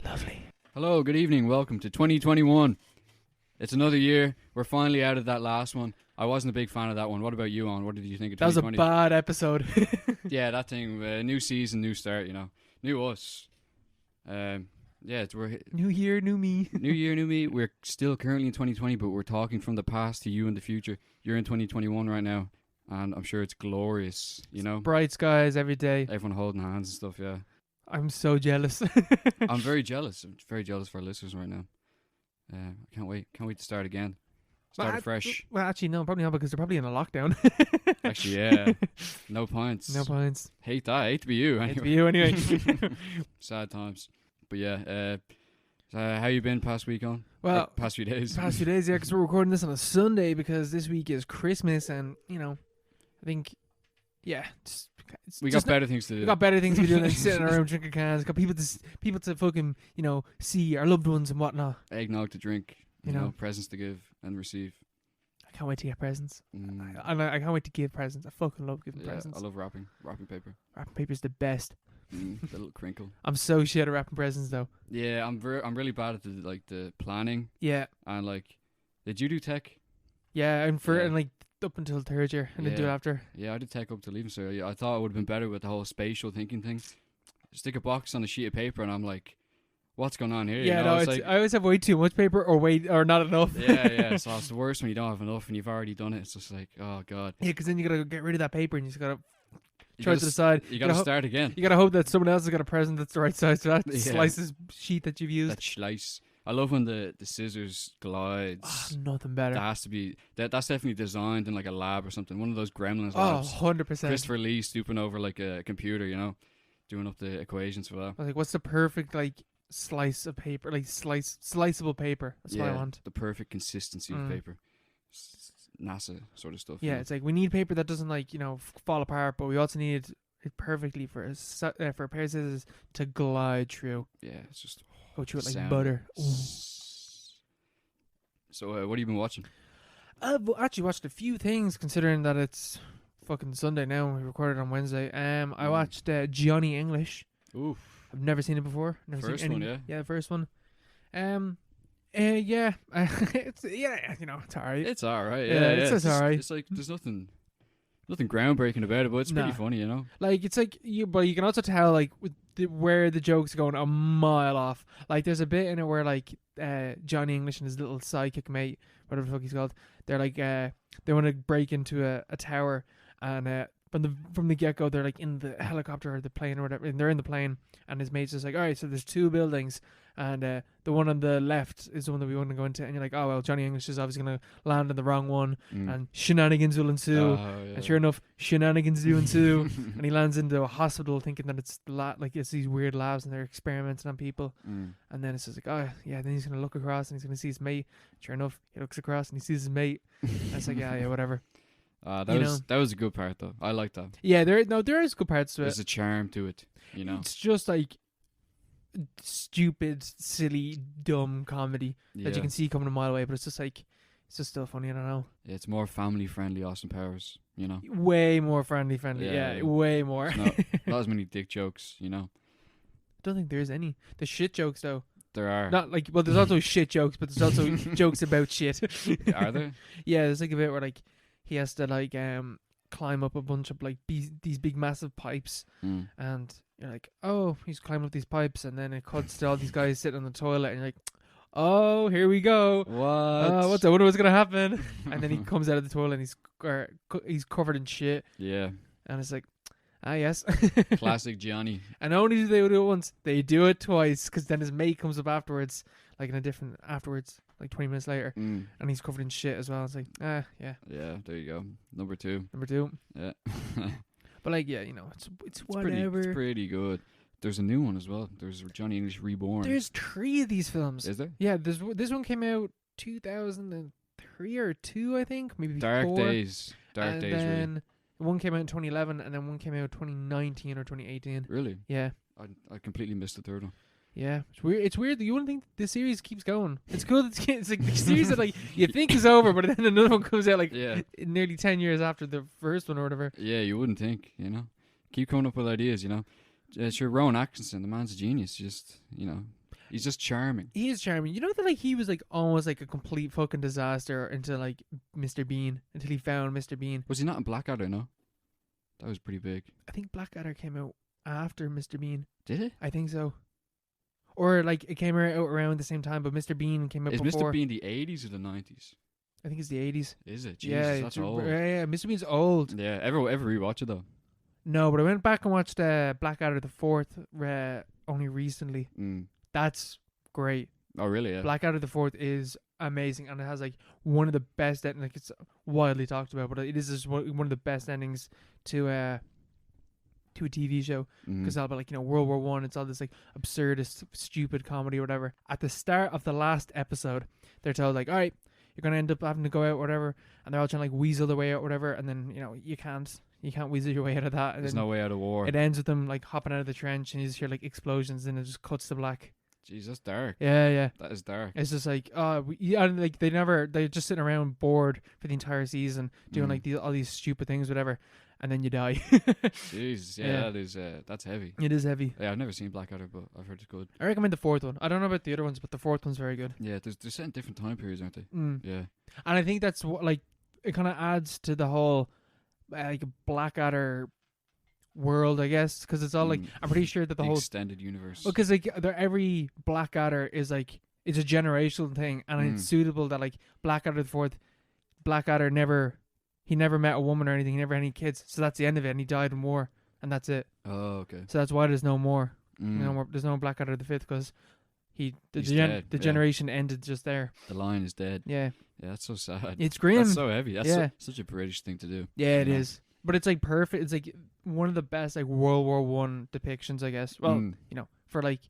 Lovely. Hello, good evening. Welcome to 2021. It's another year. We're finally out of that last one. I wasn't a big fan of that one. What about you, On? What did you think of That was a 2020? bad episode. Yeah, that thing. New season, new start. You know, new us. We're New year, new me. new year, new me. We're still currently in 2020, but we're talking from the past to you in the future. You're in 2021 right now, and I'm sure it's glorious. You know, Bright skies every day. everyone holding hands and stuff. Yeah, I'm so jealous. I'm very jealous. I'm very jealous for our listeners right now. I can't wait. Can't wait to start again. Start afresh. Well, actually, no, probably not because they're probably in a lockdown. Actually, yeah. No points. No points. Hate that. Hate to be you. Hate to Anyway. be you anyway. Sad times. But yeah, how you been past week on? Well, Past few days. past few days, yeah, because we're recording this on a Sunday because this week is Christmas, and I think, yeah, We got better things to do. We got better things to be doing than sitting in our room drinking cans. Got people to fucking see our loved ones and whatnot. Eggnog to drink. You know. know, presents to give and receive. I can't wait to get presents. Mm. I can't wait to give presents. I fucking love giving Yeah, presents. I love wrapping paper. Wrapping paper's the best. The little crinkle. I'm so shit at wrapping presents though. Yeah, I'm really bad at the planning Yeah, and did you do tech? yeah, and Yeah. and up until third year, and then do it Yeah. after. Yeah, I did tech up to leaving, so I thought it would have been better with the whole spatial thinking thing. Stick a box on a sheet of paper, and I'm like, "What's going on here?" Yeah, you know? no, I always have way too much paper or not enough. yeah. So it's the worst when you don't have enough and you've already done it. It's just like, oh god. Yeah, because then you gotta get rid of that paper and you just gotta You throw it gotta to the side. You gotta ho- start again. You gotta hope that someone else has got a present that's the right size for that Yeah. slices sheet that you've used. That slice. I love when the scissors glides. Nothing better. That has to be that's definitely designed in like a lab or something. One of those Gremlins Oh, labs. 100%. Christopher Lee stooping over like a computer, doing up the equations for that. I was like, what's the perfect slice of paper, sliceable paper? That's what I want. The perfect consistency of Mm. paper. NASA sort of stuff. Yeah, it's like we need paper that doesn't fall apart, but we also need it perfectly for a pair of scissors to glide through. yeah, it's just Go through it like sound. butter. Ooh. So what have you been watching? I've actually watched a few things, considering that it's fucking Sunday now. We recorded on Wednesday. I watched Johnny English. Oof. I've never seen it before. Never First seen one, any. yeah? Yeah, the first one. Yeah. It's it's alright. It's alright. Yeah, Yeah, it's just alright. It's like there's nothing groundbreaking about it, but it's pretty Nah. funny, It's like but you can also tell with where the joke's going a mile off. Like there's a bit in it where Johnny English and his little sidekick mate, whatever the fuck he's called, they're they want to break into a tower, and from the get go they're in the helicopter or the plane or whatever, and they're in the plane, and his mate's just like, all right, so there's two buildings, and the one on the left is the one that we want to go into, and you're like, oh well, Johnny English is obviously gonna land in the wrong one, and shenanigans will ensue. Oh, yeah. And sure enough, shenanigans do ensue, and he lands into a hospital thinking that it's it's these weird labs and they're experimenting on people. Mm. And then it's just like, oh yeah, then he's gonna look across and he's gonna see his mate. Sure enough, he looks across and he sees his mate. And it's like, yeah, whatever. That was a good part though. I like that. Yeah, there is good parts to it. There's a charm to it, It's just stupid, silly, dumb comedy that you can see coming a mile away, but it's just still funny. I don't know. Yeah, it's more family friendly Austin Powers, Way more friendly. Yeah. Way more. Not as many dick jokes, I don't think there's any. The shit jokes though. There are. There's also shit jokes, but there's also jokes about shit. Are there? Yeah, there's a bit where he has to climb up a bunch of these big massive pipes, and you're like, oh, he's climbing up these pipes, and then it cuts to all these guys sitting on the toilet, and you're like, oh, here we go. What? I wonder what's gonna happen. And then he comes out of the toilet and he's covered in shit, Yeah. and it's like, ah, yes. Classic Gianni. And not only do they do it once, they do it twice, because then his mate comes up afterwards, 20 minutes later, and he's covered in shit as well. It's like, yeah. Yeah, there you go. Number two. Yeah. But it's whatever. It's pretty good. There's a new one as well. There's Johnny English Reborn. There's 3 of these films. Is there? Yeah, this one came out 2003 or 2, I think, maybe Dark 4. Days. Dark and Days, then really. one came out in 2011, and then one came out 2019 or 2018. Really? Yeah. I completely missed the third one. Yeah, it's weird that you wouldn't think the series keeps going. It's cool. It's like the series that you think is over, but then another one comes out nearly 10 years after the first one or whatever. Yeah, you wouldn't think, Keep coming up with ideas, you know. Sure, Rowan Atkinson, the man's a genius. Just, you know, he's just charming. He is charming. You know that like he was like almost like a complete fucking disaster into like Mr. Bean until he found Mr. Bean. Was he not in Blackadder? No, that was pretty big. I think Blackadder came out after Mr. Bean. Did it? I think so. Or like it came out around the same time, but Mr. Bean came out Is before. Mr. Bean the 80s or the 90s? I think it's the 80s. Is it? Jesus, that's old. Yeah, Mr. Bean's old. Yeah, ever rewatch it though? No, but I went back and watched Blackadder the Fourth only recently. That's great. Oh, really? Yeah. Blackadder the Fourth is amazing, and it has like one of the best like it's widely talked about, but it is just one of the best endings to a TV show, because it's all about like, you know, World War One. It's all this like absurdist, stupid comedy or whatever. At the start of the last episode, they're told like, all right, you're gonna end up having to go out, whatever, and they're all trying to like weasel their way out, whatever, and then, you know, you can't weasel your way out of that. And There's no way out of war. It ends with them like hopping out of the trench, and you just hear like explosions, and it just cuts to black. Jeez, that's dark. Yeah. That is dark. It's just like, like they're just sitting around bored for the entire season doing like all these stupid things, whatever, and then you die. Jeez, yeah, that is that's heavy. It is heavy. Yeah, I've never seen Blackadder, but I've heard it's good. I recommend the fourth one. I don't know about the other ones, but the fourth one's very good. Yeah, they're set in different time periods, aren't they? Yeah. And I think that's what, like, it kind of adds to the whole like Blackadder world, I guess, because it's all like, I'm pretty sure that the whole extended universe. Because like every Blackadder is like, it's a generational thing, and it's suitable that like Blackadder the Fourth, Blackadder never met a woman or anything. He never had any kids, so that's the end of it, and he died in war, and that's it. Oh, okay. So that's why there's no more. No more. There's no Blackadder the Fifth, because the generation ended just there. The line is dead. Yeah. Yeah, that's so sad. It's grim. That's so heavy. That's such a British thing to do. Yeah, it is. But it's like perfect. It's like one of the best like World War One depictions, I guess. Well, you know, for like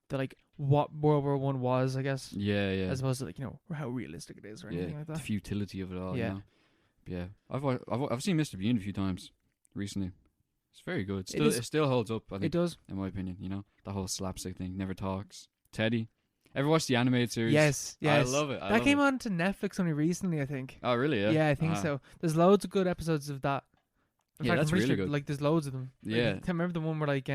the like what World War One was, I guess. Yeah. As opposed to like, you know, how realistic it is or anything like that. The futility of it all. Yeah. You know? Yeah. I've seen Mr. Bean a few times recently. It's very good. It still holds up, I think. It does. In my opinion, you know, the whole slapstick thing. Never talks. Teddy. Ever watched the animated series? Yes. I love it. That came on to Netflix only recently, I think. Oh, really? Yeah. Yeah, I think so. There's loads of good episodes of that. In fact, that's really good. Like, there's loads of them. Yeah. Like, I remember the one where like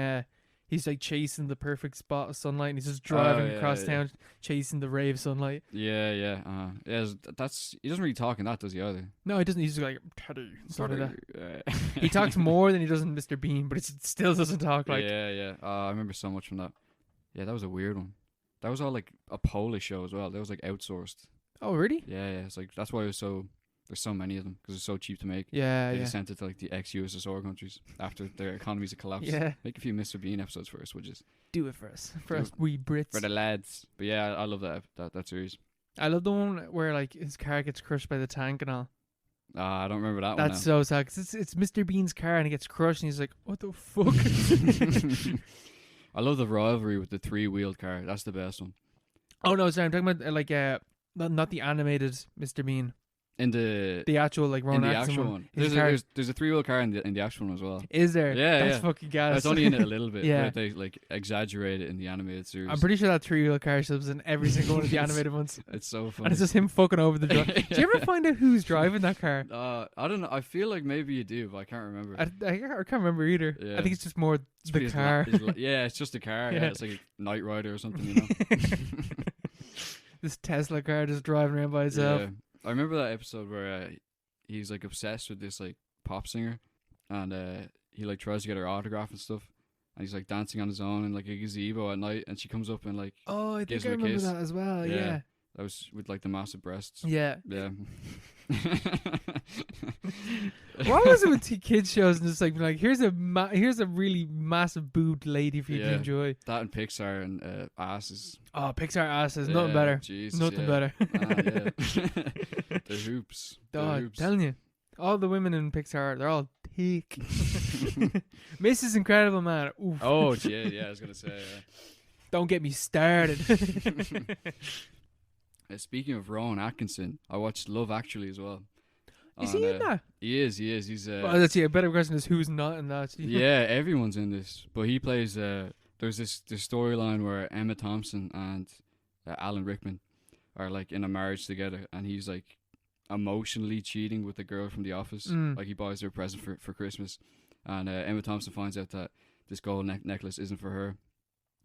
he's like chasing the perfect spot of sunlight, and he's just driving across town, chasing the ray of sunlight. Yeah. That's he doesn't really talk in that, does he either? No, he doesn't. He's just like Teddy. Sort of that. He talks more than he does in Mr. Bean, but it still doesn't talk like. Yeah. I remember so much from that. Yeah, that was a weird one. That was all like a Polish show as well. That was like outsourced. Oh, really? Yeah. It's like that's why it was so. There's so many of them because it's so cheap to make. Yeah. They sent it to like the ex-USSR countries after their economies had collapsed. Yeah. Make a few Mr. Bean episodes for us, would you? Do it for us. For us, we Brits. For the lads. But yeah, I love that series. I love the one where like his car gets crushed by the tank and all. I don't remember that one. That's so sad. 'Cause it's Mr. Bean's car and he gets crushed and he's like, what the fuck? I love the rivalry with the 3-wheeled car. That's the best one. Oh no, sorry, I'm talking about like not the animated Mr. Bean. In the actual like Rowan Atkinson one. There's a 3-wheel car in the actual one as well. Is there? Yeah, That's fucking gas. It's only in it a little bit. Yeah. But they like exaggerate it in the animated series. I'm pretty sure that 3-wheel car shows in every single one of the animated ones. It's so funny. And it's just him fucking over the drive. Do you ever find out who's driving that car? I don't know. I feel like maybe you do, but I can't remember. I can't remember either. Yeah. I think it's just more the car. Yeah, it's just a car. Yeah, it's like a Knight Rider or something, you know. This Tesla car just driving around by itself. Yeah. I remember that episode where he's like obsessed with this like pop singer, and he like tries to get her autograph and stuff, and he's like dancing on his own in like a gazebo at night, and she comes up and like I gives think I him a remember kiss. that as well. Yeah. That was with like the massive breasts. Yeah. What was it with kids shows and just like here's a really massive boobed lady for you to enjoy? That and Pixar and asses. Oh, Pixar asses, nothing better. Jesus, nothing better. The hoops. I'm telling you, all the women in Pixar, they're all thick. Mrs. Incredible, man. Oof. Oh yeah, I was gonna say. Yeah. Don't get me started. Speaking of Rowan Atkinson, I watched Love Actually as well. Is he in that? He is. He's well, that's a better question is who's not in that. Yeah, everyone's in this, but he plays. There's this storyline where Emma Thompson and Alan Rickman are like in a marriage together, and he's like emotionally cheating with the girl from The Office. Like he buys her a present for Christmas, And Emma Thompson finds out that this gold necklace isn't for her,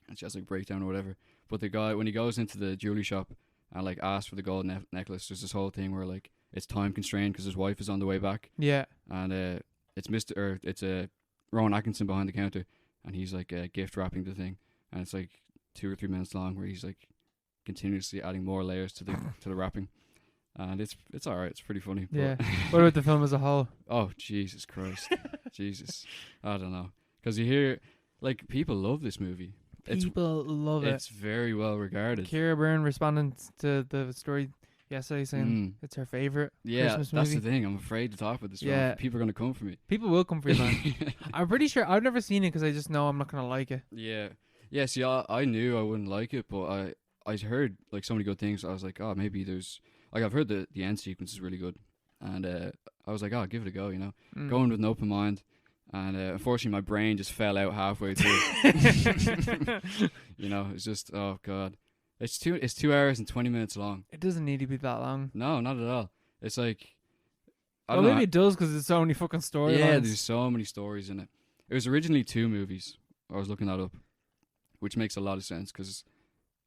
and she has like breakdown or whatever. But the guy, when he goes into the jewelry shop and like asks for the gold necklace, there's this whole thing where like it's time constrained because his wife is on the way back. Yeah. And it's Rowan Atkinson behind the counter, and he's like gift wrapping the thing, and it's like 2 or 3 minutes long, where he's like continuously adding more layers to the wrapping, and it's alright. It's pretty funny. Yeah. What about the film as a whole? Oh Jesus Christ, Jesus! I don't know, because you hear like people love this movie. People love it. It's very well regarded. Kira Byrne responding to the story yesterday saying it's her favorite Christmas movie. That's the thing. I'm afraid to talk about this Yeah. film. People are going to come for me. People will come for you, man. I'm pretty sure I've never seen it because I just know I'm not going to like it. Yeah. See, I knew I wouldn't like it, but I heard like so many good things. I was like, oh, maybe there's like I've heard the end sequence is really good, and I was like, oh, I'll give it a go. You know, going with an open mind. And unfortunately, my brain just fell out halfway through. You know, it's just, oh god, it's 2 hours and 20 minutes long. It doesn't need to be that long. No, not at all. It's like, Well, maybe it does because there's so many fucking storylines. Yeah, there's so many stories in it. It was originally 2 movies. I was looking that up, which makes a lot of sense because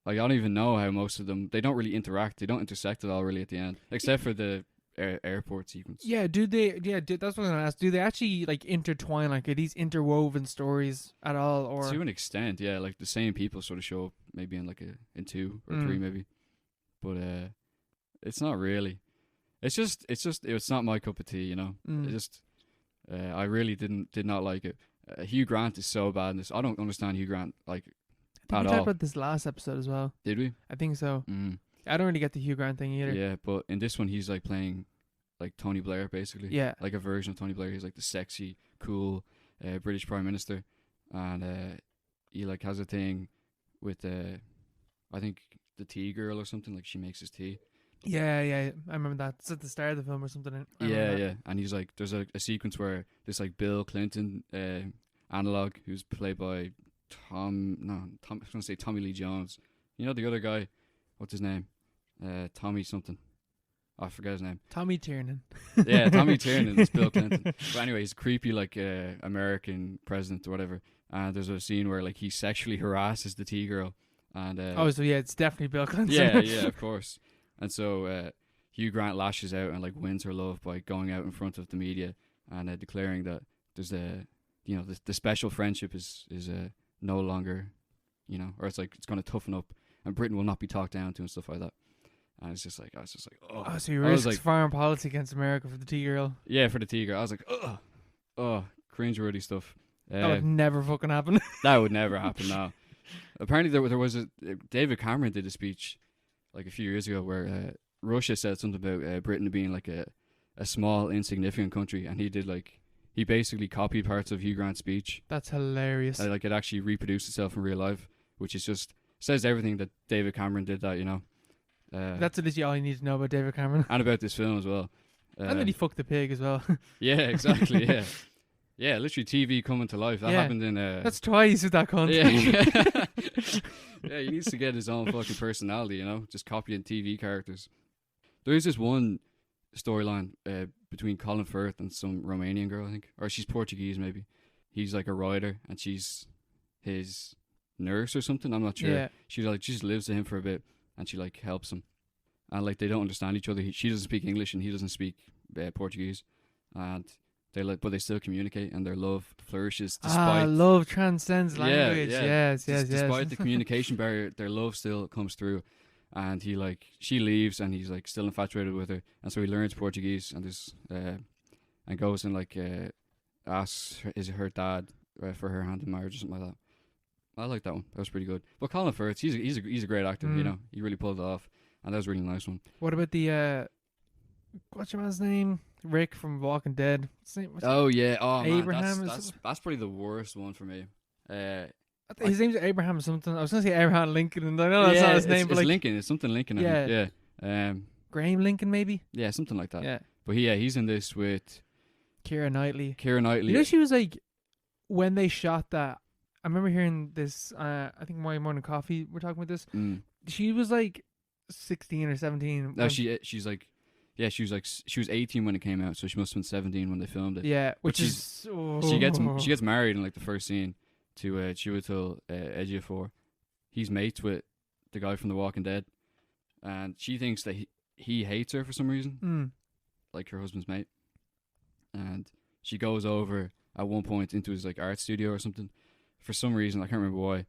like I don't even know how most of them, they don't really interact. They don't intersect at all really at the end, except for the airport sequence. Yeah, do they? Yeah, that's what I was gonna ask. Do they actually like intertwine? Like, are these interwoven stories at all, or to an extent? Yeah, like the same people sort of show up, maybe in like in 2 or 3, maybe. But it's not really. It's not my cup of tea, you know. It just, I really did not like it. Hugh Grant is so bad in this. I don't understand Hugh Grant like I think at we all. talked about this last episode as well. Did we? I think so. I don't really get the Hugh Grant thing either. Yeah, but in this one, he's like playing like Tony Blair, basically. Yeah. Like a version of Tony Blair. He's like the sexy, cool British Prime Minister. And he like has a thing with, I think, the tea girl or something. Like she makes his tea. Yeah. I remember that. It's at the start of the film or something. Yeah. And he's like, there's a sequence where this like Bill Clinton analog, who's played by I was going to say Tommy Lee Jones. You know the other guy? What's his name? Tommy something. Oh, I forget his name. Tommy Tiernan. Yeah, Tommy Tiernan is Bill Clinton. But anyway, he's creepy like American president or whatever. And there's a scene where like he sexually harasses the tea girl. And so yeah, it's definitely Bill Clinton. Yeah, of course. And so Hugh Grant lashes out and like wins her love by going out in front of the media and declaring that there's the special friendship is no longer, you know, or it's like it's going to toughen up and Britain will not be talked down to and stuff like that. And I was just like, oh. So he risks foreign policy against America for the tea girl. Yeah, for the tea girl. I was like, cringeworthy stuff. That would never fucking happen. That would never happen now. Apparently there was David Cameron did a speech like a few years ago where Russia said something about Britain being like a small insignificant country, and he basically copied parts of Hugh Grant's speech. That's hilarious. Like it actually reproduced itself in real life, which is just says everything that David Cameron did. That, you know. That's literally all you need to know about David Cameron. And about this film as well. And then he fucked the pig as well. Yeah, exactly. Yeah. Yeah, literally TV coming to life. That happened in... That's twice with that content. Yeah. Yeah, he needs to get his own fucking personality, you know? Just copying TV characters. There is this one storyline between Colin Firth and some Romanian girl, I think. Or she's Portuguese, maybe. He's like a writer, and she's his nurse or something. I'm not sure. Yeah. She just lives with him for a bit, and she like helps him. And like they don't understand each other. She doesn't speak English, and he doesn't speak Portuguese. And... but they still communicate, and their love flourishes despite... love transcends language. Yeah. Yes. Despite the communication barrier, their love still comes through. And she leaves, and he's like still infatuated with her, and so he learns Portuguese, and and goes and asks her dad for her hand in marriage or something like that. I like that one. That was pretty good. But Colin Firth, he's a great actor. You know, he really pulled it off, and that was a really nice one. What about the what's your man's name? Rick from Walking Dead. Abraham. That's probably the worst one for me. His name's Abraham something. I was gonna say Abraham Lincoln, and I know that's not his name, but it's Lincoln. It's something Lincoln. I think. Yeah. Graham Lincoln, maybe. Yeah, something like that. Yeah. But he's in this with Keira Knightley. You know, she was like, when they shot that. I remember hearing this. I think My Morning Coffee. We're talking about this. She was like 16 or 17. No, she's like. Yeah, she was 18 when it came out, so she must have been 17 when they filmed it. Yeah, But which is she gets married in like the first scene to Chiwetel Ejiofor. He's mates with the guy from The Walking Dead, and she thinks that he hates her for some reason, like her husband's mate. And she goes over at one point into his like art studio or something for some reason. I can't remember why.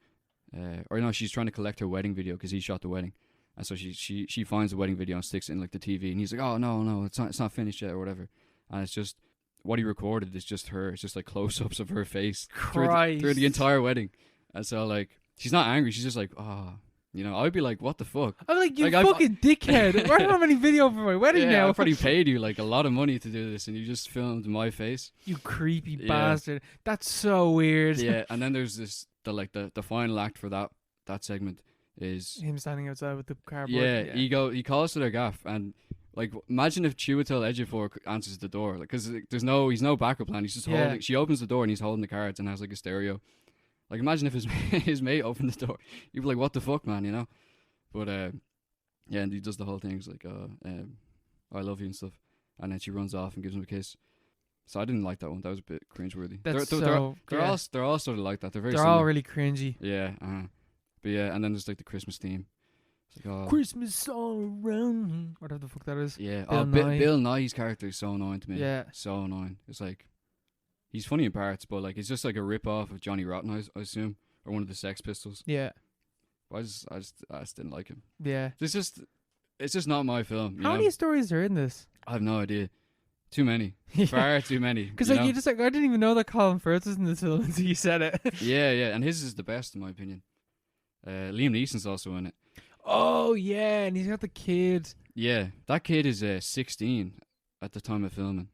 Or no, she's trying to collect her wedding video because he shot the wedding. And so she finds the wedding video and sticks it in like the TV, and he's like, "Oh no, it's not finished yet or whatever." And it's just what he recorded is just her. It's just like close-ups of her face through the entire wedding. And so like she's not angry. She's just like, "Oh, you know." I'd be like, "What the fuck?" I'm like, "You fucking dickhead! Why don't have any video for my wedding now?" I probably paid you like a lot of money to do this, and you just filmed my face. You creepy bastard. That's so weird. Yeah, and then there's the final act for that segment is him standing outside with the cardboard. Yeah, he calls to their gaff, and like imagine if Chiwetel Ejiofor answers the door, like because he's no backup plan. He's just holding. She opens the door and he's holding the cards and has like a stereo. Like imagine if his mate opened the door, you'd be like, "What the fuck, man?" You know. But yeah, and he does the whole thing. He's like, "I love you" and stuff, and then she runs off and gives him a kiss. So I didn't like that one. That was a bit cringeworthy. They're all sort of like that. They're all really cringy. Yeah. But yeah, and then there's like the Christmas theme. It's like, Christmas all around. Whatever the fuck that is. Yeah. Bill Nye's character is so annoying to me. Yeah. So annoying. It's like, he's funny in parts, but like it's just like a rip off of Johnny Rotten, I assume, or one of the Sex Pistols. Yeah. But I just didn't like him. Yeah. It's just not my film. How many stories are in this? I have no idea. Too many. Far too many. Because like you just like, I didn't even know that Colin Firth was in this film until you said it. Yeah, and his is the best in my opinion. Liam Neeson's also in it. Oh yeah, and he's got the kid. Yeah, that kid is 16 at the time of filming.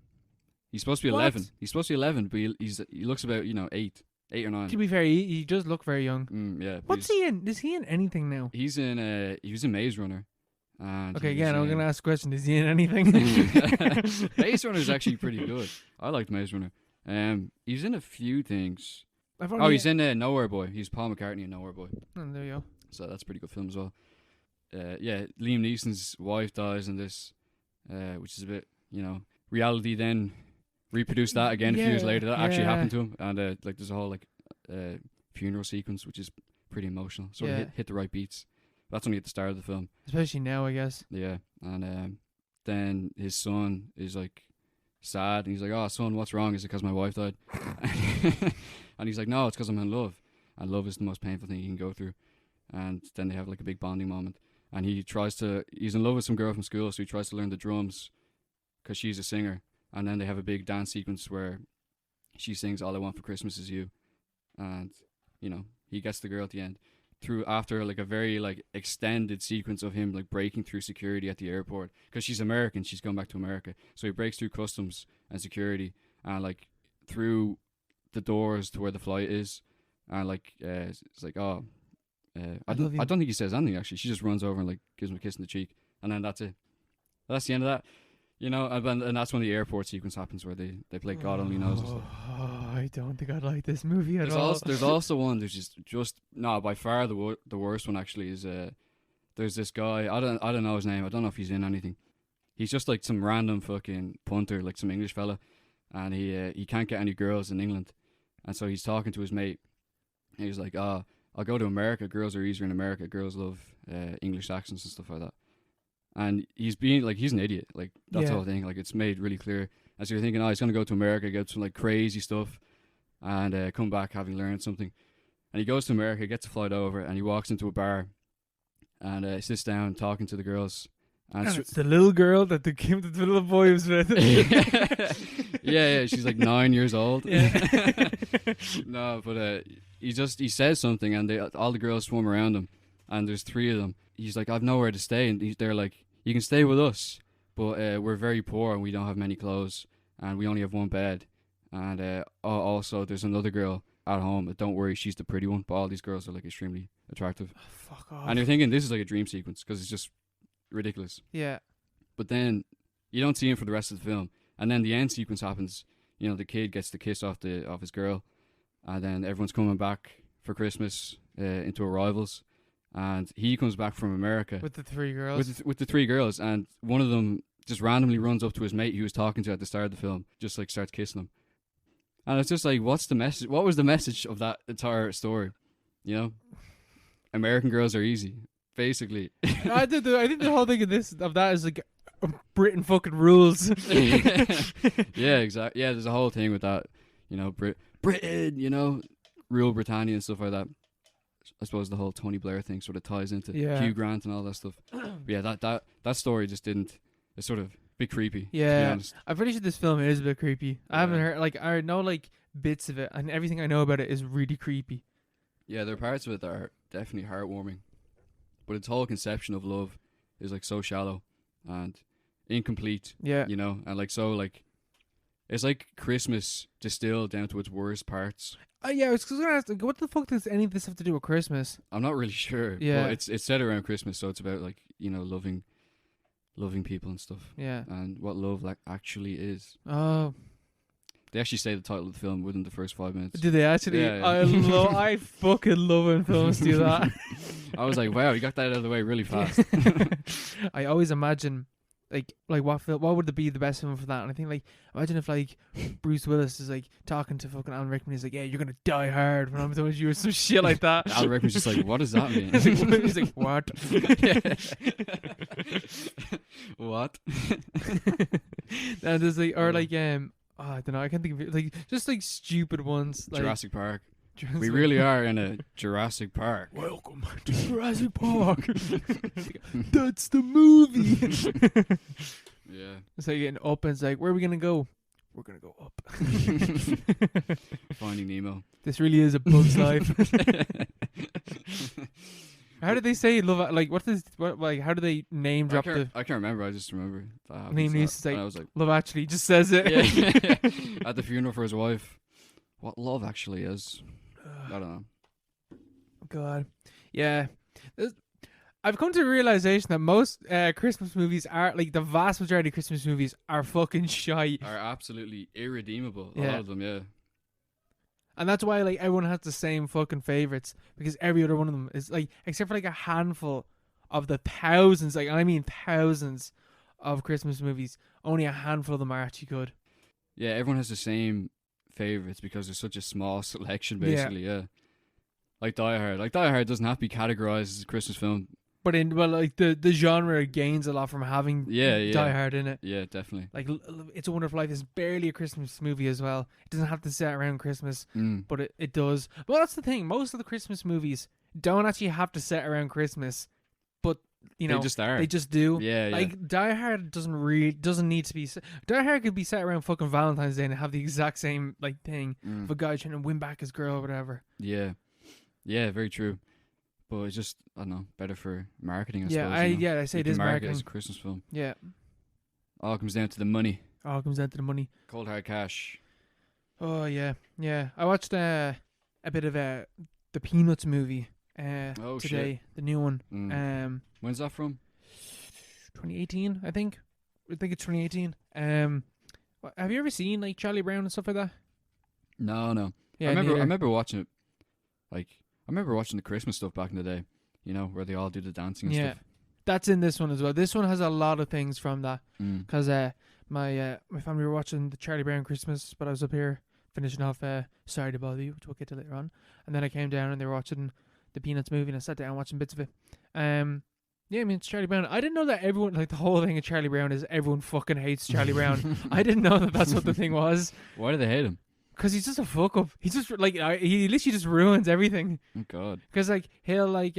He's supposed to be 11. He's supposed to be 11, but he looks about 8 or 9. To be fair, he does look very young. Yeah. What's he in? Is he in anything now? He was in Maze Runner. And okay, again, I'm gonna ask a question. Is he in anything? Maze Runner is actually pretty good. I liked Maze Runner. He's in a few things. He's in Nowhere Boy. He's Paul McCartney in Nowhere Boy. Oh, there you go. So that's a pretty good film as well. Yeah, Liam Neeson's wife dies in this, which is a bit, reality then reproduced that again a few years later. That actually happened to him. And like there's a whole funeral sequence, which is pretty emotional. Sort of hit the right beats. That's only at the start of the film. Especially now, I guess. Yeah, and then his son is like sad, and he's like, "Oh, son, what's wrong? Is it because my wife died?" And he's like, "No, it's because I'm in love, and love is the most painful thing you can go through." And then they have like a big bonding moment, and he's in love with some girl from school, so he tries to learn the drums because she's a singer, and then they have a big dance sequence where she sings "All I Want for Christmas Is You," and he gets the girl at the end. After like a very like extended sequence of him like breaking through security at the airport because she's American, she's going back to America, so he breaks through customs and security and like through the doors to where the flight is, and like it's like I don't think he says anything actually. She just runs over and like gives him a kiss in the cheek, and then that's it. That's the end of that. And that's when the airport sequence happens where they play God Only Knows and stuff. I don't think I'd like this movie at all. There's also one that's just by far the worst one actually is there's this guy, I don't know his name, I don't know if he's in anything. He's just like some random fucking punter, like some English fella, and he can't get any girls in England, and so he's talking to his mate, and he's like, I'll go to America, girls are easier in America, girls love English accents and stuff like that. And he's an idiot. Like, that's the whole thing. Like, it's made really clear. As you're thinking, he's going to go to America, get some, like, crazy stuff, and come back having learned something. And he goes to America, gets a flight over, and he walks into a bar, and sits down talking to the girls. And it's the little girl that the little boy was with. yeah, she's like 9 years old. Yeah. No, but he says something, and all the girls swarm around him, and there's 3 of them. He's like, I've nowhere to stay, and they're like, you can stay with us, but we're very poor and we don't have many clothes, and we only have 1 bed, and also there's another girl at home, but don't worry, she's the pretty one, but all these girls are like extremely attractive. Oh, fuck off. And you're thinking this is like a dream sequence because it's just ridiculous. Yeah. But then you don't see him for the rest of the film, and then the end sequence happens. The kid gets the kiss off his girl, and then everyone's coming back for Christmas into arrivals. And he comes back from America with the 3 girls. With the 3 girls, and one of them just randomly runs up to his mate he was talking to at the start of the film, just like starts kissing him. And it's just like, what's the message? What was the message of that entire story? You know, American girls are easy, basically. I think the whole thing of that is like Britain fucking rules. Yeah, exactly. Yeah, there's a whole thing with that. You know, Britain. You know, rule Britannia and stuff like that. I suppose the whole Tony Blair thing sort of ties into Hugh Grant and all that stuff. But yeah, that story just didn't. It's sort of a bit creepy. Yeah, to be honest. I'm pretty sure this film is a bit creepy. I haven't heard I know like bits of it, and everything I know about it is really creepy. Yeah, there are parts of it that are definitely heartwarming, but its whole conception of love is like so shallow and incomplete. Yeah, you know, and like so like. It's like Christmas distilled down to its worst parts. Yeah, I was just gonna ask, like, what the fuck does any of this have to do with Christmas? I'm not really sure. Yeah, but it's set around Christmas, so it's about like, you know, loving people and stuff. Yeah, and what love like actually is. Oh, they actually say the title of the film within the first 5 minutes. Do they actually? Yeah. I fucking love when films do that. I was like, wow, you got that out of the way really fast. I always imagine. Like what would be the best film for that? And I think like imagine if like Bruce Willis is like talking to fucking Alan Rickman. He's like, yeah, you're gonna die hard when I'm done with you or some shit like that. Alan Rickman's just like, what does that mean? He's like, what? What? And there's like I don't know. I can't think of it. Like just like stupid ones. Like, Jurassic Park. We really are in a Jurassic Park. Welcome to Jurassic Park. That's the movie. Yeah. It's like getting up and it's like, where are we going to go? We're going to go up. Finding Nemo. This really is a Bug's Life. How did they say love? Like, how do they name drop the? I can't remember. I just remember that. Name is like, I was like, Love Actually just says it. Yeah. At the funeral for his wife. What love actually is. I don't know. God. Yeah. I've come to the realization that most Christmas movies are, like, the vast majority of Christmas movies are fucking shite. Are absolutely irredeemable. A Yeah. lot of them, yeah. And that's why, like, everyone has the same fucking favorites. Because every other one of them is, like, except for, like, a handful of the thousands, like, I mean thousands of Christmas movies, only a handful of them are actually good. Yeah, everyone has the same favorites because there's such a small selection, basically, yeah. Like Die Hard. Like Die Hard doesn't have to be categorized as a Christmas film. But the genre gains a lot from having Die Hard in it. Yeah, definitely. Like It's a Wonderful Life is barely a Christmas movie as well. It doesn't have to set around Christmas, but it does. Well, that's the thing. Most of the Christmas movies don't actually have to set around Christmas, but you know they just are. They just do. Yeah, like Die Hard doesn't need to be. Die Hard could be set around fucking Valentine's Day and have the exact same like thing of a guy trying to win back his girl or whatever. Yeah, yeah, very true. But it's just, I don't know, better for marketing, I suppose. I say it is marketing. As a Christmas film. Yeah. All comes down to the money. All comes down to the money. Cold hard cash. Oh yeah, yeah. I watched a bit of the Peanuts movie today, shit. The new one. When's that from? 2018, I think. I think it's 2018. Have you ever seen like Charlie Brown and stuff like that? No. Yeah, I remember watching it. Like, I remember watching the Christmas stuff back in the day. You know, where they all do the dancing and stuff. That's in this one as well. This one has a lot of things from that. Because my family were watching the Charlie Brown Christmas, but I was up here finishing off Sorry to Bother You, which we'll get to later on. And then I came down and they were watching the Peanuts movie, and I sat down watching bits of it. Yeah, I mean, it's Charlie Brown. I didn't know that everyone, like, the whole thing of Charlie Brown is everyone fucking hates Charlie Brown. I didn't know that that's what the thing was. Why do they hate him? Because he's just a fuck up. He's just, like, he literally just ruins everything. Oh, God. Because, like, he'll, like,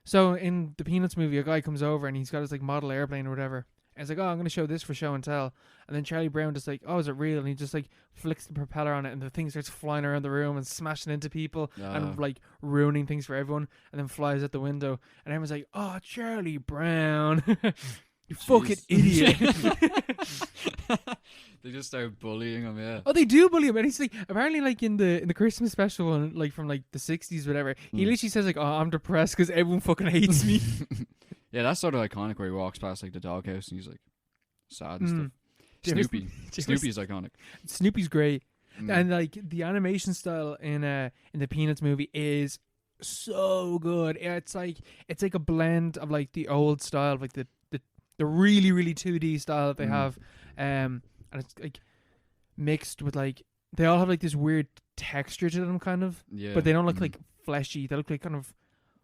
so in the Peanuts movie, a guy comes over and he's got his, like, model airplane or whatever. And he's like, oh, I'm going to show this for show and tell. And then Charlie Brown just like, oh, is it real? And he just, like, flicks the propeller on it and the thing starts flying around the room and smashing into people and, like, ruining things for everyone. And then flies out the window. And everyone's like, oh, Charlie Brown. You fucking idiot. They just start bullying him, yeah. Oh, they do bully him. And he's like, apparently, like, in the Christmas special, one, like, from, like, the 60s, whatever, he literally says, like, oh, I'm depressed because everyone fucking hates me. Yeah, that's sort of iconic where he walks past, like, the doghouse and he's, like, sad and stuff. Snoopy. Snoopy's iconic. Snoopy's great. And, like, the animation style in the Peanuts movie is so good. It's like a blend of, like, the old style of, like, the the really really 2D style that they Mm. have, and it's like mixed with like they all have like this weird texture to them, kind of, Yeah. but they don't look like fleshy. They look like kind of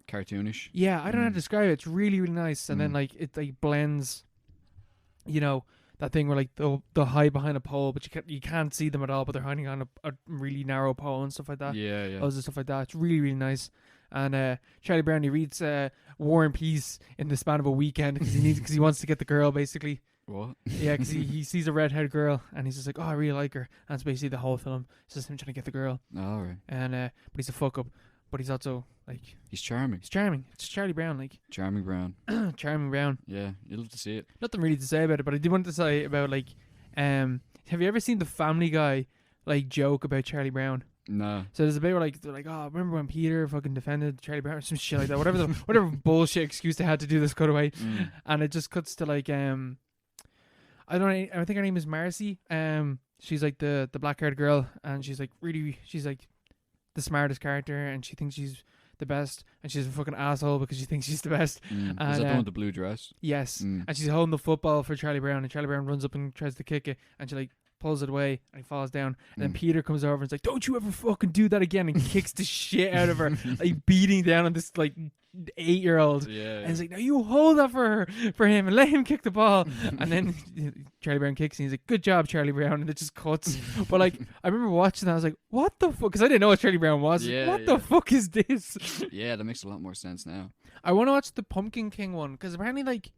cartoonish. yeah. I don't know how to Mm. describe it. It's really really nice, and then Mm. like it like blends, you know. That thing where like they'll hide behind a pole, but you can't see them at all, but they're hiding on a really narrow pole and stuff like that. Yeah, yeah. Loads of stuff like that. It's really really nice. And Charlie Brown, he reads War and Peace in the span of a weekend because he wants to get the girl basically. What? Yeah, because he sees a redhead girl and he's just like, oh, I really like her. And it's basically the whole film. It's just him trying to get the girl. All right. And but he's a fuck up, but he's also like He's charming. he's charming. It's Charlie Brown, like Charming Brown. charming Brown. Yeah, you love to see it. Nothing really to say about it, but I did want to say about like, have you ever seen the Family Guy like joke about Charlie Brown? No. So there's a bit where like they're like, oh, remember when Peter fucking defended Charlie Brown or some shit like that? Whatever bullshit excuse they had to do this cutaway, and it just cuts to like I don't know. I think her name is Marcy. She's like the black haired girl, and she's like the smartest character, and she thinks she's the best, and she's a fucking asshole because she thinks she's the best. Is And, that the one with the blue dress? Yes, Mm. and she's holding the football for Charlie Brown, and Charlie Brown runs up and tries to kick it, and she like pulls it away, and he falls down. And then Mm. Peter comes over and is like, "Don't you ever fucking do that again!" and kicks the shit out of her, like beating down on this like 8-year-old. Yeah. And he's like, "Now you hold that for him and let him kick the ball." And then Charlie Brown kicks, and he's like, "Good job, Charlie Brown," and it just cuts. But like, I remember watching that, I was like, "What the fuck?" Because I didn't know what Charlie Brown was. Yeah, What yeah. the fuck is this? Yeah, that makes a lot more sense now. I want to watch the Pumpkin King one because apparently, like,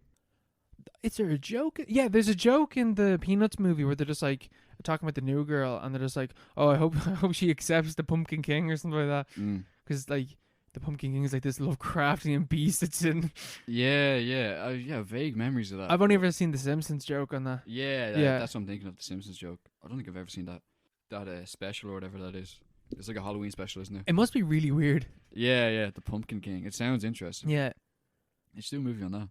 is there a joke? Yeah, there's a joke in the Peanuts movie where they're just like talking about the new girl, and they're just like, "Oh, I hope she accepts the Pumpkin King" or something like that. Because like the Pumpkin King is like this Lovecraftian beast that's in. Yeah, yeah. Yeah, vague memories of that. I've only ever seen the Simpsons joke on that. Yeah, Yeah. that's what I'm thinking of, the Simpsons joke. I don't think I've ever seen that special or whatever that is. It's like a Halloween special, isn't it? It must be really weird. Yeah, yeah, the Pumpkin King. It sounds interesting. Yeah. You should do a movie on that.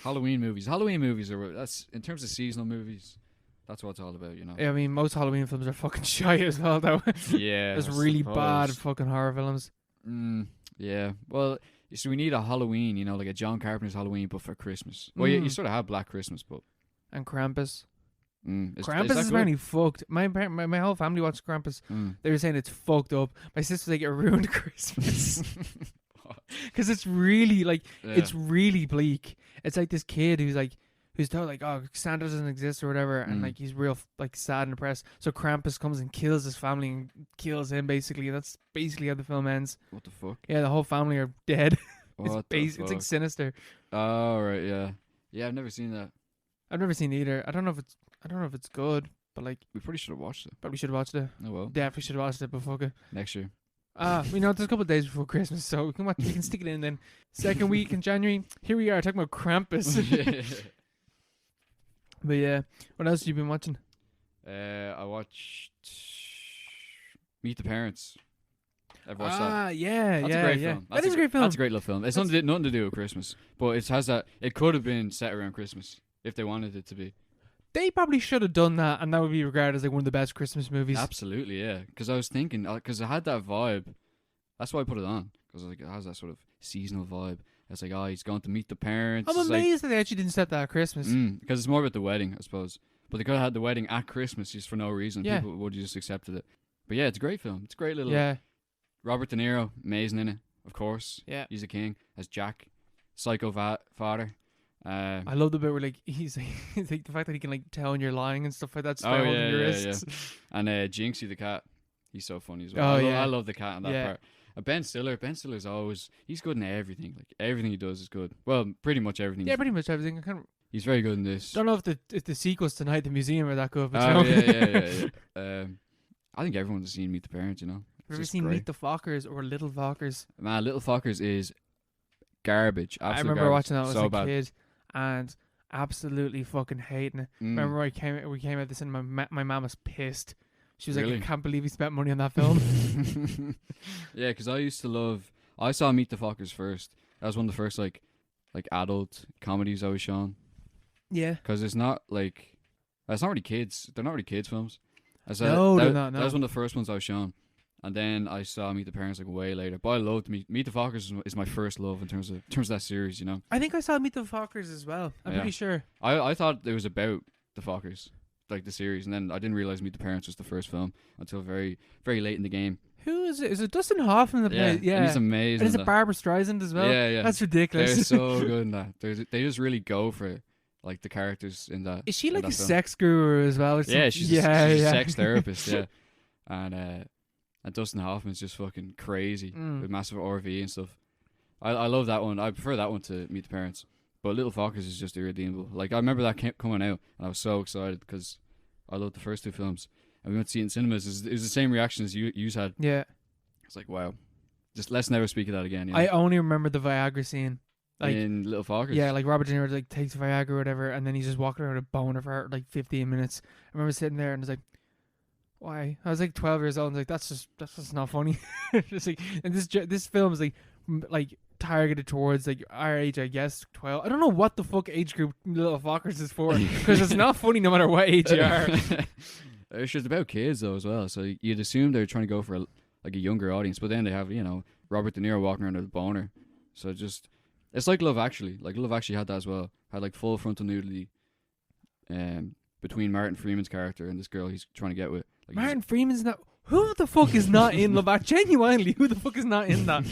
Halloween movies are that's in terms of seasonal movies. That's what it's all about, you know. I mean, most Halloween films are fucking shite as well, though. Yeah, There's I really bad suppose. fucking horror films. Yeah. Well, so we need a Halloween, you know, like a John Carpenter's Halloween, but for Christmas. Well, you sort of have Black Christmas, but And Krampus. that Krampus is good? apparently fucked. My whole family watched Krampus. They were saying it's fucked up. My sister's like, it ruined Christmas. Because it's really, like, Yeah. it's really bleak. It's like this kid who's told, like, oh, Santa doesn't exist or whatever, and, like, he's real, like, sad and depressed. So Krampus comes and kills his family and kills him, basically. That's basically how the film ends. What the fuck? Yeah, the whole family are dead. What It's the like fuck? sinister. Oh, right, yeah. Yeah, I've never seen that. I've never seen it either. I don't know if it's good, but, like, We probably should have watched it. probably should have watched it. Oh, well. Definitely should have watched it, but fuck it. Next year. We know there's a couple of days before Christmas, so we can stick it in then. Second week in January, here we are talking about Krampus. But yeah, what else have you been watching? I watched Meet the Parents. I've watched that. Yeah, That's yeah, a great yeah. film. That is a great film. That's a great little film. It's nothing to do with Christmas, but it has that. It could have been set around Christmas if they wanted it to be. They probably should have done that, and that would be regarded as like one of the best Christmas movies. Absolutely, yeah. Because I was thinking, because it had that vibe. That's why I put it on. Because like, it has that sort of seasonal vibe. It's like, oh, he's going to meet the parents. I'm It's amazed that they actually didn't set that at Christmas. Because it's more about the wedding, I suppose. But they could have had the wedding at Christmas just for no reason. Yeah. People would have just accepted it. But yeah, it's a great film. It's a great little. Yeah, Robert De Niro, amazing in it, of course. yeah. He's a king. As Jack, psycho father. I love the bit where like he's like the fact that he can like tell when you're lying and stuff like that. Oh, on yeah, your yeah, wrists. And Jinxie the cat, he's so funny as well. Oh, I yeah. love the cat in that Yeah. part. Ben Stiller's always, he's good in everything. Like everything he does is good. Well, pretty much everything. Yeah, pretty much everything. I He's very good in this. don't know if the sequels tonight at the museum are that good. But Oh you know. yeah. I think everyone's seen Meet the Parents. You know, Have It's you ever just seen great. Meet the Fockers or Little Fockers? Man, Little Fuckers is garbage. I Absolute remember garbage. watching that as so a bad. kid and absolutely fucking hating it. Remember we came out this and my mum was pissed. She was like, Really? I can't believe he spent money on that film. Yeah, because I used to love. I saw Meet the Fockers first. That was one of the first like adult comedies I was shown. Yeah. Because it's not like it's not really kids. They're not really kids films. No, they're not, That no. was one of the first ones I was shown, And then I saw Meet the Parents like way later. But I loved Meet the Fockers is my first love in terms of that series. You know. I think I saw Meet the Fockers as well. I'm pretty sure. I thought it was about the Fockers, like the series, and then I didn't realize Meet the Parents was the first film until very very late in the game. Who is it? Is it Dustin Hoffman that plays? Yeah, and he's amazing. And is it Barbara Streisand as well? Yeah. That's ridiculous. They're so good in that. They just really go for it, like the characters in that. Is she like a film. sex guru as well? Or Yeah, she's she's a sex therapist. Yeah, and Dustin Hoffman's just fucking crazy with massive RV and stuff. I love that one. I prefer that one to Meet the Parents. But Little Fockers is just irredeemable. Like I remember that coming out, and I was so excited because I loved the first two films. And we went to see it in cinemas. It was the same reaction as you had. Yeah. It's like, wow. Just let's never speak of that again. You know? I only remember the Viagra scene. Like, in Little Fockers. Yeah, like Robert De Niro like takes Viagra or whatever, and then he's just walking around with a boner for like 15 minutes. I remember sitting there and I was like, why? I was like 12 years old and I was like, that's just not funny. Just like, and this film is like targeted towards like our age, I guess, 12. I don't know what the fuck age group Little Fockers is for, because it's not funny no matter what age you are. It's just about kids though as well, so you'd assume they're trying to go for a younger audience, but then they have Robert De Niro walking around with a boner, so it's like Love Actually. Like Love Actually had that as well, had like full frontal nudity between Martin Freeman's character and this girl he's trying to get with. Like Martin Freeman's not. Who the fuck is not in Love Actually? Genuinely, who the fuck is not in that?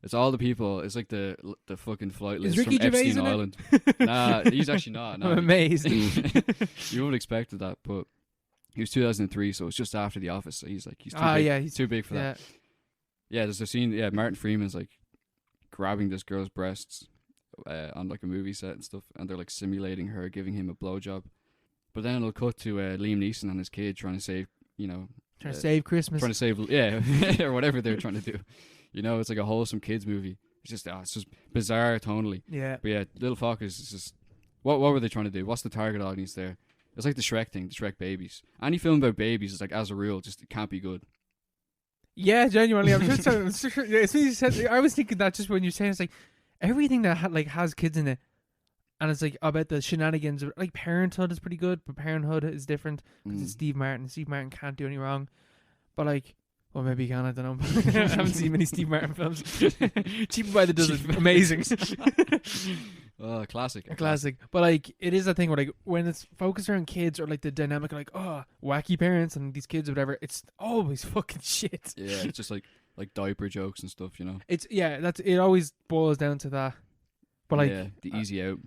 It's all the people. It's like the fucking flight list Ricky from Gervais Epstein in Island. Nah, he's actually not. No. I'm amazed. You would have expected that, but he was 2003, so it's just after The Office. So he's too big. He's too big for that. Yeah, there's a scene. Yeah, Martin Freeman's like grabbing this girl's breasts on like a movie set and stuff, and they're like simulating her giving him a blowjob. But then it'll cut to Liam Neeson and his kid trying to save, trying to save Christmas, trying to save, or whatever they're trying to do. It's like a wholesome kids movie. It's just bizarre tonally. Yeah. But yeah, Little Fockers is just what were they trying to do? What's the target audience there? It's like the Shrek thing, the Shrek babies. Any film about babies is like, as a rule, just it can't be good. Yeah, genuinely. I'm just I was thinking that just when you're saying it's like everything that has kids in it, and it's like about the shenanigans. Like Parenthood is pretty good, but Parenthood is different because it's Steve Martin. Steve Martin can't do any wrong. But like, well, maybe he can. I don't know. I haven't seen many Steve Martin films. Cheaper by the dozen, amazing. Oh, classic. A classic. But like, it is a thing where like when it's focused around kids or like the dynamic, like wacky parents and these kids or whatever, it's always fucking shit. Yeah, it's just like diaper jokes and stuff, It's it always boils down to that. But like, the easy out.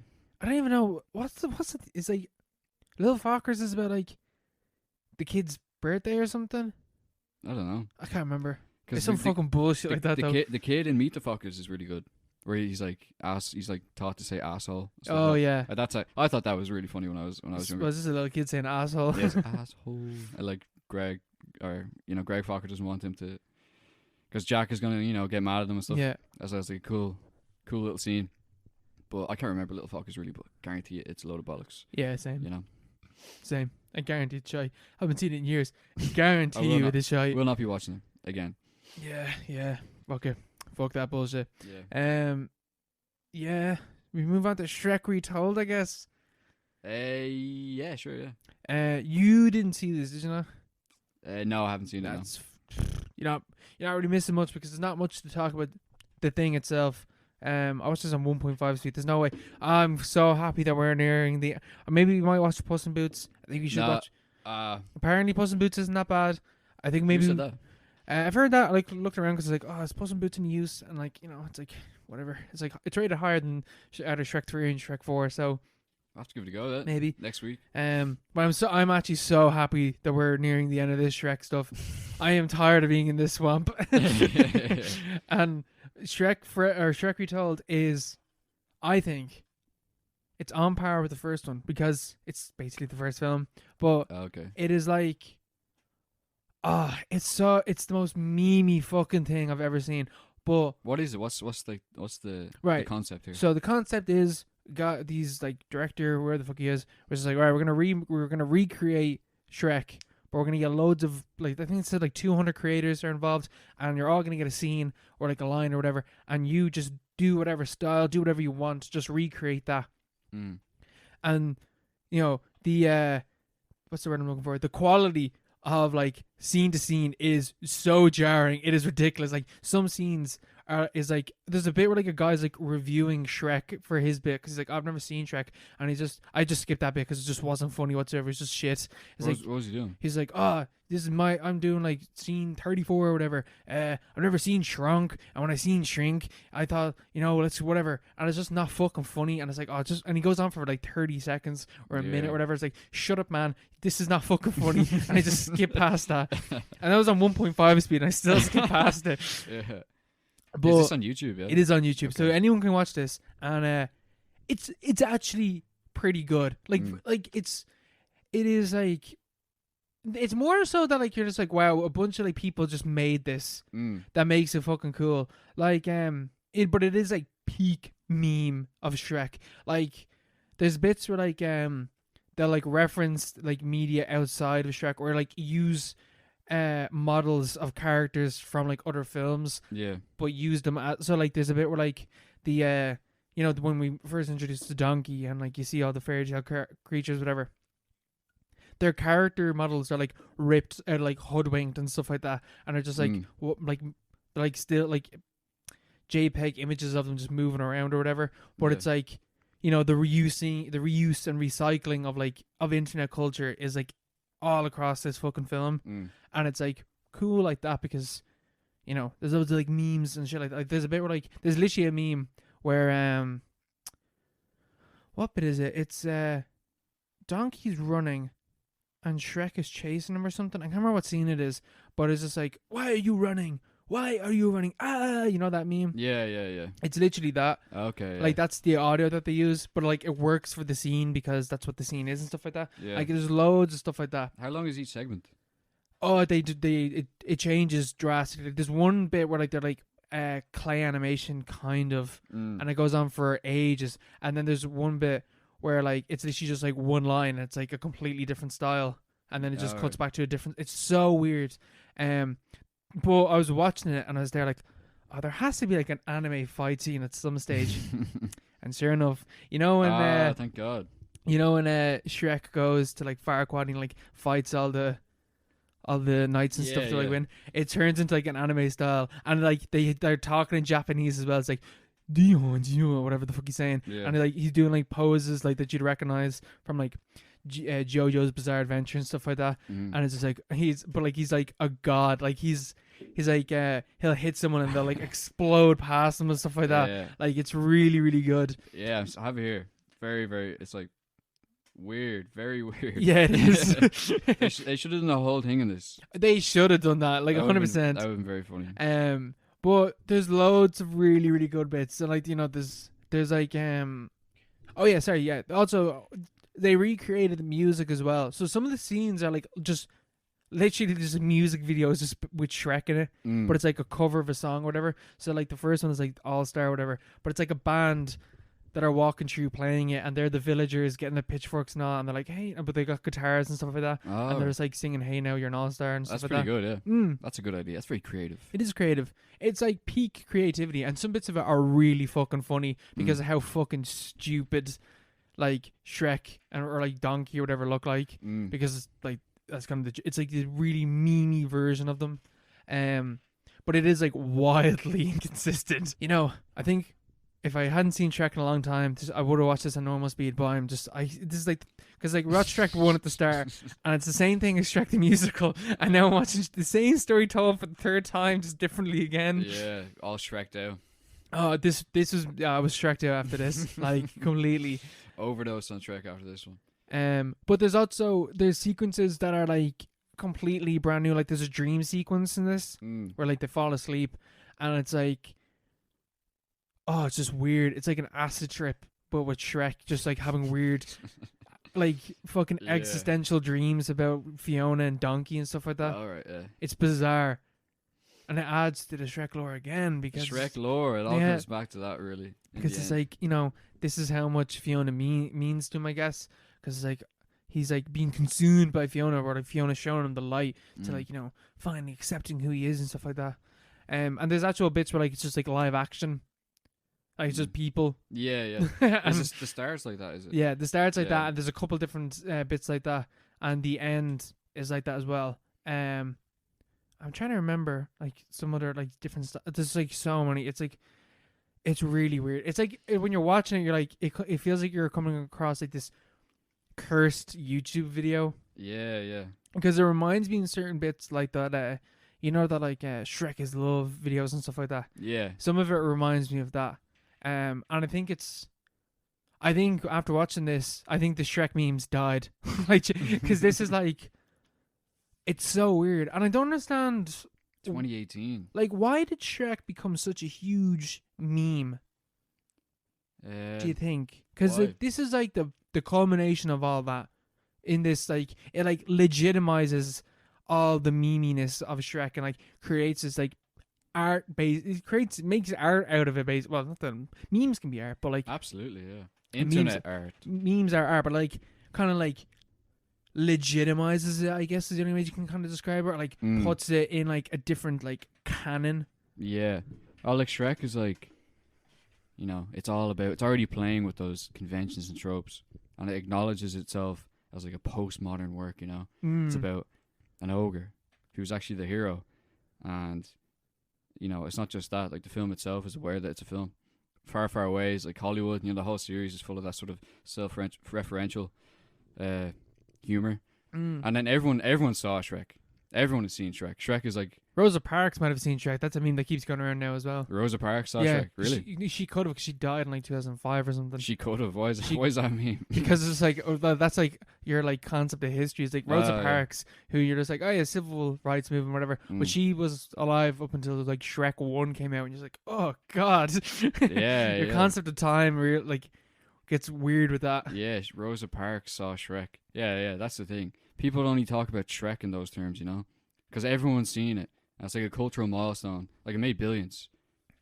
I don't even know what's it's like. Little Fockers is about like the kid's birthday or something. I don't know. I can't remember. It's some fucking bullshit like that. The kid in Meet the Fockers is really good. Where he's like taught to say asshole. Oh yeah, I thought that was really funny when I was younger. Was this a little kid saying asshole? Yes, asshole. And like Greg Focker doesn't want him to, because Jack is gonna get mad at him and stuff. Yeah, as like a cool little scene. But I can't remember Little Fockers really, but guarantee it's a load of bollocks. Yeah, same. Same. I guarantee it's shy. I haven't seen it in years. Guarantee you it is shy. We'll not be watching it again. Yeah. Okay. Fuck that bullshit. Yeah. Yeah. We move on to Shrek Retold, I guess. Yeah, sure, yeah. You didn't see this, did you not? No, I haven't seen it. You're not really missing much because there's not much to talk about the thing itself. I watched this on 1.5 speed. There's no way. I'm so happy that we're nearing the. Maybe we might watch Puss in Boots. I think we should watch. Apparently, Puss in Boots isn't that bad. I think maybe. Who said that? I've heard that. Like looked around because it's like, is Puss in Boots in use? And like, it's like whatever. It's like it's rated higher than either Shrek 3 and Shrek 4. So I'll have to give it a go. Then maybe next week. But I'm actually so happy that we're nearing the end of this Shrek stuff. I am tired of being in this swamp. And Shrek Retold is, I think, it's on par with the first one because it's basically the first film. But it is like, it's the most memey fucking thing I've ever seen. But what is it? What's the concept here? So the concept is got these like director, where the fuck he is, which is like, all right, we're gonna recreate Shrek. But we're going to get loads of, like, I think it said like 200 creators are involved, and you're all going to get a scene or like a line or whatever, and you just do whatever style, do whatever you want, just recreate that. And, the, what's the word I'm looking for? The quality of like scene to scene is so jarring. It is ridiculous. Like some scenes is like there's a bit where like a guy's like reviewing Shrek for his bit because he's like I've never seen Shrek and I just skipped that bit because it just wasn't funny whatsoever. It's just shit. What was he doing? He's like, this is I'm doing like scene 34 or whatever. I've never seen Shrunk, and when I seen Shrink, I thought, let's whatever, and it's just not fucking funny. And it's like, and he goes on for like 30 seconds or a minute or whatever. It's like, shut up, man, this is not fucking funny. And I just skip past that, and that was on 1.5 speed, and I still skip past it. Yeah. But is this on YouTube? Yeah, it is on YouTube, okay. so anyone can watch this, and it's actually pretty good. Like it is like. It's more so that like you're just like, wow, a bunch of like people just made this that makes it fucking cool. Like but it is like peak meme of Shrek. Like there's bits where like they'll like reference like media outside of Shrek or like use models of characters from like other films. Yeah. But use them so like there's a bit where like the when we first introduced the donkey and like you see all the fairy tale creatures, whatever. Their character models are like ripped out, like hoodwinked and stuff like that, and are just like still like JPEG images of them just moving around or whatever. But it's like, the reuse and recycling of internet culture is like all across this fucking film, and it's like cool like that because there's loads of like memes and shit like that. Like there's a bit where like there's literally a meme where what bit is it? It's Donkey's running. And Shrek is chasing him or something. I can't remember what scene it is, but it's just like, why are you running? Why are you running? You know that meme? Yeah. It's literally that. Okay. Yeah. Like that's the audio that they use, but like it works for the scene because that's what the scene is and stuff like that. Yeah. Like there's loads of stuff like that. How long is each segment? Oh, it changes drastically. There's one bit where like they're like clay animation kind of, and it goes on for ages. And then there's one bit where like it's literally just like one line and it's like a completely different style, and then it just cuts back to a different. It's so weird. But I was watching it and I was there like, there has to be like an anime fight scene at some stage. And sure enough, when thank God. When Shrek goes to like Farquaad and like fights all the knights and stuff to like win, it turns into like an anime style, and like they're talking in Japanese as well. It's like Dion, whatever the fuck he's saying, and like he's doing like poses like that you'd recognize from like JoJo's Bizarre Adventure and stuff like that. And it's just like he's like a god. Like he's like he'll hit someone and they'll like explode past him and stuff like that. Like it's really really good. Yeah, I have it here. Very very. It's like weird, very weird. Yeah, it is. They should have done the whole thing in this. They should have done that, like 100%. That would have been very funny. But there's loads of really, really good bits. So like, there's like also they recreated the music as well. So some of the scenes are like just literally just music videos just with Shrek in it, but it's like a cover of a song or whatever. So like the first one is like All Star or whatever, but it's like a band that are walking through playing it, and they're the villagers getting the pitchforks and all, and they're like, hey, but they got guitars and stuff like that, and they're just like singing, hey, now you're an all-star and stuff like that. That's pretty good, yeah. That's a good idea. That's very creative. It is creative. It's like peak creativity, and some bits of it are really fucking funny because of how fucking stupid like Shrek or like Donkey or whatever look like, because it's like that's kind of it's like the really memey version of them, but it is like wildly inconsistent. I think if I hadn't seen Shrek in a long time, I would have watched this at normal speed. But this is like because like we watched Shrek 1 at the start, and it's the same thing as Shrek the musical, and now I'm watching the same story told for the third time, just differently again. Yeah, all Shrek'd out. Oh, this was I was Shrek'd out after this, like completely overdose on Shrek after this one. But there's sequences that are like completely brand new. Like there's a dream sequence in this where like they fall asleep, and it's like, oh, it's just weird. It's like an acid trip, but with Shrek, just like having weird, like fucking existential dreams about Fiona and Donkey and stuff like that. All right, yeah. It's bizarre, and it adds to the Shrek lore again because Shrek lore. It all comes back to that, really. Because it's like this is how much Fiona means to him, I guess. Because it's like he's like being consumed by Fiona, or like Fiona showing him the light to like finally accepting who he is and stuff like that. And there's actual bits where like it's just like live action. Like it's just people. Yeah. Is this the start's like that, is it? Yeah, the start's like that, and there's a couple different bits like that, and the end is like that as well. I'm trying to remember like some other like different stuff. There's like so many. It's like it's really weird. It's like when you're watching it, you're like it feels like you're coming across like this cursed YouTube video Yeah, yeah. because it reminds me in certain bits like that. You know that like Shrek is love videos and stuff like that. Yeah. Some of it reminds me of that. And I think after watching this, I think the Shrek memes died. Like, because this is like, it's so weird. And I don't understand, 2018. like, why did Shrek become such a huge meme, do you think? Because why? like, this is like the culmination of all that. In this, like, it like legitimizes all the meminess of Shrek and like creates this like art base. It makes art out of it. Base. Well, not that memes can be art, but like Absolutely, yeah. memes- Internet art. memes are art, but like kind of like legitimizes it, I guess is the only way you can kind of describe it, or like Mm. puts it in like a different like canon. Yeah. Oh, like Shrek is like, it's all about, it's already playing with those conventions and tropes, and it acknowledges itself as like a postmodern work, It's about an ogre who's actually the hero, and, it's not just that, like the film itself is aware that it's a film. Far, far away is like Hollywood, the whole series is full of that sort of self-referential humor. And then everyone saw Shrek. Everyone has seen Shrek. Shrek is like Rosa Parks might have seen Shrek. That's a meme that keeps going around now as well. Rosa Parks saw Yeah, Shrek. Really? She could have, because she died in like 2005 or something. She could have. Why is She- that mean? Because it's like that's like your like concept of history. It's like Rosa Yeah. Parks, who you're just like, oh yeah, civil rights movement, whatever. Mm. But she was alive up until like Shrek 1 came out, and you're like, oh god. Yeah, Your yeah. concept of time like gets weird with that. Yeah, Rosa Parks saw Shrek. Yeah, that's the thing. People only talk about Shrek in those terms, because everyone's seen it. And it's like a cultural milestone. Like, it made billions.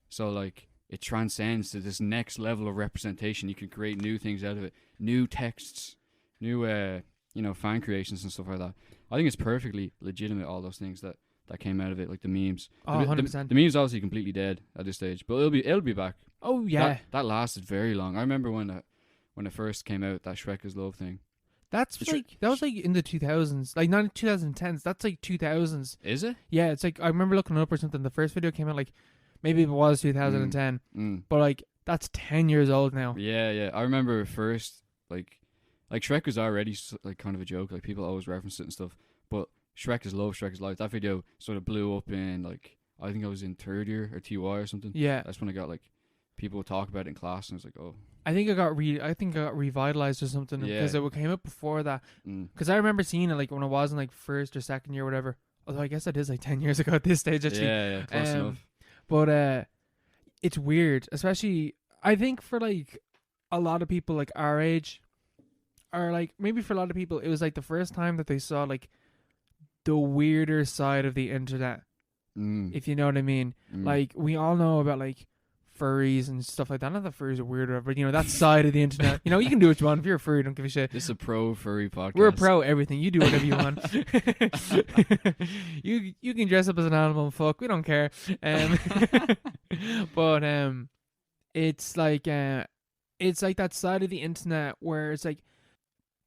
So, like, it transcends to this next level of representation. You can create new things out of it. New texts. New, fan creations and stuff like that. I think it's perfectly legitimate, all those things that came out of it, like the memes. Oh, The 100%. memes obviously completely dead at this stage. But it'll be back. Oh yeah. That lasted very long. I remember when it first came out, that Shrek is Love thing. That's Sure. like that was like in the 2000s, like not 2010s. That's like 2000s. Is it? Yeah, it's like I remember looking it up or something. The first video came out like maybe it was 2010, but like that's 10 years old now. Yeah. I remember first, like Shrek was already like kind of a joke. Like, people always reference it and stuff. But Shrek is Love, Shrek is Life. That video sort of blew up in like, I think I was in third year or TY or something. Yeah, That's when I got like people would talk about it in class, and I was like, oh. I think I got revitalized or something because Yeah. it came up before that. Mm. Because I remember seeing it like when I was in like first or second year, or whatever. Although I guess that is like 10 years ago at this stage, actually. Yeah, close enough. But it's weird, especially I think for like a lot of people like our age, or like maybe for a lot of people, it was like the first time that they saw like the weirder side of the internet, if you know what I mean. Like, we all know about like furries and stuff like that. Not that furries are weird, but that side of the internet. You can do what you want. If you're a furry, don't give a shit. This is a pro furry podcast. We're a pro everything. You do whatever you want. you can dress up as an animal and fuck. We don't care. But it's like that side of the internet where it's like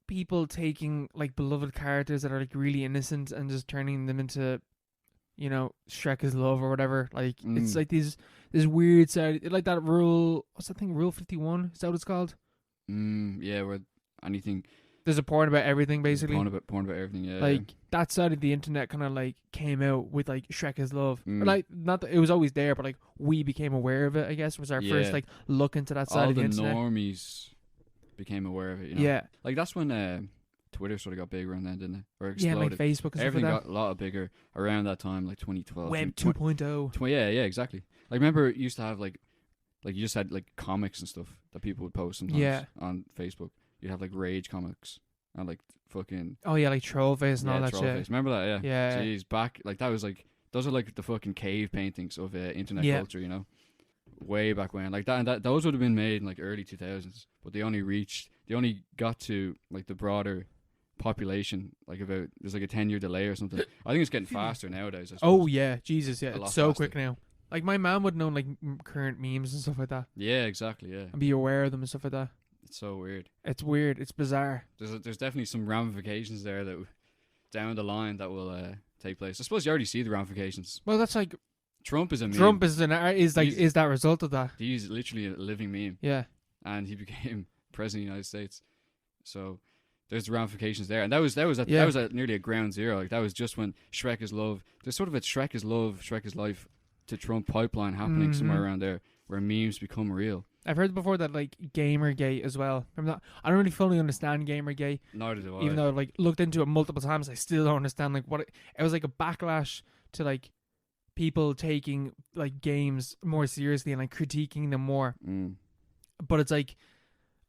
people taking like beloved characters that are like really innocent and just turning them into, Shrek is Love or whatever. Like, it's like this weird side, like that rule. What's that thing? Rule 51? Is that what it's called? Yeah, where anything. There's a porn about everything, basically. Porn about everything, yeah. Like, that side of the internet kind of like came out with like Shrek is Love. Mm. Or, like, not that it was always there, but like we became aware of it, I guess, was our first Yeah. like look into that side All of the the internet. normies became aware of it, Yeah. Like, that's when Twitter sort of got big around then, didn't it? Or Yeah, exploded. like Facebook and stuff Everything like got a lot bigger around that time, like 2012. that. Web 20 2.0. Yeah, exactly. Like, remember it used to have like you just had like comics and stuff that people would post sometimes Yeah. on Facebook. You'd have like Rage comics and like fucking Oh yeah, like Trollface and all that Trollface. shit. Remember that? Yeah. Yeah. Jeez, back like that was like those are like the fucking cave paintings of internet Yeah. culture, way back when. Like that those would have been made in like early 2000s, but they only got to like the broader population like about there's like a 10-year delay or something. I think it's getting faster nowadays. I Oh suppose. yeah, Jesus, yeah, A lot it's so faster. quick now. Like, my mom would know like current memes and stuff like that, Yeah, exactly. Yeah, and be aware of them and stuff like that. it's so weird. It's weird. It's bizarre. There's definitely some ramifications there that down the line that will take place. I suppose you already see the ramifications. Well, that's like Trump is a meme. Trump is that result of that. He's literally a living meme. Yeah. And he became president of the United States. So there's the ramifications there. And that was nearly a ground zero. Like that was just when Shrek is love. There's sort of a Shrek is love, Shrek is life to Trump pipeline happening somewhere around there where memes become real. I've heard before that like Gamergate as well. Remember that? I don't really fully understand Gamergate. Neither do I. Even though I've like looked into it multiple times, I still don't understand like what it was like a backlash to like people taking like games more seriously and like critiquing them more. But it's like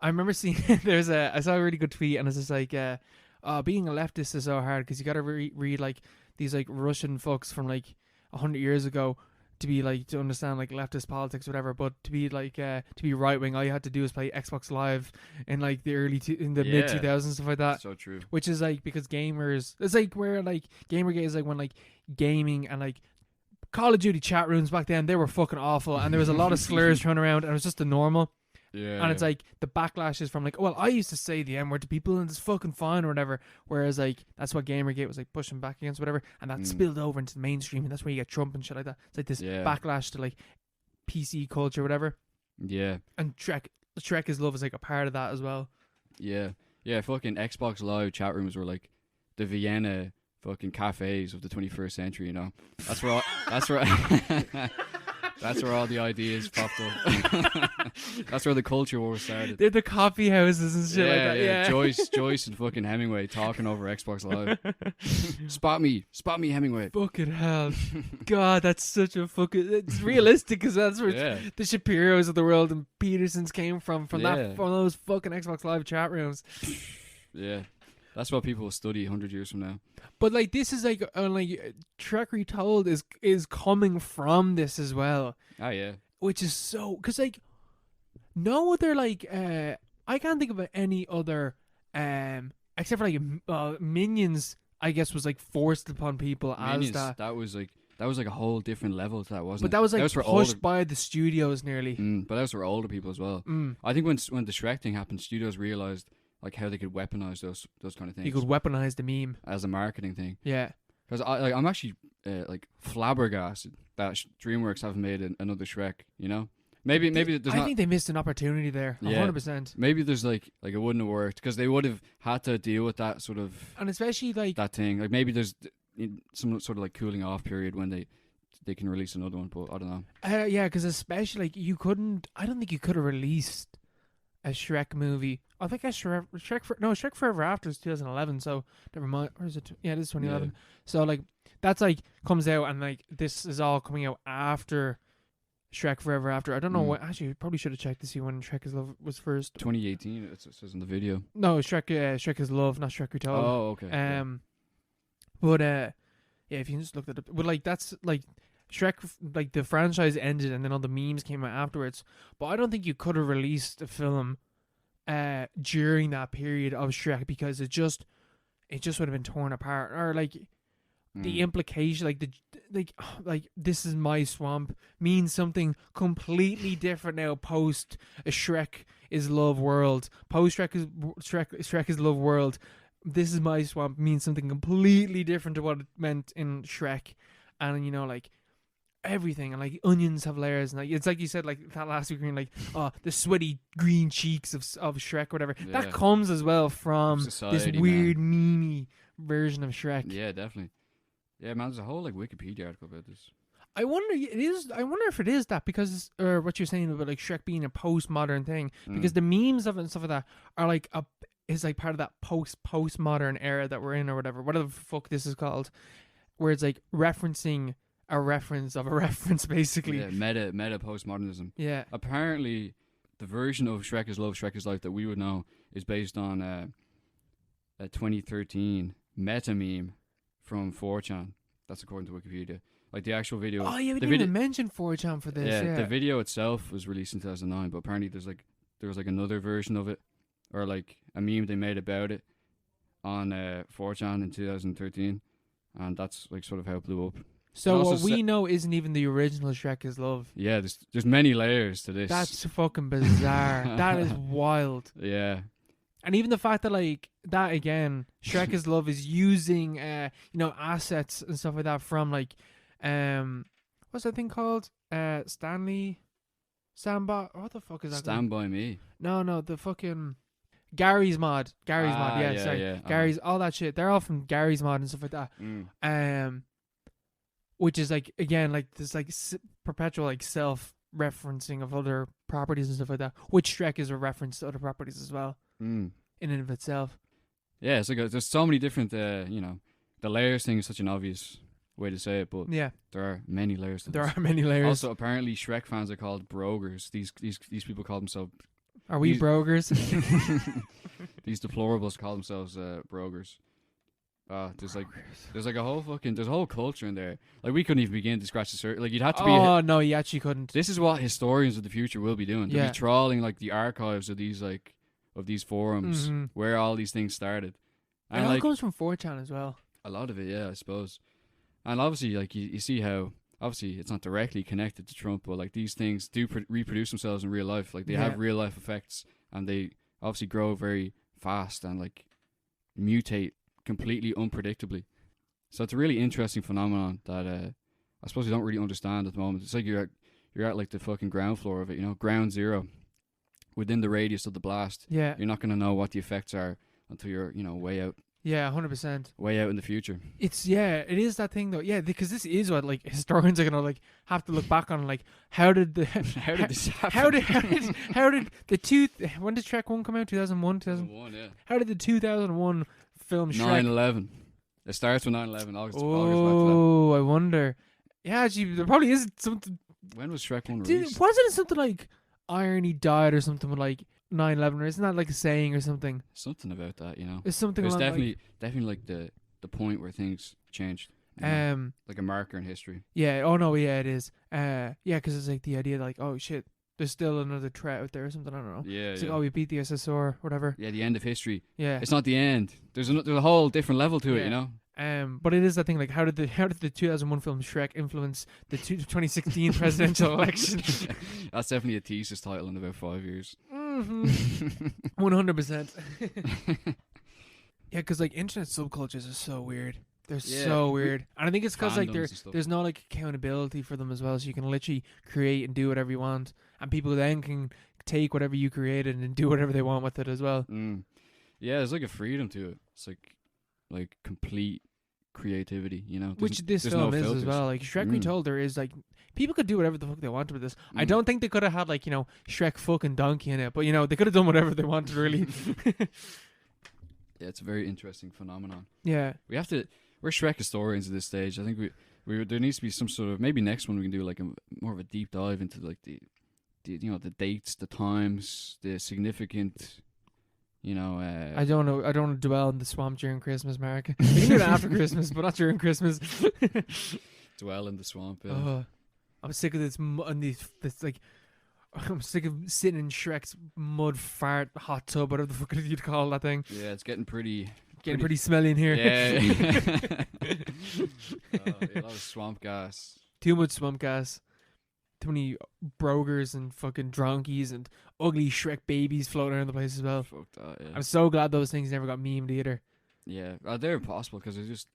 I remember seeing I saw a really good tweet and it's just like being a leftist is so hard because you got to read like these like Russian fucks from like 100 years ago to be like to understand like leftist politics or whatever, but to be like to be right wing all you had to do is play Xbox Live in like the mid 2000s stuff like that. So true. Which is like because gamers, it's like where like Gamergate is like when like gaming and like Call of Duty chat rooms back then, they were fucking awful and there was a lot of slurs thrown around and it was just the normal. Yeah. And it's like the backlash is from like, well, I used to say the N-word to people and it's fucking fine or whatever. Whereas like that's what Gamergate was like pushing back against whatever, and that spilled over into the mainstream, and that's where you get Trump and shit like that. It's like this backlash to like PC culture, whatever. Yeah. And Shrek is love is like a part of that as well. Yeah. Yeah. Fucking Xbox Live chat rooms were like the Vienna fucking cafes of the 21st century. You know, that's where that's where all the ideas popped up. That's where the culture war started. They're the coffee houses and shit like that. Yeah. Joyce and fucking Hemingway talking over Xbox Live. Spot me, Hemingway. Fucking hell. God, that's such a fucking... It's realistic because that's where the Shapiros of the world and Petersons came from from those fucking Xbox Live chat rooms. Yeah. That's what people will study 100 years from now. But like this is like Shrek Retold is coming from this as well. Oh yeah. Which is so because like no other like I can't think of any other except for like Minions. I guess was like forced upon people Minions, as that. That was like a whole different level to that, wasn't it? But that was like pushed pushed by the studios nearly. But that was for older people as well. I think when the Shrek thing happened, studios realized like how they could weaponize those kind of things. You could weaponize the meme as a marketing thing. Yeah. Because I'm actually like flabbergasted that DreamWorks haven't made another Shrek. You know, maybe there's I think they missed an opportunity there. 100%. Maybe there's like it wouldn't have worked because they would have had to deal with that sort of and especially like that thing. Like maybe there's some sort of like cooling off period when they can release another one, but I don't know. Yeah, because especially like I don't think you could have released a Shrek movie. I think Shrek Forever After is 2011, so never mind. Or is it? Yeah, it is 2011. Yeah. So like that's like comes out and like this is all coming out after Shrek Forever After. I don't know what. Actually, I probably should have checked to see when Shrek is Love was first. 2018. It says in the video. No, Shrek is Love, not Shrek Retold. Oh, okay. But yeah, if you just looked at it, but like that's like. Shrek, like the franchise ended and then all the memes came out afterwards. But I don't think you could have released a film during that period of Shrek because it just would have been torn apart. Or like the implication, like this is my swamp means something completely different now post a Shrek is Love world. Post Shrek is Love world. This is my swamp means something completely different to what it meant in Shrek. And you know, like everything, and like onions have layers, and like it's like you said, like that last week, like the sweaty green cheeks of Shrek, or whatever. Yeah. That comes as well from society, this weird memey version of Shrek. Yeah, definitely. Yeah, man, there's a whole like Wikipedia article about this. I wonder if it is that because or what you're saying about like Shrek being a postmodern thing, because the memes of it and stuff like that are like is like part of that postmodern era that we're in, or whatever the fuck this is called, where it's like referencing a reference of a reference, basically. Yeah, meta postmodernism. Yeah. Apparently, the version of Shrek is Love, Shrek is Life that we would know is based on a 2013 meta meme from 4chan. That's according to Wikipedia. Like the actual video. Oh yeah, we didn't even mention 4chan for this. Yeah, the video itself was released in 2009, but apparently there was another version of it, or like a meme they made about it on 4chan in 2013, and that's like sort of how it blew up. So what we know isn't even the original Shrek is Love. Yeah, there's many layers to this. That's fucking bizarre. That is wild. Yeah. And even the fact that like that again, Shrek is Love is using assets and stuff like that from like what's that thing called? Stanley Samba, what the fuck is that? Stand By Me. No, the fucking Gary's Mod. Yeah, sorry. Yeah. Gary's all that shit. They're all from Gary's Mod and stuff like that. Which is like again like this like perpetual like self-referencing of other properties and stuff like that. Which Shrek is a reference to other properties as well. In and of itself. Yeah, it's like there's so many different the layers thing is such an obvious way to say it, but Yeah, there are many layers to there this. are many layers. Also, apparently Shrek fans are called brogers. These people call themselves Are we these- brogers? these deplorables call themselves brogers. There's like a whole culture in there. Like we couldn't even begin to scratch the surface. Like you'd have to be. Oh no, you actually couldn't. This is what historians of the future will be doing. They'll Yeah. be trawling like the archives of these forums Mhm. where all these things started. It And all like comes from 4chan as well. a lot of it, yeah, I suppose. And obviously, like you see how obviously it's not directly connected to Trump, but like these things do reproduce themselves in real life. Like they Yeah. have real life effects, and they obviously grow very fast and like mutate completely unpredictably. So it's a really interesting phenomenon that I suppose we don't really understand at the moment. It's like you're at like the fucking ground floor of it, ground zero, within the radius of the blast. Yeah, You're not going to know what the effects are until you're way out 100%. in the future. It is that thing though. Yeah, because this is what like historians are gonna like have to look back on. Like, how did How did this happen? how did when did Shrek 1 come out? 2001, 2000. 2001, yeah. How did the 2001 film Shrek? 9/11. It starts with 9/11. August back to Oh, I wonder. Yeah, actually, there probably is something. that. When was Shrek 1 Dude, released? wasn't it something like irony died or something with like 9/11? Or isn't that like a saying or something? Something about that, It's something. It was along, definitely like the point where things changed. like, Like a marker in history. Yeah. Oh no. Yeah, it is. Yeah, because it's like the idea like, oh shit, there's still another threat out there or something. I don't know. Yeah, It's yeah. like, oh, we beat the SSR, whatever. Yeah, the end of history. Yeah. It's not the end. There's a whole different level to it, Yeah. But it is that thing like, how did the 2001 film Shrek influence the 2016 presidential election? That's definitely a thesis title in about 5 years. 100%. Yeah, because like internet subcultures are so weird. They're Yeah, so weird, and I think it's because like Fandoms and stuff. there's no like accountability for them as well. So you can literally create and do whatever you want, and people then can take whatever you created and do whatever they want with it as well. Yeah, there's like a freedom to it. It's like complete creativity, Which this there's film no is as filters. well. Like Shrek Retold, there is like people could do whatever the fuck they wanted with this. I don't think they could have had like Shrek fucking donkey in it, but they could have done whatever they wanted really. Yeah, it's a very interesting phenomenon. Yeah. We're Shrek historians at this stage. I think we there needs to be some sort of, maybe next one we can do like more of a deep dive into like the the dates, the times, the significant. I don't know. I don't want to dwell in the swamp during Christmas, Mark. We can do it after Christmas, but not during Christmas. Dwell in the swamp. Yeah. Oh, I'm sick of this. This like, I'm sick of sitting in Shrek's mud fart hot tub, whatever the fuck you'd call that thing. Yeah, it's getting pretty Smelly in here. Yeah. A lot of swamp gas. Too much swamp gas. Too many brogers and fucking dronkies and ugly Shrek babies floating around the place as well. Fuck that. Yeah. I'm so glad those things never got memed either. Yeah, they're impossible because they're just,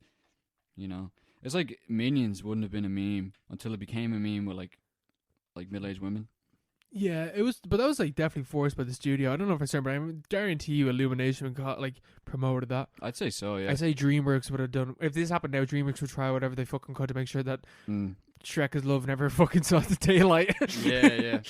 it's like Minions wouldn't have been a meme until it became a meme with like middle-aged women. Yeah, it was, but that was like definitely forced by the studio. I don't know if I said, but I guarantee you, Illumination promoted that. I'd say so. Yeah. I say DreamWorks would have done. If this happened now, DreamWorks would try whatever they fucking could to make sure that Shrek is Love never fucking saw the daylight. Yeah.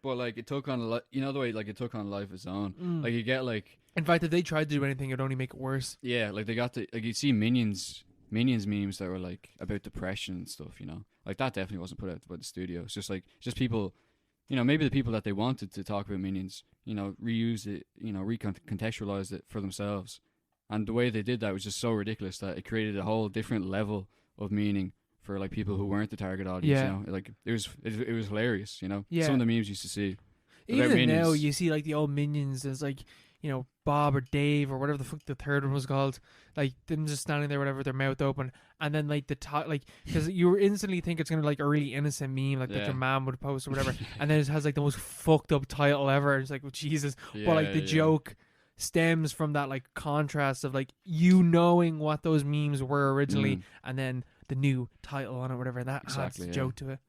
But like it took on the way like it took on life of its own. Like you get like. In fact, if they tried to do anything, it'd only make it worse. Yeah, like they got you see Minions memes that were like about depression and stuff. Like that definitely wasn't put out by the studio. It's just people. Maybe the people that they wanted to talk about Minions, reused it, recontextualized it for themselves. And the way they did that was just so ridiculous that it created a whole different level of meaning for like people who weren't the target audience. Yeah. Like it was hilarious. Yeah. Some of the memes you used to see. Even Minions. now, you see like the old Minions as like Bob or Dave or whatever the fuck the third one was called, like them just standing there, whatever, their mouth open, and then like because you instantly think it's gonna be like a really innocent meme, like that your mom would post or whatever, and then it has like the most fucked up title ever. It's like, oh, Jesus, but like the joke stems from that like contrast of like you knowing what those memes were originally, and then the new title on it, whatever, that adds a joke to it.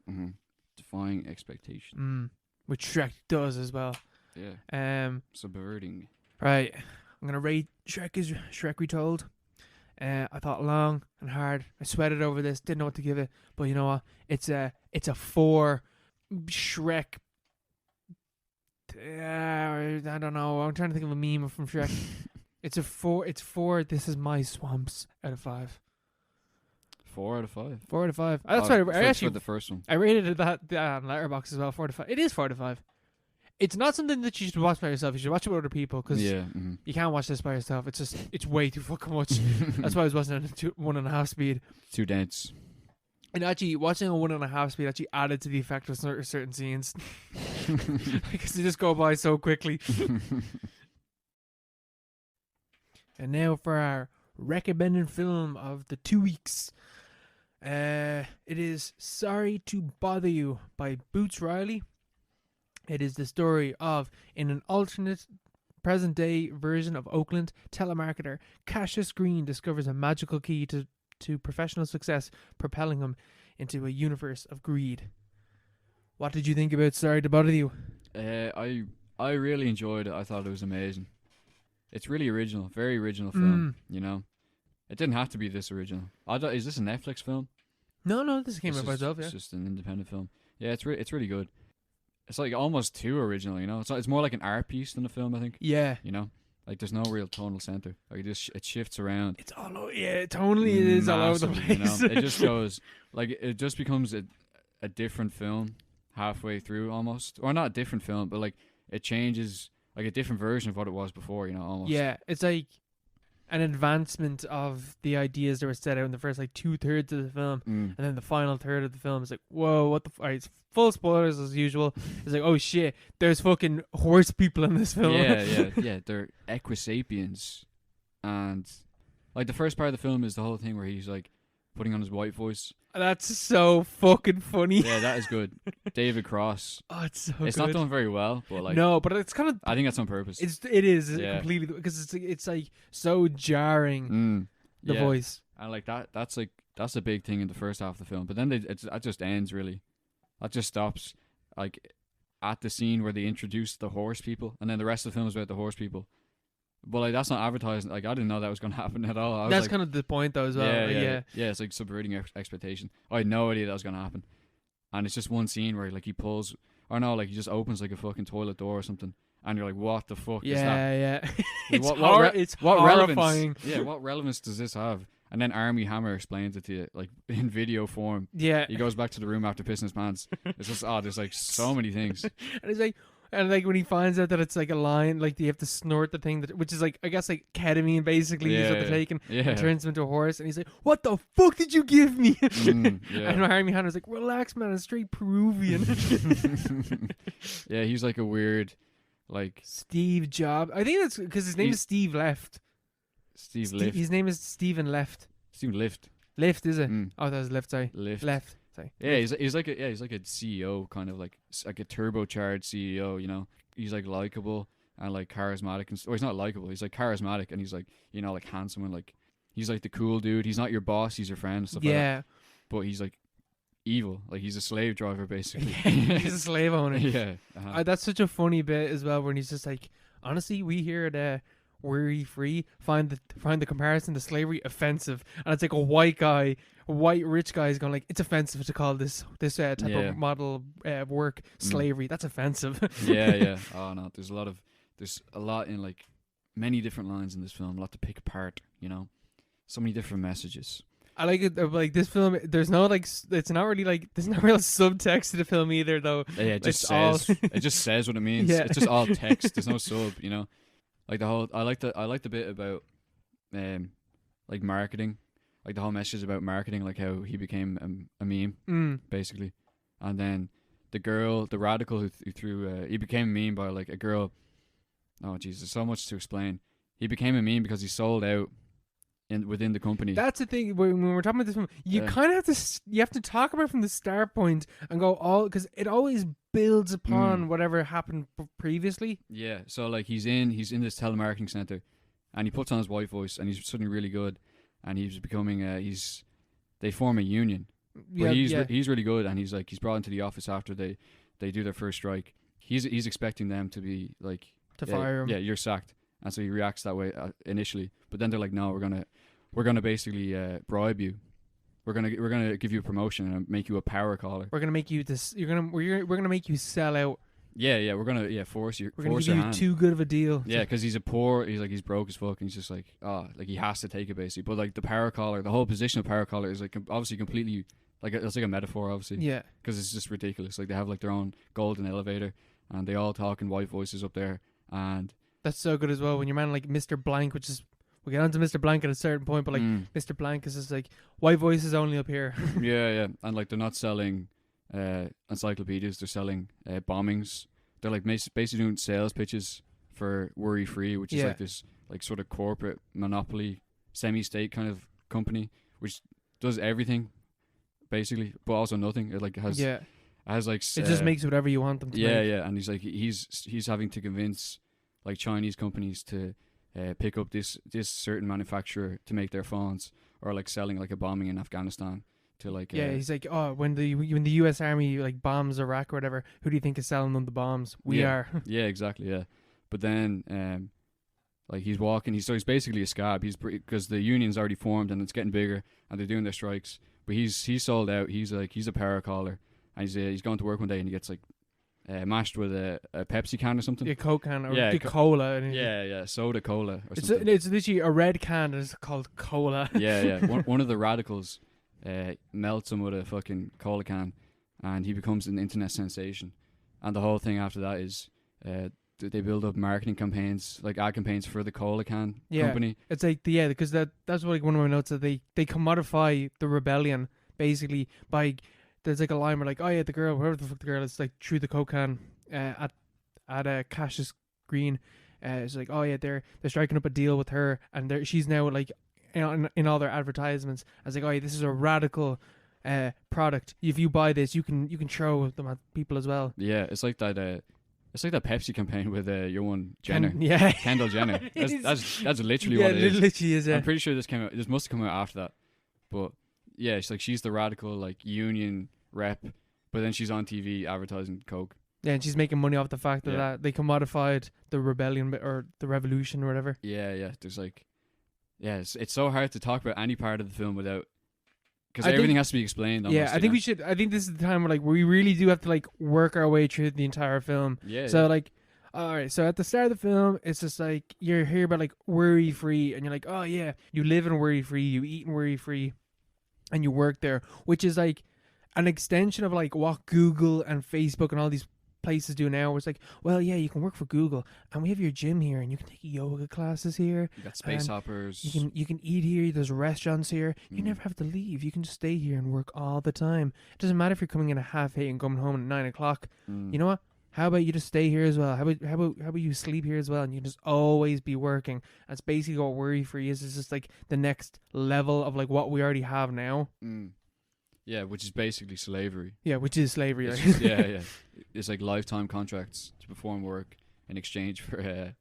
Defying expectation. Which Shrek does as well. Yeah. Subverting. Right. I'm gonna rate Shrek Retold. I thought long and hard. I sweated over this. Didn't know what to give it, but you know what? It's a 4 Shrek. I don't know. I'm trying to think of a meme from Shrek. It's a 4. It's 4. This is my swamps out of 5. 4 out of 5. 4 out of 5. That's why I actually the first one. I rated it that on Letterboxd as well. 4 out of 5. It is 4 out of 5. It's not something that you should watch by yourself. You should watch it with other people because you can't watch this by yourself. It's way too fucking much. That's why I was watching it at 1.5 speed. Too dense. And actually, watching a 1.5 speed actually added to the effect of certain scenes because they just go by so quickly. And now for our recommended film of the 2 weeks. It is Sorry to Bother You by Boots Riley. It is the story of, in an alternate present-day version of Oakland, telemarketer Cassius Green discovers a magical key to professional success, propelling him into a universe of greed. What did you think about Sorry to Bother You? I really enjoyed it. I thought it was amazing. It's really original, very original film. You know, it didn't have to be this original. Is this a Netflix film? No, this came out by itself. Yeah, it's just an independent film. Yeah, it's really good. It's like almost too original, you know. It's more like an art piece than a film, I think. Yeah, you know, like there's no real tonal center. Like it shifts around. It's all tonally it is all over the place. You know? It just goes like it just becomes a different film halfway through almost, or not a different film, but like it changes like a different version of what it was before. You know, almost. Yeah, it's like an advancement of the ideas that were set out in the first like 2/3 of the film, and then the final third of the film is like, whoa, what the it's full spoilers as usual. It's like, oh shit, there's fucking horse people in this film. Yeah, they're equisapiens, and like the first part of the film is the whole thing where he's like putting on his white voice. That's so fucking funny. Yeah, that is good. David Cross. Oh, it's so good. It's not done very well, but like no, but it's kind of. I think that's on purpose. It is completely because it's like so jarring. The voice and like that's a big thing in the first half of the film, but then that just ends really. That just stops like at the scene where they introduce the horse people, and then the rest of the film is about the horse people. But like that's not advertising. Like I didn't know that was going to happen at all. That's like, kind of the point though as well. Yeah. It's like subverting expectation. I had no idea that was going to happen, and it's just one scene where like he pulls, or no, like he just opens like a fucking toilet door or something, and you're like, what the fuck is that? Yeah. It's what horrifying. What relevance does this have? And then Army Hammer explains it to you, like in video form. Yeah. He goes back to the room after pissing his pants. It's just there's like so many things. And like when he finds out that it's like a line, like you have to snort the thing which is like I guess like ketamine basically is what they're taking, and turns him into a horse. And he's like, "What the fuck did you give me?" And Army Hammer's like, "Relax, man, it's straight Peruvian." Yeah, he's like a weird, like Steve Jobs. I think that's because his name is Steve Left. Lift. His name is Stephen Left. Steve Lift. Lift, is it? Oh, that was Left. Sorry. Left. Sorry. Yeah, he's like a CEO, kind of like a turbocharged CEO. You know, he's like likable and like charismatic, or he's not likable. He's like charismatic, and he's like like handsome and like he's like the cool dude. He's not your boss. He's your friend and stuff like that. But he's like evil. Like he's a slave driver basically. He's a slave owner. Yeah. That's such a funny bit as well when he's just like, honestly, we here at Worry Free find the comparison to slavery offensive, and it's like a white rich guy is going like, it's offensive to call this type of model work slavery. That's offensive. Yeah. Oh no, there's a lot in like many different lines in this film, a lot to pick apart. You know, so many different messages. I like it. Like this film, there's no like, it's not really like, there's no real subtext to the film either, though. Yeah, it just says it just says what it means. Yeah. It's just all text. There's no sub. You know. Like the whole, I like the bit about, like marketing, like the whole message about marketing, like how he became a meme, basically, and then the radical who threw, he became a meme by like a girl. Oh Jesus, so much to explain. He became a meme because he sold out within the company. That's the thing when we're talking about this film, you Yeah. kind of have to you have to talk about it from the start point and go all because it always builds upon whatever happened previously. Yeah, so like he's in this telemarketing center, and he puts on his white voice, and he's suddenly really good, and he's becoming they form a union. But he's really good, and he's brought into the office after they do their first strike. He's expecting them to be like to fire him. Yeah, you're sacked, and so he reacts that way initially. But then they're like, no, we're gonna basically bribe you. We're gonna give you a promotion and make you a power caller. We're gonna make you this. We're gonna make you sell out. Yeah, we're gonna force you. We're gonna give you too good of a deal. Yeah, because he's broke as fuck, and he's just like, he has to take it basically. But like the power caller, the whole position of power caller is like obviously completely like it's like a metaphor, obviously. Yeah, because it's just ridiculous. Like they have like their own golden elevator, and they all talk in white voices up there, and that's so good as well. When your man like Mr. Blank, which is we'll get on to Mr. Blank at a certain point, but like Mr. Blank is just like white voices only up here. yeah, and like they're not selling encyclopedias, they're selling bombings. They're like basically doing sales pitches for Worry Free, which is like this like sort of corporate monopoly, semi-state kind of company, which does everything basically, but also nothing. It like has like it just makes whatever you want them to. Yeah, and he's like he's having to convince like Chinese companies to pick up this certain manufacturer to make their phones, or like selling like a bombing in Afghanistan to like he's like, oh, when the US Army like bombs Iraq or whatever, who do you think is selling them the bombs? We are. Yeah, exactly. Yeah, but then like he's walking, he's basically a scab. He's because the union's already formed and it's getting bigger and they're doing their strikes. But he's sold out. He's a power caller, and he's going to work one day and he gets like mashed with a Pepsi can or something. A Coke can or cola. Yeah, soda cola or something. It's literally a red can and it's called cola. Yeah. One of the radicals melts him with a fucking cola can, and he becomes an internet sensation. And the whole thing after that is they build up marketing campaigns, like ad campaigns for the cola can company. It's like because that's what like one of my notes that they commodify the rebellion basically by there's like a line where like, oh yeah, the girl, whoever the fuck the girl is, like threw the Coke can at Cassius Green. It's like, oh yeah, they're striking up a deal with her, and she's now like in all their advertisements as like, oh yeah, this is a radical product. If you buy this, you can throw them at people as well. Yeah, it's like that. It's like that Pepsi campaign with your one Jenner, Kendall Jenner. That's literally what it is. It literally is. I'm pretty sure this must have come out after that, but yeah, it's like she's the radical like union rep, but then she's on TV advertising Coke. Yeah, and she's making money off the fact that they commodified the rebellion or the revolution or whatever. Yeah. There's like, it's so hard to talk about any part of the film without, because everything has to be explained. Almost, I think we should. I think this is the time where like we really do have to like work our way through the entire film. Yeah. So like, all right. So at the start of the film, it's just like you're here about like worry free, and you're like, oh yeah, you live in worry free, you eat in worry free, and you work there, which is like an extension of like what Google and Facebook and all these places do now. Where it's like, well, yeah, you can work for Google, and we have your gym here, and you can take yoga classes here. You got space hoppers. You can eat here. There's restaurants here. You never have to leave. You can just stay here and work all the time. It doesn't matter if you're coming in at 8:30 and coming home at 9 o'clock. You know what? How about you just stay here as well? How about you sleep here as well, and you can just always be working? That's basically what worry free is. It's just like the next level of like what we already have now. Yeah, which is basically slavery. Yeah, which is slavery. It's just, yeah. It's like lifetime contracts to perform work in exchange for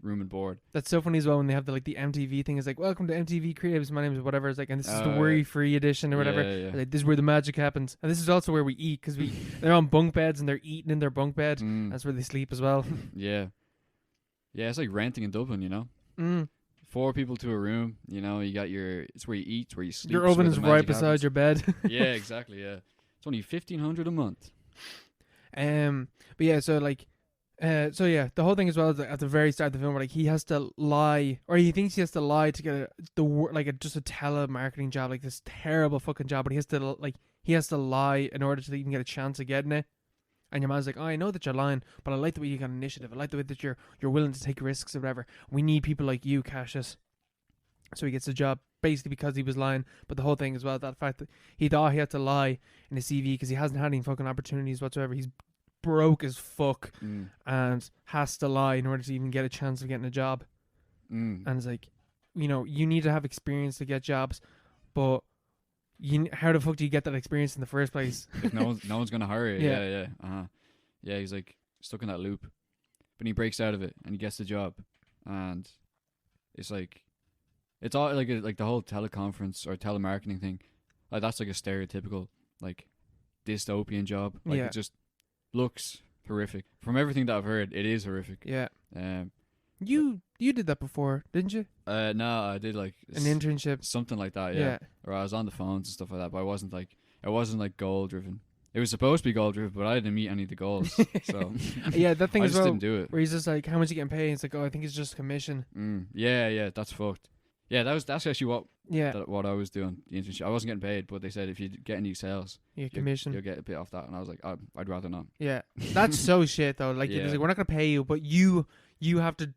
room and board. That's so funny as well when they have the MTV thing. It's like, welcome to MTV Creatives. My name is whatever. It's like, and this is the worry-free edition or whatever. Yeah. Like, this is where the magic happens, and this is also where we eat because they're on bunk beds and they're eating in their bunk bed. That's where they sleep as well. Yeah. It's like renting in Dublin, you know. 4 people to a room, you know. You got it's where you eat, it's where you sleep. Your oven is right beside your bed. Yeah, exactly. Yeah, it's only $1,500 a month. But yeah, so like, the whole thing as well is at the very start of the film, where like he has to lie, or he thinks he has to lie to get just a telemarketing job, like this terrible fucking job, but he has to lie in order to even get a chance of getting it. And your man's like, oh, I know that you're lying, but I like the way you got initiative. I like the way that you're willing to take risks or whatever. We need people like you, Cassius. So he gets the job basically because he was lying. But the whole thing as well, that fact that he thought he had to lie in his CV because he hasn't had any fucking opportunities whatsoever. He's broke as fuck and has to lie in order to even get a chance of getting a job. And it's like, you need to have experience to get jobs, but how the fuck do you get that experience in the first place? If no one's gonna hire you. Yeah. Yeah. Yeah, he's like stuck in that loop, but he breaks out of it and he gets the job, and it's like it's all like the whole teleconference or telemarketing thing. Like that's like a stereotypical like dystopian job. Like Yeah. it just looks horrific. From everything that I've heard, it is horrific. Yeah. Um. You did that before, didn't you? No, I did like An internship. something like that. Yeah. Or I was on the phones and stuff like that, but it wasn't like goal driven. It was supposed to be goal driven, but I didn't meet any of the goals, so Yeah, that thing I as just well. didn't do it. Where he's just like, how much you getting paid? It's like, oh, I think it's just commission. Yeah, that's fucked. Yeah, that's actually what Yeah. what I was doing. The internship, I wasn't getting paid, but they said if you get any sales, Yeah, commission. you'll get a bit off that, and I was like, I'd rather not. Yeah. That's so shit though. Like, Yeah. it's like, we're not gonna pay you, but you have to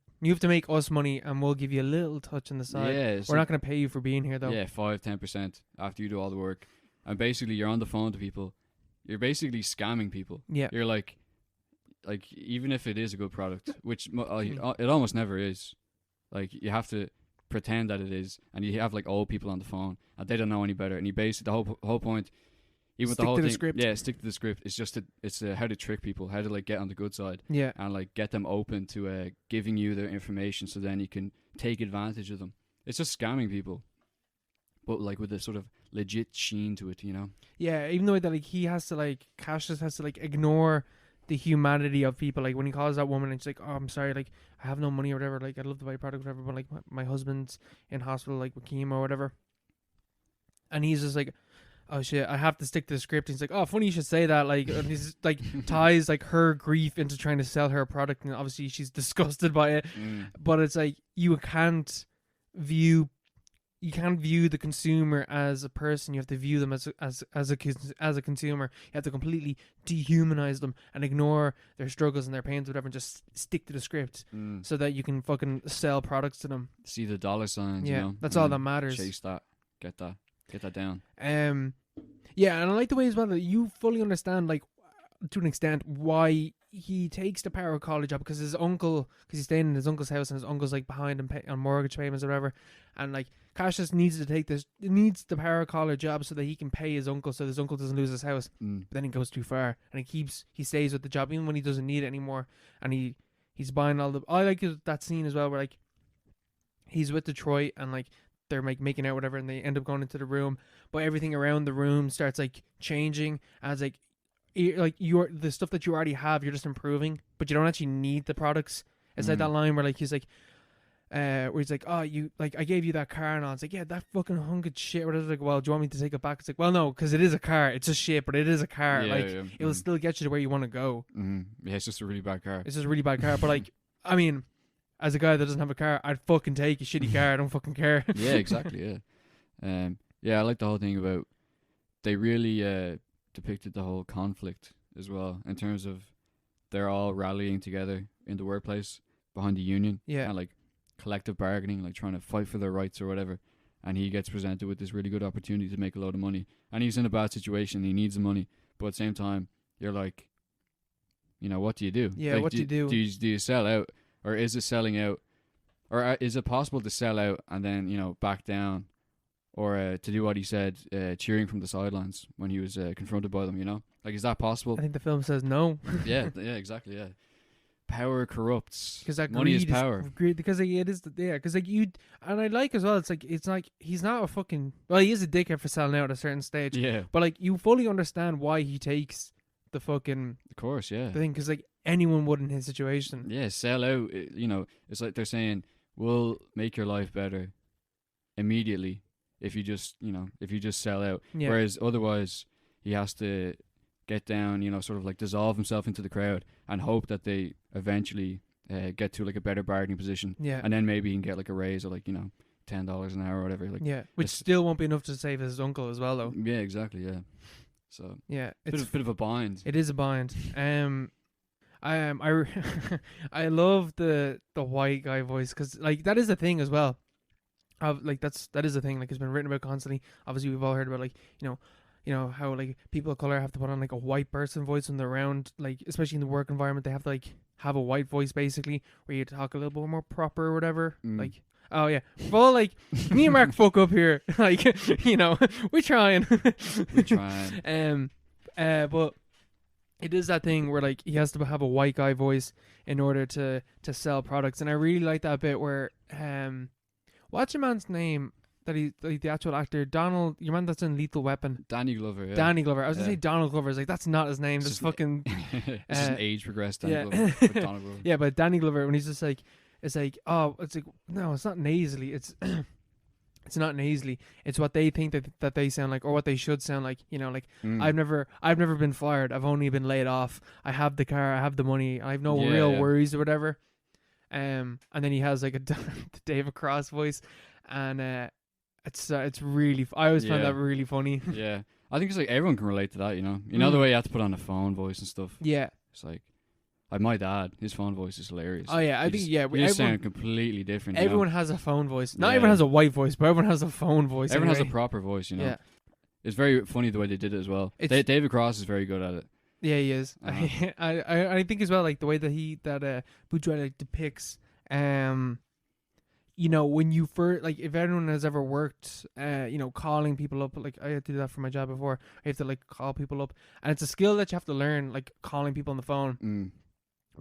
make us money, and we'll give you a little touch on the side. Yeah, it's We're like, not gonna pay you for being here though. yeah, 5-10% after you do all the work, and basically you're on the phone to people. You're basically scamming people. Yeah. You're like even if it is a good product, which it almost never is. Like you have to pretend that it is, and you have like old people on the phone, and they don't know any better. And you basically the whole point, even with the Stick whole to the thing, script. yeah, stick to the script. It's just how to trick people, how to like get on the good side, Yeah. and like get them open to giving you their information, so then you can take advantage of them. It's just scamming people, but like with a sort of legit sheen to it, you know. Yeah, even though that like he has to like Cassius has to like ignore the humanity of people. Like when he calls that woman and she's like, "Oh, I'm sorry, like I have no money or whatever. Like I'd love to buy a product or whatever, but like my husband's in hospital like with chemo or whatever." And he's just like, "Oh shit, I have to stick to the script." And he's like, "Oh, funny you should say that." Like and he's like ties like her grief into trying to sell her product, and obviously she's disgusted by it. But it's like you can't view the consumer as a person. You have to view them as a consumer. You have to completely dehumanize them and ignore their struggles and their pains, whatever, and just stick to the script so that you can fucking sell products to them. See the dollar signs, Yeah, you know. that's and all then that matters. Chase that, get that down. Yeah, and I like the way as well that you fully understand, like, to an extent, why he takes the power of college job, because he's staying in his uncle's house, and his uncle's like behind him on mortgage payments or whatever, and like Cassius needs the power of college job so that he can pay his uncle, so his uncle doesn't lose his house. But then he goes too far, and he stays with the job even when he doesn't need it anymore, and he's buying all the. I like that scene as well where like he's with Detroit and like they're like making out whatever, and they end up going into the room, but everything around the room starts like changing as like the stuff that you already have, you're just improving, but you don't actually need the products. It's like that line where like he's like where he's like, "Oh, you like I gave you that car," and all. It's like, "Yeah, that fucking hunk of shit." Where it's like, "Well, do you want me to take it back?" It's like, "Well, no, because it is a car. It's a shit, but it is a car. It will still get you to where you want to go." Yeah, it's just a really bad car. It's just a really bad car, but like, I mean, as a guy that doesn't have a car, I'd fucking take a shitty car. I don't fucking care. Yeah, exactly. Yeah, yeah, I like the whole thing about they really depicted the whole conflict as well in terms of they're all rallying together in the workplace behind the union. Yeah. And like collective bargaining, like trying to fight for their rights or whatever. And he gets presented with this really good opportunity to make a load of money. And he's in a bad situation. He needs the money. But at the same time, you're like, you know, what do you do? Yeah, like, what do you do? Do you sell out? Or is it selling out? Or is it possible to sell out and then, you know, back down? Or to do what he said, cheering from the sidelines when he was confronted by them, you know? Like, is that possible? I think the film says no. yeah, exactly, yeah. Power corrupts. Because that money is power. Greed, because like, it is, because like you, and I like as well. It's like he's not a fucking. Well, he is a dickhead for selling out at a certain stage. Yeah, but like you fully understand why he takes the fucking. Of course, yeah. The thing, because like anyone would in his situation. Yeah, sell out. You know, it's like they're saying, "We'll make your life better immediately if you just sell out." Yeah. Whereas otherwise, he has to get down, you know, sort of like dissolve himself into the crowd and hope that they eventually get to like a better bargaining position. Yeah. And then maybe he can get like a raise of like, you know, $10 an hour or whatever. Like, yeah, which still won't be enough to save his uncle as well, though. Yeah, exactly. Yeah. So yeah, it's a bit of a bind. It is a bind. I I love the white guy voice, because like that is a thing as well. Like that is a thing. Like it's been written about constantly. Obviously, we've all heard about like you know how like people of color have to put on like a white person voice when they're around, like especially in the work environment, they have to like have a white voice basically, where you talk a little bit more proper or whatever. Like Oh yeah, well, like me and Mark fuck up here. Like, we're trying. We're trying. But it is that thing where like he has to have a white guy voice in order to sell products, and I really like that bit where what's your man's name? That he like the actual actor Donald, your man that's in Lethal Weapon. Danny Glover. Yeah. Danny Glover. I was gonna say Donald Glover. I was like, that's not his name. That's fucking. It's just an age progressed Danny yeah. Glover. With Donald Glover. Yeah, but Danny Glover when he's just like, it's like, oh, it's like, no, it's not nasally. It's it's not nasally. It's what they think that they sound like, or what they should sound like. Like I've never been fired. I've only been laid off. I have the car. I have the money. I have no real worries or whatever. And then he has like a David Cross voice, and it's really. I always found that really funny. Yeah, I think it's like everyone can relate to that. You know the way you have to put on a phone voice and stuff. Yeah, it's like my dad. His phone voice is hilarious. Oh yeah, I think we sound completely different. Everyone has a phone voice. Not everyone has a white voice, but everyone has a phone voice. Everyone anyway. has a proper voice. Yeah, it's very funny the way they did it as well. David Cross is very good at it. Yeah, he is. I think as well, like the way that Boudreaux like depicts when you first, like, if anyone has ever worked, calling people up, like I had to do that for my job before. I have to like call people up, and it's a skill that you have to learn, like calling people on the phone.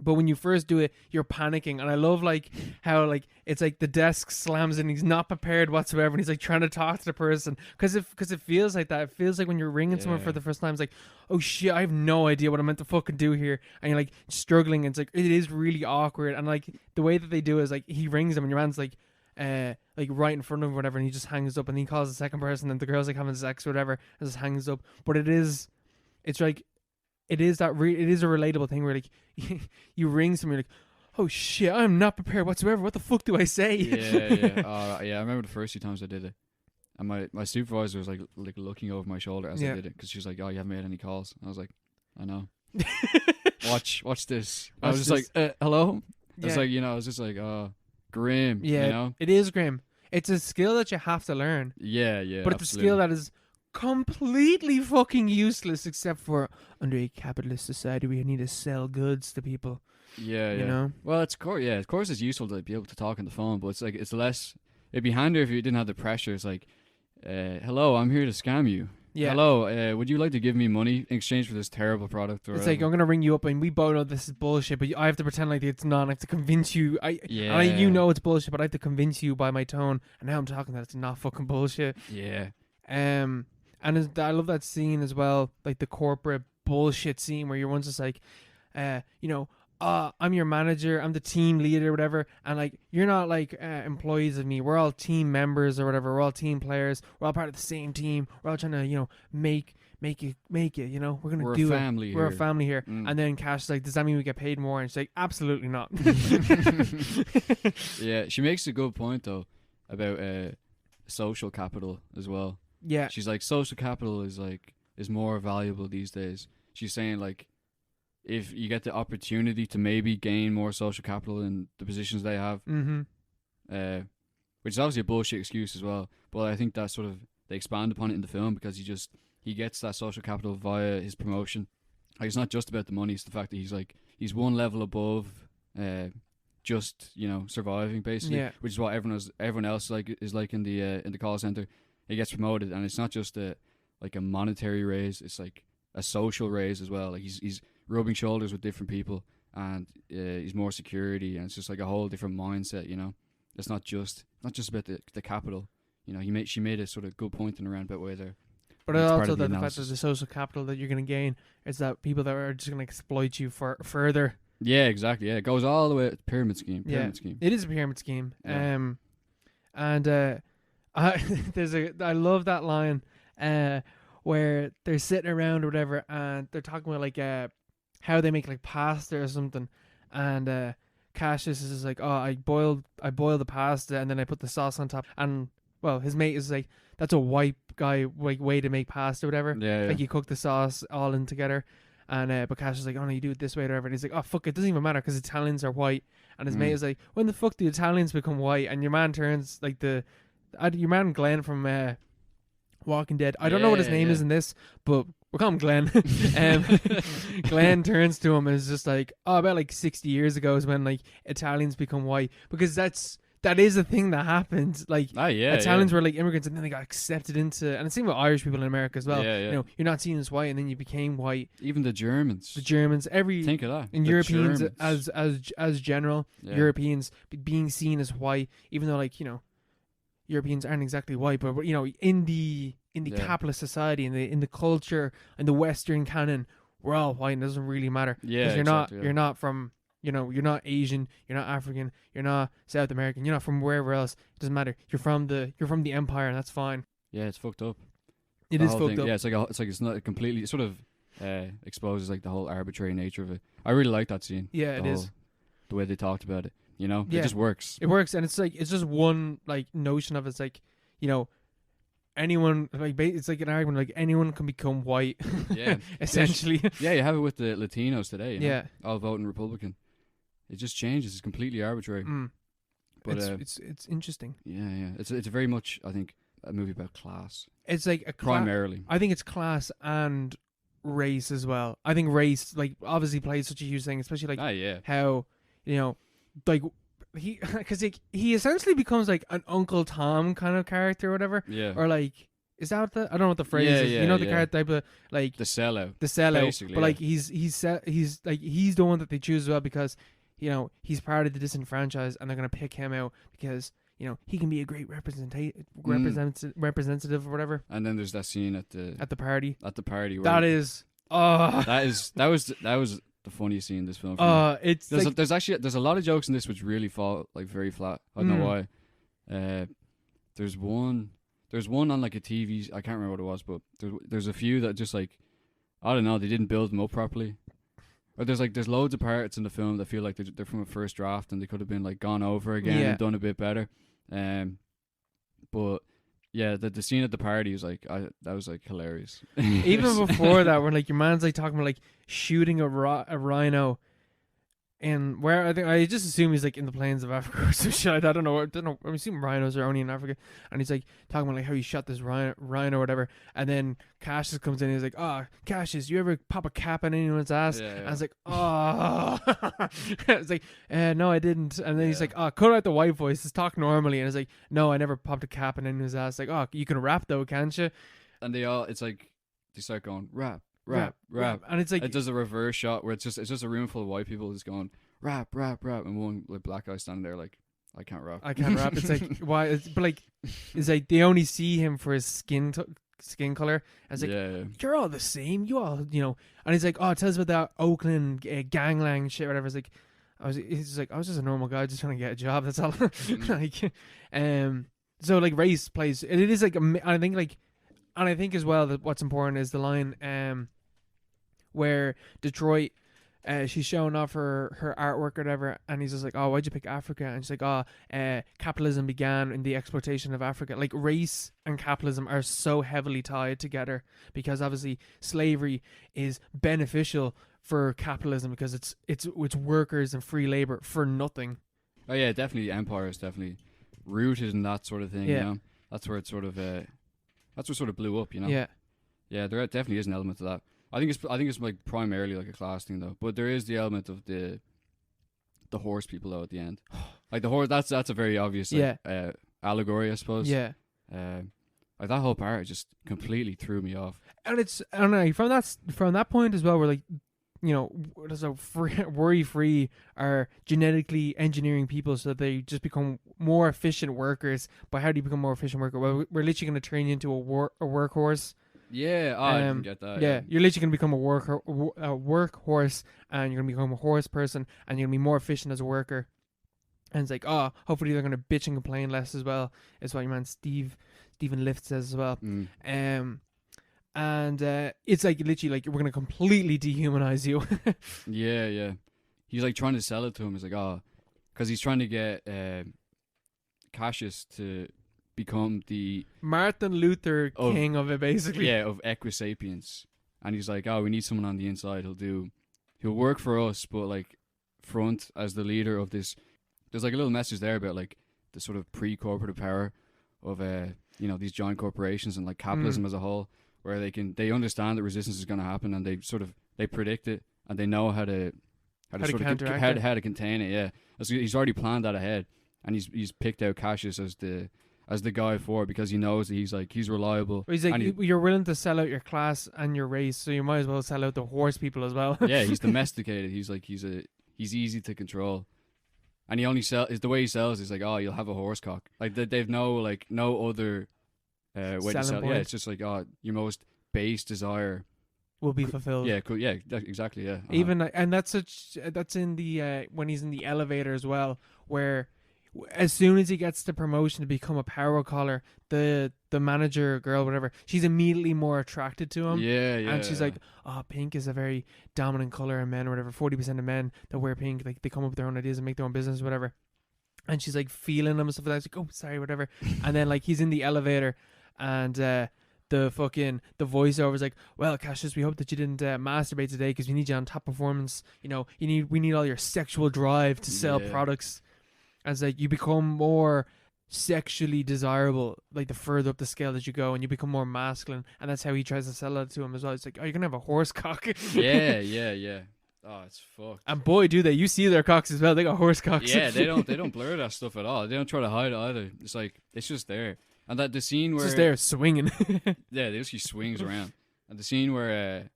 But when you first do it, you're panicking, and I love like how like it's like the desk slams and he's not prepared whatsoever, and he's like trying to talk to the person because it feels like that. It feels like when you're ringing someone for the first time, it's like, oh shit, I have no idea what I'm meant to fucking do here, and you're like struggling. And it's like it is really awkward, and like the way that they do it is like he rings them, and your man's like right in front of him or whatever, and he just hangs up, and he calls the second person, and the girl's like having sex or whatever, and just hangs up. But it's like. It is a relatable thing where like you ring someone, you're like, oh shit, I'm not prepared whatsoever. What the fuck do I say? Yeah. I remember the first few times I did it, and my supervisor was like looking over my shoulder as I did it, because she was like, oh, you haven't made any calls. I was like, I know. watch this. I was just like, hello. It's like, I was just like, grim. Yeah, it is grim. It's a skill that you have to learn. Yeah, but it's a skill that is completely fucking useless, except for under a capitalist society we need to sell goods to people. Yeah. Well, of course it's useful to be able to talk on the phone, but it's like it'd be handier if you didn't have the pressure. It's like, hello, I'm here to scam you. Yeah. Hello, would you like to give me money in exchange for this terrible product? Or it's like, I'm gonna ring you up, and we both know this is bullshit, but I have to pretend like it's not. I have to convince you. It's bullshit, but I have to convince you by my tone, and now I'm talking that it's not fucking bullshit. Yeah. And I love that scene as well, like the corporate bullshit scene where you're once just like, I'm your manager, I'm the team leader, whatever, and like you're not like employees of me. We're all team members or whatever. We're all team players. We're all part of the same team. We're all trying to make it. We're gonna do it. We're a family here. And then Cash is like, does that mean we get paid more? And she's like, absolutely not. Yeah, she makes a good point though about social capital as well. Yeah, she's like, social capital is more valuable these days. She's saying like, if you get the opportunity to maybe gain more social capital in the positions they have, which is obviously a bullshit excuse as well. But I think that sort of they expand upon it in the film, because he gets that social capital via his promotion. Like, it's not just about the money; it's the fact that he's one level above, just surviving basically. Yeah. Which is what everyone else is like in the call center. He gets promoted, and it's not just a monetary raise; it's like a social raise as well. Like he's rubbing shoulders with different people, and he's more security, and it's just like a whole different mindset. It's not just about the capital. She made a sort of good point in a roundabout way there. But also the fact that the social capital that you're going to gain is that people that are just going to exploit you further. Yeah, exactly. Yeah, it goes all the way to the pyramid scheme. It is a pyramid scheme. Yeah. I love that line where they're sitting around or whatever, and they're talking about like how they make like pasta or something, and Cassius is like, oh, I boiled the pasta and then I put the sauce on top, and well, his mate is like, that's a white guy way to make pasta or whatever. Yeah. Like you cook the sauce all in together, and but Cassius is like, oh no, you do it this way or whatever, and he's like, oh fuck, it doesn't even matter because Italians are white, and his mate is like, when the fuck do Italians become white? And your man turns like your man Glenn from Walking Dead. I don't know what his name is in this, but we'll call him Glenn. Glenn turns to him and is just like, oh, about like 60 years ago is when like Italians become white, because that's that is a thing that happens. Like Yeah, Italians were like immigrants, and then they got accepted into, and it's same with Irish people in America as well. Yeah, yeah. You know, you're not seen as white, and then you became white. Even the Germans. The Germans, Think of that. and The Europeans Germans. as general, Yeah. Europeans being seen as white, even though like, you know, Europeans aren't exactly white, but you know, in the Yeah. capitalist society, in the culture, in the Western canon, we're all white, and it doesn't really matter. Yeah, Because exactly, you're not from, you know, you're not Asian, you're not African, you're not South American, you're not from wherever else. It doesn't matter. You're from the empire, and that's fine. Yeah, it's fucked up. It The is whole fucked thing. up. Yeah, it's not completely. It sort of exposes like the whole arbitrary nature of it. I really like that scene. Yeah, it is. The way they talked about it. You know, Yeah. it just works. It works, and it's like it's just one like notion of it's like, you know, anyone like it's like an argument like anyone can become white. Yeah. Essentially. Yeah, you have it with the Latinos today. You know? Yeah. All voting Republican. It just changes. It's completely arbitrary. Mm. But It's interesting. yeah. It's very much, I think, a movie about class It's like a primarily. I think it's class and race as well. I think race like obviously plays such a huge thing, especially like Yeah. how, you know, like he because he essentially becomes like an Uncle Tom kind of character or whatever, Yeah. or like is that I don't know what the phrase Yeah, is. yeah, You know, the yeah. character type of like The sellout. the sellout, basically, but yeah. like he's like he's the one that they choose as well because, you know, he's part of the disenfranchised, and they're gonna pick him out because, you know, he can be a great representative or whatever And then there's that scene at at the party. the party where That is that was the funniest scene in this film. For me. it's like, There's a lot of jokes in this which really fall like very flat. I don't know why. There's one on like a TV. I can't remember what it was, but there's a few that just like, I don't know, they didn't build them up properly. Or there's loads of parts in the film that feel like they're from a first draft and they could have been like gone over again Yeah. and done a bit better. But yeah, the scene at the party was like that was like hilarious. even before that, when like your man's like talking about like shooting a rhino, and where I just assume he's like in the plains of Africa or some shit. I don't know. I'm assuming rhinos are only in Africa, and he's like talking about like how he shot this rhino or whatever. And then Cassius comes in and he's like, "Oh, Cassius, you ever pop a cap on anyone's ass?" Yeah. And I was like, "Oh," it's like, "No, I didn't." And then he's Yeah. like, "Oh, cut out the white voice. Just talk normally." And it's like, "No, I never popped a cap on anyone's ass." Like, "Oh, you can rap though, can't you?" And it's like they start going rap. And it's like It does a reverse shot where it's just a room full of white people just going rap, and one like black guy standing there like, I can't rap. I can't rap. It's like why? But like, it's like they only see him for his skin color. And it's like, yeah. you're all the same. You all, you know. And he's like, oh, tell us about that Oakland gangland shit, whatever. It's like, I was just a normal guy just trying to get a job. That's all. Like, so like race plays. It is like I think as well that what's important is the line where Detroit. She's showing off her artwork or whatever, and he's just like, "Oh, why'd you pick Africa?" And she's like, "Oh, capitalism began in the exploitation of Africa." Like race and capitalism are so heavily tied together because obviously slavery is beneficial for capitalism because it's workers and free labor for nothing. Oh yeah, definitely. Empire is definitely rooted in that sort of thing. Yeah. You know, that's where it sort of blew up. You know. Yeah, Yeah, there definitely is an element to that. I think it's like primarily like a class thing though, but there is the element of the horse people though at the end. Like the horse, that's a very obvious allegory, I suppose. yeah. Like that whole part just completely threw me off. And it's, I don't know, from that point as well, where like, you know, so worry-free are genetically engineering people so that they just become more efficient workers. But how do you become more efficient worker? Well, we're literally going to train you into a workhorse. Yeah, I didn't get that. Yeah, you're literally going to become a workhorse, and you're going to become a horse person, and you're going to be more efficient as a worker. And it's like, oh, hopefully they're going to bitch and complain less as well. Is what your man Stephen Lift says as well. And it's like literally like we're going to completely dehumanize you. Yeah. He's like trying to sell it to him. He's like, oh, because he's trying to get Cassius to become the Martin Luther King of it, basically. Yeah, of Equisapiens. And he's like, oh, we need someone on the inside. He'll work for us, but like front as the leader of this. There's like a little message there about like the sort of pre-corporative power of these giant corporations and like capitalism as a whole, where they understand that resistance is going to happen and they predict it and they know how to contain it. Yeah, so he's already planned that ahead. and he's picked out Cassius as the guy for it because he knows that he's reliable. He's like, and you're willing to sell out your class and your race, so you might as well sell out the horse people as well. yeah, he's domesticated. He's easy to control. And he only the way he sells is like, oh, you'll have a horse cock. Like they've no other way to sell. Point. Yeah, it's just like, oh, your most base desire will be fulfilled. Yeah, cool. Yeah, exactly. Yeah. Even and that's in the when he's in the elevator as well, where as soon as he gets the promotion to become a power caller, the manager girl, whatever, she's immediately more attracted to him. Yeah. And she's like, oh, pink is a very dominant color in men or whatever. 40% of men that wear pink, like they come up with their own ideas and make their own business or whatever. And she's like feeling them and stuff like that. She's like, oh, sorry, whatever. And then like he's in the elevator and the voiceover is like, well, Cassius, we hope that you didn't masturbate today because we need you on top performance. You know, we need all your sexual drive to sell products. As like you become more sexually desirable, like the further up the scale that you go, and you become more masculine, and that's how he tries to sell it to him as well. It's like, oh, you're gonna have a horse cock. yeah. Oh, it's fucked. And boy, do they! You see their cocks as well. They got horse cocks. Yeah, they don't blur that stuff at all. They don't try to hide it either. It's like it's just there. And that the scene where it's just there swinging. yeah, he swings around. And the scene where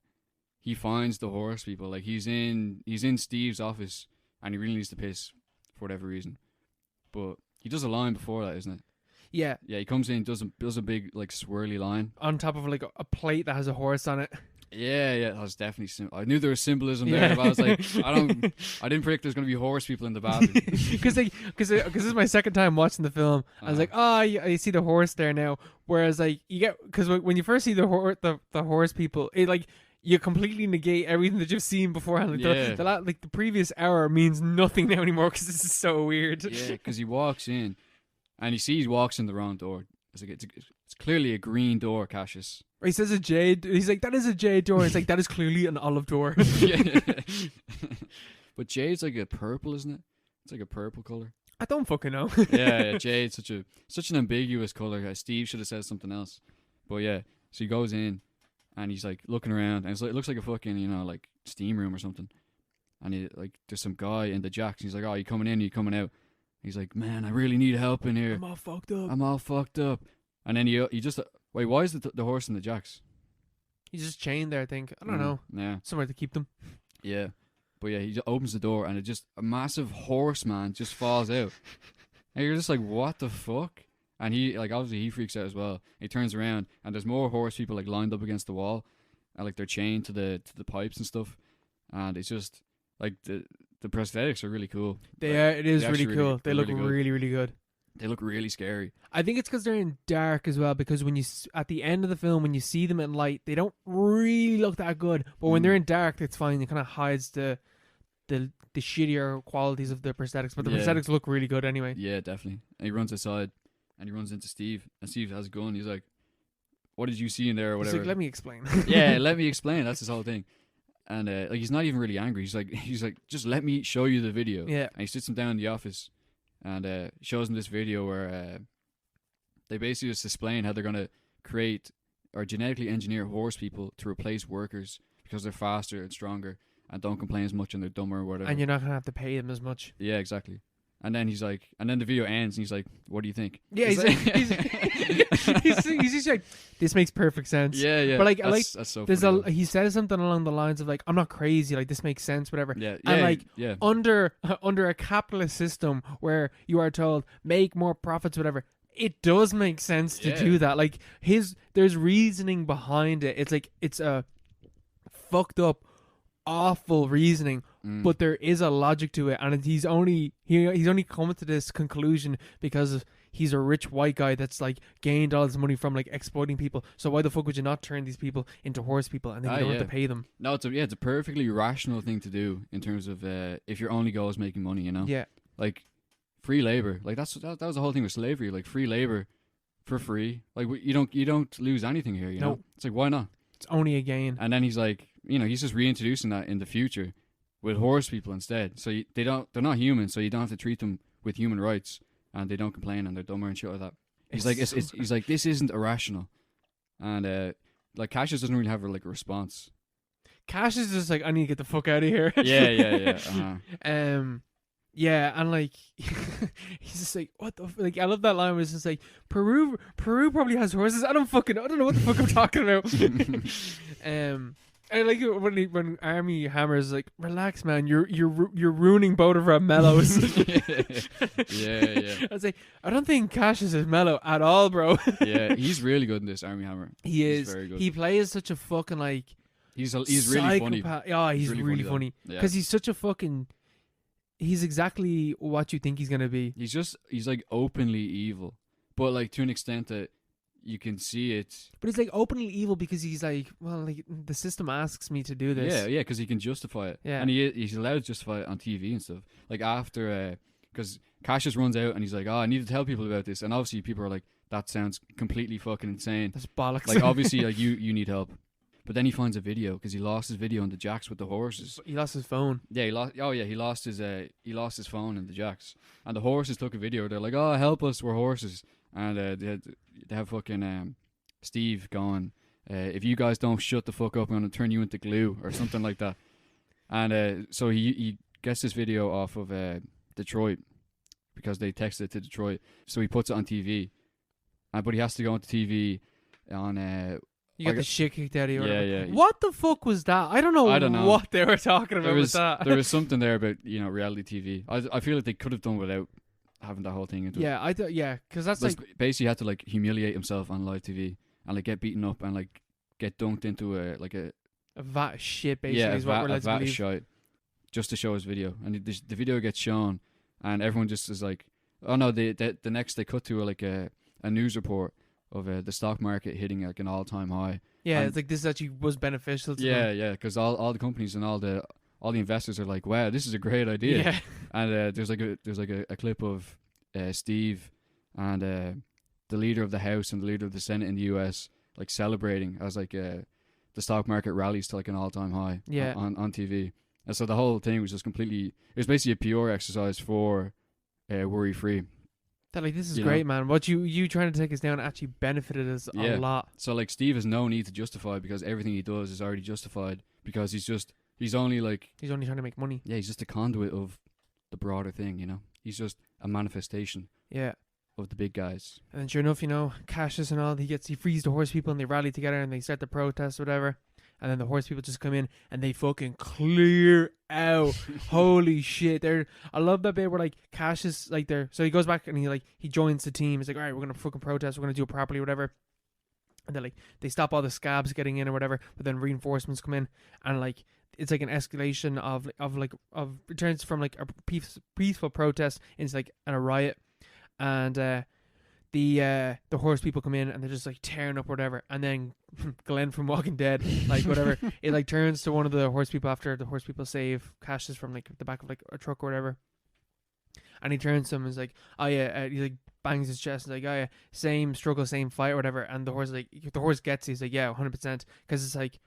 he finds the horse people, like he's in Steve's office, and he really needs to piss for whatever reason. But he does a line before that, isn't it? Yeah. Yeah, he comes in, does a big like swirly line on top of like a plate that has a horse on it. Yeah, that was definitely I knew there was symbolism there, but I was like, I didn't predict there's going to be horse people in the bathroom. Because this is my second time watching the film. I was like, oh, you see the horse there now. Whereas like you get, because when you first see the horse people, it like you completely negate everything that you've seen beforehand. Like the previous hour means nothing now anymore because this is so weird. Yeah, because he walks in and he walks in the wrong door. It's like it's clearly a green door, Cassius. He says a jade. He's like, that is a jade door. It's like, that is clearly an olive door. But jade's like a purple, isn't it? It's like a purple color. I don't fucking know. yeah, jade's such an ambiguous color. Steve should have said something else. But yeah, so he goes in and he's like looking around, and it looks like a fucking like steam room or something. And there's some guy in the jacks. And he's like, oh, you coming in? You coming out? He's like, man, I really need help in here. I'm all fucked up. And then he just wait. Why is the horse in the jacks? He's just chained there. I think. I don't know. Yeah, somewhere to keep them. Yeah, but yeah, he just opens the door and a massive horse man just falls out. And you're just like, what the fuck? And he obviously he freaks out as well. He turns around and there's more horse people like lined up against the wall, and like they're chained to the pipes and stuff. And it's just like the prosthetics are really cool. They are. It is really cool. They look really, really good. They look really scary. I think it's because they're in dark as well, because when you at the end of the film, when you see them in light, they don't really look that good. But when they're in dark, it's fine. It kind of hides the shittier qualities of the prosthetics. But the prosthetics look really good anyway. Yeah, definitely. And he runs aside, and he runs into Steve. And Steve has a gun. He's like, what did you see in there or whatever? He's like, let me explain. Yeah, let me explain. That's his whole thing. And he's not even really angry. He's like, just let me show you the video. Yeah. And he sits him down in the office. And shows him this video where they basically just explain how they're going to create or genetically engineer horse people to replace workers because they're faster and stronger and don't complain as much and they're dumber or whatever. And you're not going to have to pay them as much. Yeah, exactly. And then he's like, and then the video ends and he's like, what do you think? Yeah, he's just like, this makes perfect sense. Yeah. But that's so funny. He says something along the lines of like, I'm not crazy, like this makes sense, whatever. Yeah. And under a capitalist system where you are told make more profits, whatever, it does make sense to do that. Like there's reasoning behind it. It's like it's a fucked up, awful reasoning, but there is a logic to it, and he's only come to this conclusion because he's a rich white guy that's like gained all this money from like exploiting people. So why the fuck would you not turn these people into horse people and then you don't have to pay them? No, it's a perfectly rational thing to do in terms of if your only goal is making money, you know? Yeah. Like free labor, like that was the whole thing with slavery, like free labor for free. Like you don't lose anything here, you know? It's like, why not? It's only a gain. And then he's like, he's just reintroducing that in the future with horse people instead. So they're not human, so you don't have to treat them with human rights, and they don't complain and they're dumber and shit like that. He's like, this isn't irrational, and like Cassius doesn't really have a response. Cassius is just like, I need to get the fuck out of here. Yeah. Uh-huh. Yeah, and like he's just like, what the like I love that line where it's just like Peru probably has horses. I don't know what the fuck I'm talking about. I like it when Army Hammer's like, relax man, you're ruining both of our mellows. Yeah. I was like, I don't think Cassius is mellow at all, bro. Yeah, he's really good in this Army Hammer. He's very good. He plays such a fucking like He's really funny. Oh, he's really funny because he's such a fucking. He's exactly what you think he's gonna be. He's like openly evil, but like to an extent that you can see it. But he's like openly evil because he's like, well, like the system asks me to do this. Yeah, because he can justify it. Yeah, and he's allowed to justify it on TV and stuff. Like after, because Cassius runs out and he's like, oh, I need to tell people about this, and obviously people are like, that sounds completely fucking insane. That's bollocks. Like obviously, like you need help. But then he finds a video because he lost his video in the jacks with the horses. He lost his phone. Yeah, he lost. Oh yeah, he lost his phone in the jacks, and the horses took a video. They're like, "Oh, help us, we're horses," and they have fucking Steve going, "If you guys don't shut the fuck up, I'm gonna turn you into glue," or something like that. And so he gets this video off of Detroit because they texted it to Detroit. So he puts it on TV, but he has to go onto TV on. You got the shit kicked out of you. Yeah. What the fuck was that? I don't know what they were talking about with that. There was something there about reality TV. I feel like they could have done without having that whole thing into it. Yeah, because that's like basically he had to like humiliate himself on live TV and like get beaten up and like get dunked into a vat of shit. Basically, yeah, is what we're led to believe. Shite, just to show his video, and the video gets shown, and everyone just is like, oh no, the next they cut to like a news report of the stock market hitting like an all-time high. Yeah, it's like this actually was beneficial to them. Yeah, because all the companies and all the investors are like, wow, this is a great idea. Yeah. And there's a clip of Steve and the leader of the House and the leader of the Senate in the US like celebrating as like the stock market rallies to like an all-time high. Yeah. on TV. And so the whole thing was just it was basically a PR exercise for worry-free. That like, this is great, man. What you trying to take us down actually benefited us a lot. So like Steve has no need to justify because everything he does is already justified because he's only trying to make money. Yeah, he's just a conduit of the broader thing, He's just a manifestation. Yeah. Of the big guys. And then sure enough, Cassius and all, he frees the horse people and they rally together and they start the protest or whatever. And then the horse people just come in and they fucking clear out. Holy shit. I love that bit where like Cassius so he goes back and he joins the team. He's like, all right, we're gonna fucking protest, we're gonna do it properly, whatever. And then they stop all the scabs getting in or whatever, but then reinforcements come in and like it's like an escalation of it turns from like a peaceful protest into like a riot. And the horse people come in and they're just like tearing up whatever, and then Glenn from Walking Dead, like whatever, it like turns to one of the horse people after the horse people save Cassius from like the back of like a truck or whatever, and he turns to him and is like, oh yeah, he like bangs his chest and is like, oh yeah, same struggle, same fight or whatever, and the horse gets it. He's like, yeah, 100%, because it's like,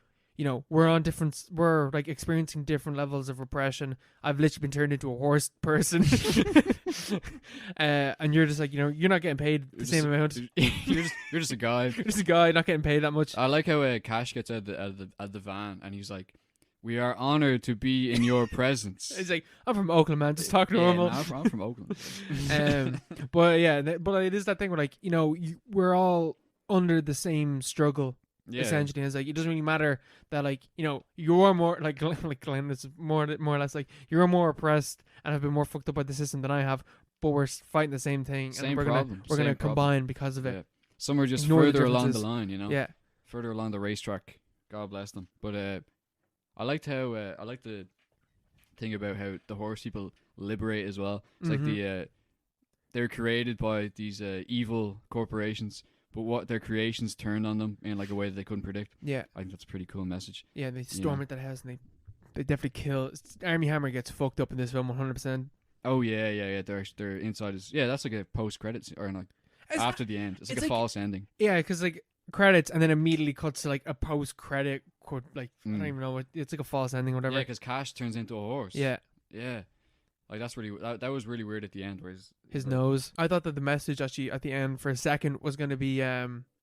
we're like experiencing different levels of repression. I've literally been turned into a horse person. And you're just like, you're not getting paid the same amount. You're just a guy. You're just a guy not getting paid that much. I like how Cash gets out of the van and he's like, we are honored to be in your presence. He's like, I'm from Oakland, man. Just talk normal. I'm from Oakland. But it is that thing where like, we're all under the same struggle. Yeah. Essentially, it's like it doesn't really matter that like you're more like Glenn is more or less like you're more oppressed and have been more fucked up by the system than I have, but we're fighting the same thing. Same and we're gonna combine because of it. Some are just further along the line, Yeah, further along the racetrack. God bless them. But I liked how I like the thing about how the horse people liberate as well. It's like they're created by these evil corporations. But what their creations turned on them in like a way that they couldn't predict. Yeah, I think that's a pretty cool message. Yeah, they storm into that house and they definitely kill. Army Hammer gets fucked up in this film 100%. Oh yeah. Their inside is that's like a post credits or like after the end. It's like a false ending. Yeah, because like credits and then immediately cuts to like a post credit quote. Like I don't even know it's like a false ending or whatever. Yeah, because Cash turns into a horse. Yeah. Like that's really that was really weird at the end. Where his nose. I thought that the message actually at the end for a second was going to be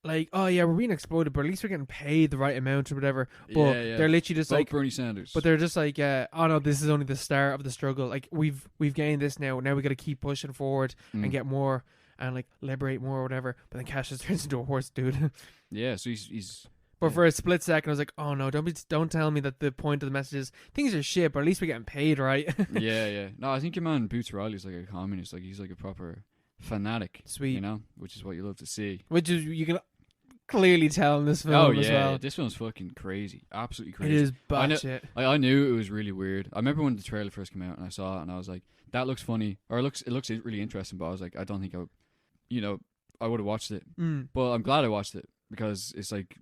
like, oh yeah, we're being exploited, but at least we're getting paid the right amount or whatever. But Yeah. they're literally just Vote like, Bernie Sanders. but they're just like, oh no, this is only the start of the struggle. Like we've gained this now. Now we got to keep pushing forward and get more and like liberate more or whatever. But then Cash just turns into a horse, dude. Yeah, so he's But yeah. for a split second, I was like, oh no, don't tell me that the point of the message is things are shit, but at least we're getting paid, right? yeah. No, I think your man Boots Riley's like a communist. Like he's like a proper fanatic. Sweet. You know, which is what you love to see. Which is you can clearly tell in this film Oh as yeah, well. this film's fucking crazy, absolutely It crazy. is I know- batshit. I knew it was really weird. I remember when the trailer first came out and I saw it and I was like, that looks funny or it looks really interesting. But I was like, I don't think I would have watched it. But I'm glad I watched it because it's like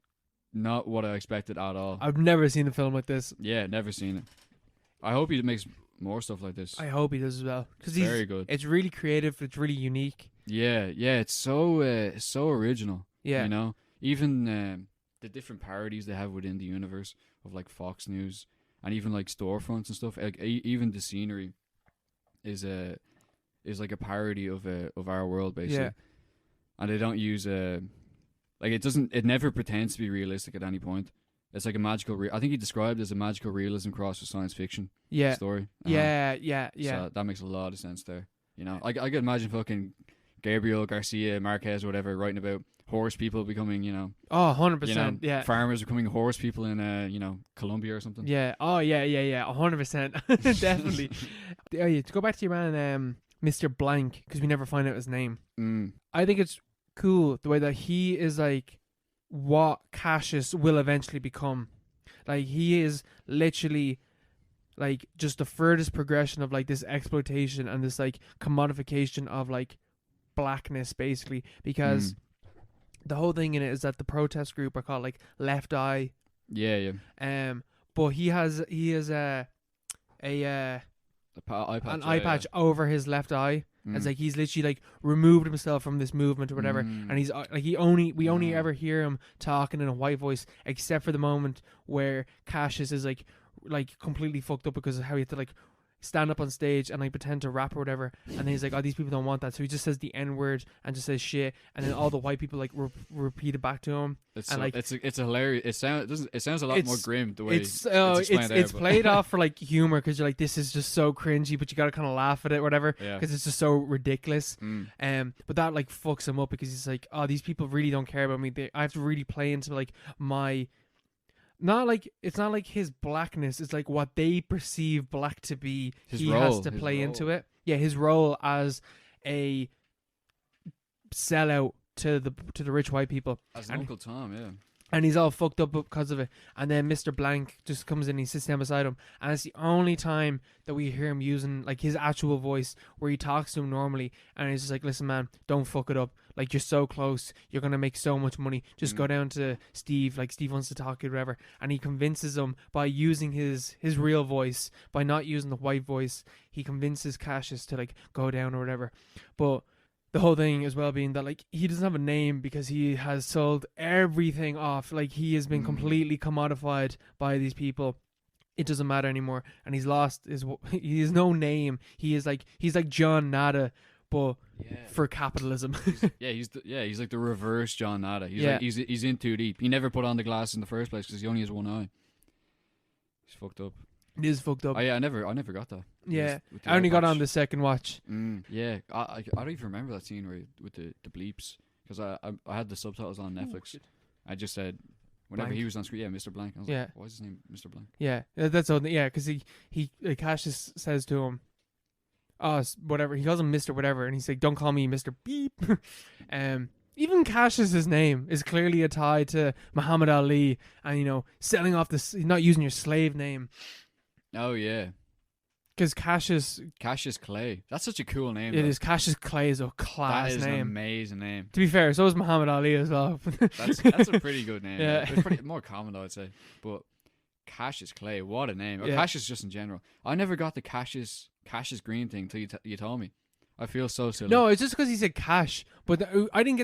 not what I expected at all. I've never seen a film like this. Yeah, never seen it. I hope he makes more stuff like this. I hope he does as well because he's Very good. It's really creative. It's really unique. Yeah. It's so original. Yeah. You know, even the different parodies they have within the universe of like Fox News and even like storefronts and stuff. Like even the scenery is like a parody of our world basically. Yeah. And they don't use like it never pretends to be realistic at any point. It's like a magical. I think he described it as a magical realism cross with science fiction Yeah. story. Yeah. So that makes a lot of sense there. You know, I could imagine fucking Gabriel Garcia Marquez or whatever writing about horse people becoming, Oh, 100%. you know, Yeah. farmers becoming horse people in Colombia or something. Yeah. Oh, yeah. 100%. Definitely. Oh, yeah. To go back to your man, Mr. Blank, because we never find out his name. I think it's cool the way that he is like what Cassius will eventually become. Like he is literally like just the furthest progression of like this exploitation and this like commodification of like blackness basically, because the whole thing in it is that the protest group are called like Left Eye. Yeah. But he has a Eye patch, an eye patch over his left eye. It's like he's literally like removed himself from this movement or whatever, and he's like we only ever hear him talking in a white voice, except for the moment where Cassius is like completely fucked up because of how he had to like stand up on stage and like pretend to rap or whatever, and then he's like, oh, these people don't want that, so he just says the N-word and just says shit, and then all the white people like repeat it back to him. It's hilarious. It sounds a lot more grim the way it's played off for like humor because you're like, this is just so cringy, but you gotta kind of laugh at it or whatever because it's just so ridiculous. But that like fucks him up because he's like, oh, these people really don't care about me. I have to really play into like my. It's not like his blackness. It's like what they perceive black to be. He has to play into it. Yeah, his role as a sellout to the rich white people. As Uncle Tom, yeah. And he's all fucked up because of it. And then Mr. Blank just comes in and he sits down beside him. And it's the only time that we hear him using like his actual voice where he talks to him normally. And he's just like, listen, man, don't fuck it up. Like, you're so close. You're going to make so much money. Just go down to Steve. Like, Steve wants to talk to you, whatever. And he convinces him by using his real voice, by not using the white voice. He convinces Cassius to, like, go down or whatever. But the whole thing as well being that like he doesn't have a name because he has sold everything off. Like he has been completely commodified by these people. It doesn't matter anymore, and he's lost he has no name. He's like John Nada, but for capitalism. He's like the reverse John Nada. He's in too deep. He never put on the glasses in the first place because he only has one eye. He's fucked up. It is fucked up. Oh yeah, I never got that. Yeah, I only got on the second watch. Yeah, I don't even remember that scene where with the bleeps because I had the subtitles on Netflix. I just said whenever Blank. he was on screen, Mr. Blank. I was like, why is his name Mr. Blank? Yeah, that's all. Yeah, because he Cassius says to him, whatever, he calls him Mr. Whatever, and he's like, don't call me Mr. Beep. Even Cassius's name is clearly a tie to Muhammad Ali, and selling off this, not using your slave name. Oh yeah, because Cassius Clay. That's such a cool name. It is. Cassius Clay is a class name. That is an amazing name. To be fair, so is Muhammad Ali as well. That's a pretty good name. Yeah, it's pretty more common though, I'd say. But Cassius Clay, what a name. Or Cassius just in general. I never got the Cassius Green thing till you told me. I feel so silly. No, it's just because he said cash, but I didn't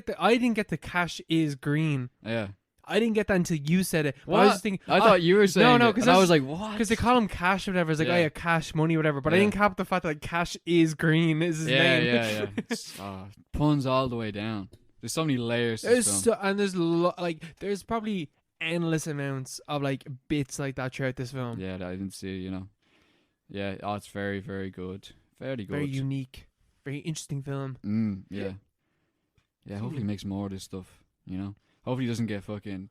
get the cash is green. Yeah. I didn't get that until you said it. What? I was just thinking. I thought you were saying no, because I was like, what? Because they call him cash or whatever. It's like, oh yeah, cash money or whatever. But I didn't cap the fact that like, cash is green is his name. Yeah. Puns all the way down. There's so many layers to this film. There's probably endless amounts of like bits like that throughout this film. Yeah, that I didn't see, you know. Yeah, it's very, very good. Very good. Very unique, very interesting film. Yeah. Yeah, hopefully he makes more of this stuff, you know. Hopefully he doesn't get fucking,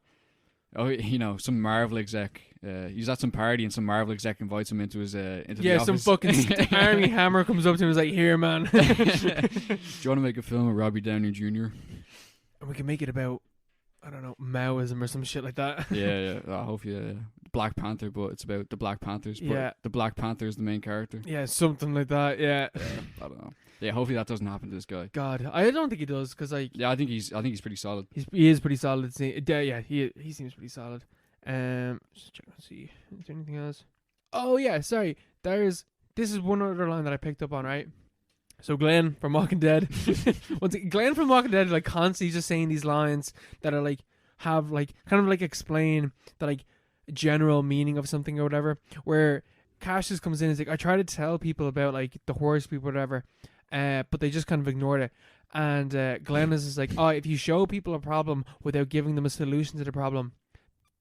you know, some Marvel exec. He's at some party and some Marvel exec invites him into his the office. Some fucking Army Hammer comes up to him and is like, "Here, man. Do you want to make a film with Robbie Downey Jr.? And we can make it about, I don't know, Maoism or some shit like that." Yeah. Hopefully, Black Panther, but it's about the Black Panthers. But the Black Panther is the main character. Yeah, something like that. Yeah. I don't know. Yeah, hopefully that doesnking happen to this guy. God, I don't think he does, because like. Yeah, I think he's pretty solid. He is pretty solid. Yeah, he seems pretty solid. Just checking to see. Is there anything else? Oh yeah, sorry. This is one other line that I picked up on, right? So Glenn from Walking Dead, Glenn from Walking Dead, like constantly just saying these lines that are like have like kind of like explain the like general meaning of something or whatever. Where Cassius comes in and is like, I try to tell people about like the horse people, whatever, but they just kind of ignored it. And Glenn is just like, oh, if you show people a problem without giving them a solution to the problem,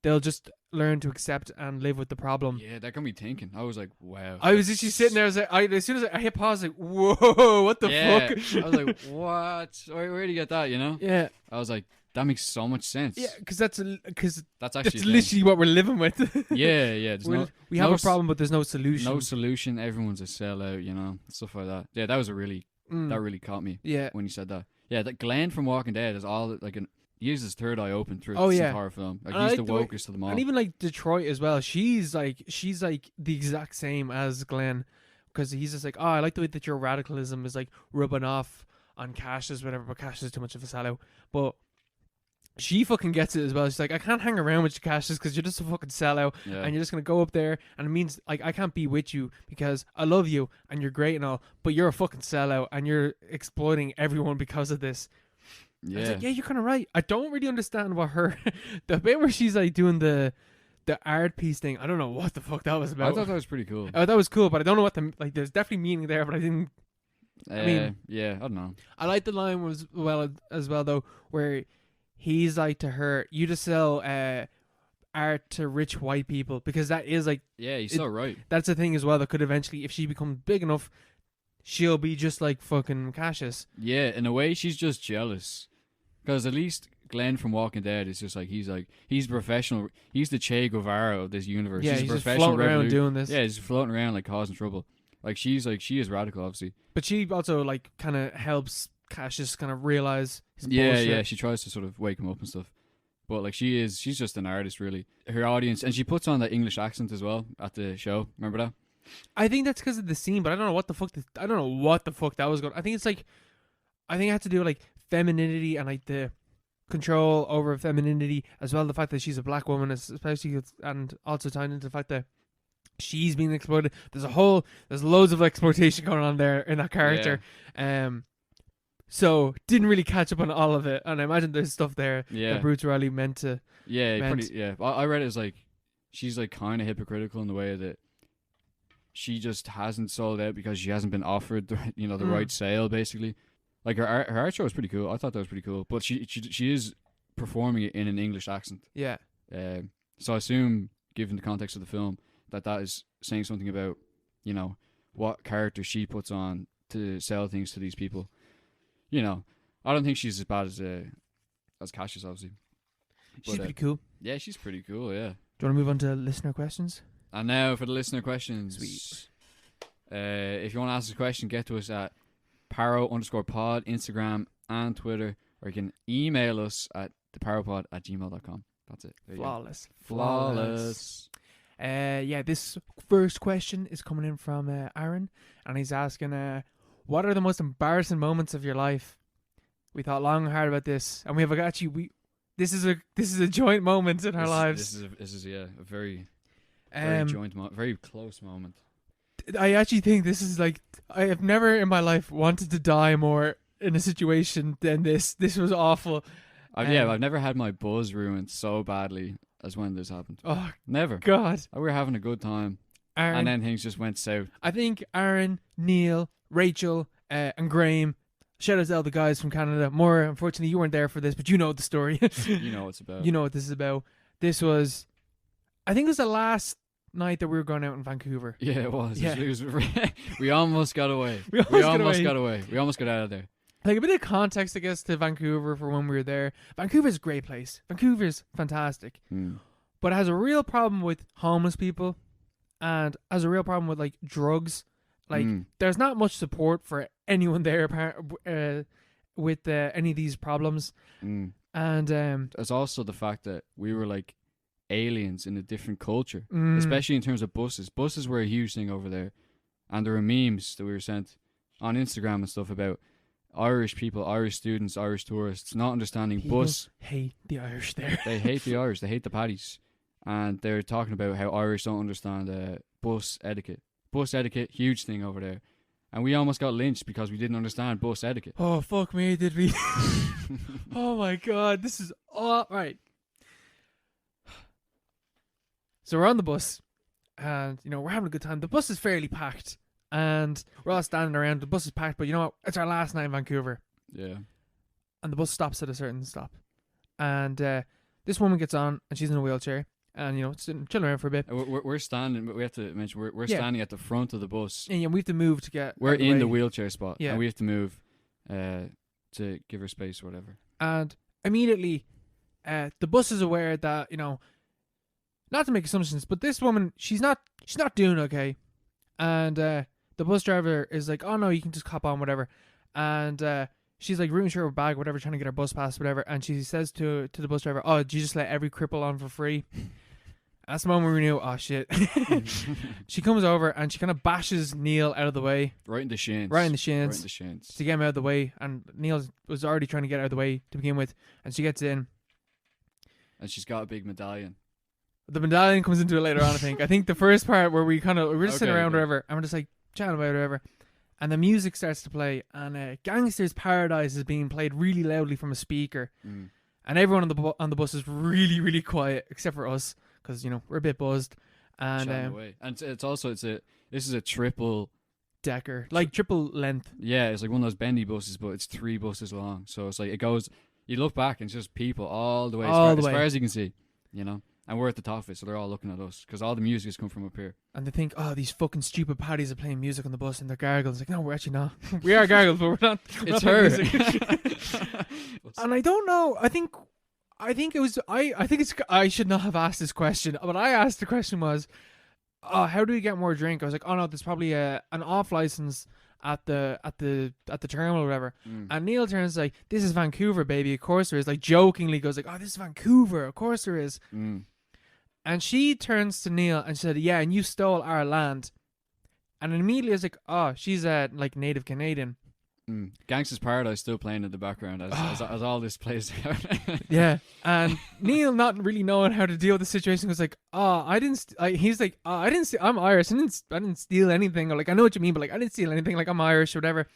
they'll just learn to accept and live with the problem. Yeah, that got me thinking. I was like, wow. I was literally sitting there. I was like, as soon as I hit pause, like, whoa, what the fuck? I was like, what? Where did you get that? You know? Yeah. I was like, that makes so much sense. Yeah, because that's actually literally what we're living with. Yeah. We have a problem, but there's no solution. No solution. Everyone's a sellout. You know, stuff like that. Yeah, that was that really caught me. Yeah. When you said that. Yeah, that Glenn from Walking Dead is all like he uses his third eye open through this entire film. Like he's the wokest of them all. And even like Detroit as well. She's like the exact same as Glenn, because he's just like, oh, I like the way that your radicalism is like rubbing off on Cassius, whatever. But Cassius is too much of a sellout. But she fucking gets it as well. She's like, I can't hang around with you, Cassius, because you're just a fucking sellout, and you're just gonna go up there, and it means like I can't be with you because I love you and you're great and all, but you're a fucking sellout and you're exploiting everyone because of this. Yeah, I was like, yeah, you're kind of right. I don't really understand what the bit where she's like doing the art piece thing. I don't know what the fuck that was about. I thought that was pretty cool. Oh, that was cool, but I don't know what there's definitely meaning there, but I didn't. I mean, yeah, I don't know. I like the line as well though, where he's like to her, you just sell art to rich white people, because that is like, yeah, he's so right. That's a thing as well that could eventually, if she becomes big enough, she'll be just like fucking Cassius. Yeah, in a way, she's just jealous, because at least Glenn from Walking Dead is just like he's professional. He's the Che Guevara of this universe. Yeah, he's just floating around doing this. Yeah, he's floating around like causing trouble. Like she is radical, obviously, but she also like kind of helps Cassius kind of realize his bullshit. Yeah, she tries to sort of wake him up and stuff. But like she's just an artist, really. Her audience, and she puts on that English accent as well at the show. Remember that? I think that's because of the scene, but I don't know what the fuck. I don't know what the fuck that was going. I think it had to do with like femininity and like the control over femininity, as well. The fact that she's a black woman, especially, and also tying into the fact that she's being exploited. There's loads of exploitation going on there in that character. Yeah. So didn't really catch up on all of it, and I imagine there's stuff there that Bruce Riley meant to. Yeah, I read it as like she's like kind of hypocritical in the way that she just hasn't sold out because she hasn't been offered the right sale, basically. Like her art show was pretty cool. I thought that was pretty cool, but she is performing it in an English accent. Yeah. So I assume, given the context of the film, that is saying something about what character she puts on to sell things to these people. I don't think she's as bad as Cassius, obviously. She's pretty cool. Yeah, she's pretty cool, yeah. Do you want to move on to listener questions? And now for the listener questions. Sweet. If you want to ask us a question, get to us at paro_pod, Instagram and Twitter, or you can email us at theparopod@gmail.com. That's it. Flawless. This first question is coming in from Aaron, and he's asking, what are the most embarrassing moments of your life? We thought long and hard about this, and we have actually this is a joint moment in our lives. This is a very joint moment, very close moment. I actually think this is like, I have never in my life wanted to die more in a situation than this. This was awful. I've never had my buzz ruined so badly as when this happened. Oh, never. God. We were having a good time, Aaron, and then things just went south. I think Aaron, Neil, Rachel, and Graham shout out to all the guys from Canada. More, unfortunately, you weren't there for this, but you know the story. You know what it's about. You know what this is about. This was, I think it was the last night that we were going out in Vancouver. Yeah, it was. Yeah. We almost got away. We almost got away. We almost got out of there. Like a bit of context, I guess, to Vancouver for when we were there. Vancouver's a great place. Vancouver's fantastic. But it has a real problem with homeless people and has a real problem with like drugs. Like there's not much support for anyone there with any of these problems. And there's also the fact that we were like aliens in a different culture, especially in terms of buses. Buses were a huge thing over there. And there were memes that we were sent on Instagram and stuff about Irish people, Irish students, Irish tourists not understanding people bus. Hate the Irish there. They hate the Irish. They hate the paddies. And they're talking about how Irish don't understand bus etiquette. Bus etiquette, huge thing over there. And we almost got lynched because we didn't understand bus etiquette. Oh, fuck me, did we? Oh my god, this is all right. So we're on the bus, and we're having a good time. The bus is fairly packed, and we're all standing around. The bus is packed, but you know what? It's our last night in Vancouver. Yeah. And the bus stops at a certain stop, and this woman gets on, and she's in a wheelchair, and chilling around for a bit. We're standing, but we have to mention we're standing at the front of the bus. And we have to move to get. We're in way. the wheelchair spot, yeah. And we have to move to give her space or whatever. And immediately, the bus is aware that not to make assumptions, but this woman, she's not doing okay, and the bus driver is like, oh no, you can just hop on, whatever, and she's like rooting her bag, whatever, trying to get her bus pass, whatever, and she says to the bus driver, oh, do you just let every cripple on for free? That's the moment we knew, oh shit. She comes over and she kind of bashes Neil out of the way. Right in the shins. To get him out of the way, and Neil was already trying to get out of the way to begin with, and she gets in. And she's got a big medallion. The medallion comes into it later on, I think. I think the first part where we're just sitting around whatever, and we're just like chatting about whatever, and the music starts to play, and Gangster's Paradise is being played really loudly from a speaker, and everyone on the bus is really, really quiet except for us, because we're a bit buzzed, and and this is a triple decker, like triple length. Yeah, it's like one of those bendy buses, but it's 3 buses long, so it's like it goes. You look back and it's just people all the way, as far as you can see, And we're at the top of it, so they're all looking at us because all the music has come from up here. And they think, oh, these fucking stupid paddies are playing music on the bus and they're gargles. Like, no, we're actually not. We are gargles, but we're not. It's her. And I don't know. I think it was. I should not have asked this question, but I asked the question was, how do we get more drink? I was like, oh no, there's probably an off license at the terminal or whatever. And Neil turns like, this is Vancouver, baby, of course there is, like jokingly goes like, oh, this is Vancouver, of course there is. And she turns to Neil and said, yeah, and you stole our land. And immediately I was like, oh, she's like native Canadian. Gangster's Paradise still playing in the background as all this plays out. Yeah. And Neil, not really knowing how to deal with the situation, was like, he's like, I'm Irish. I didn't steal anything. Or like, I know what you mean, but like, I didn't steal anything. Like, I'm Irish or whatever.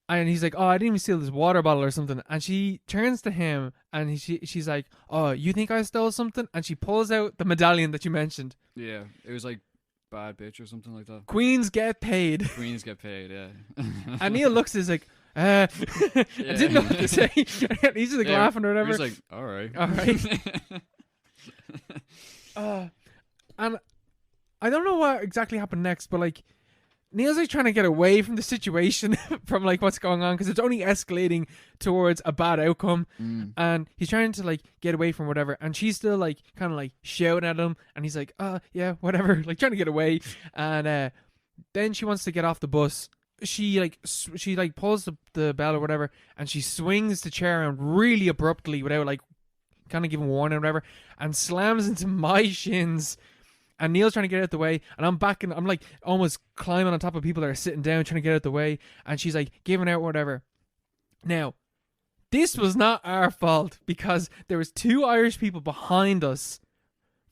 And he's like, oh, I didn't even steal this water bottle or something. And she turns to him and she's like, oh, you think I stole something? And she pulls out the medallion that you mentioned. Yeah, it was like bad bitch or something like that. Queens get paid. Queens get paid, yeah. And Neil looks at us like, I didn't know what to say. He's just like laughing or whatever. He's like, all right. And I don't know what exactly happened next, but like, Neil's like trying to get away from the situation, from like what's going on, because it's only escalating towards a bad outcome, and he's trying to like get away from whatever, and she's still like kind of like shouting at him, and he's like, yeah, whatever, like trying to get away, and then she wants to get off the bus. She pulls the bell or whatever, and she swings the chair around really abruptly without like kind of giving warning or whatever, and slams into my shins. And Neil's trying to get out of the way, and I'm like almost climbing on top of people that are sitting down trying to get out of the way, and she's like giving out whatever. Now, this was not our fault, because there was 2 Irish people behind us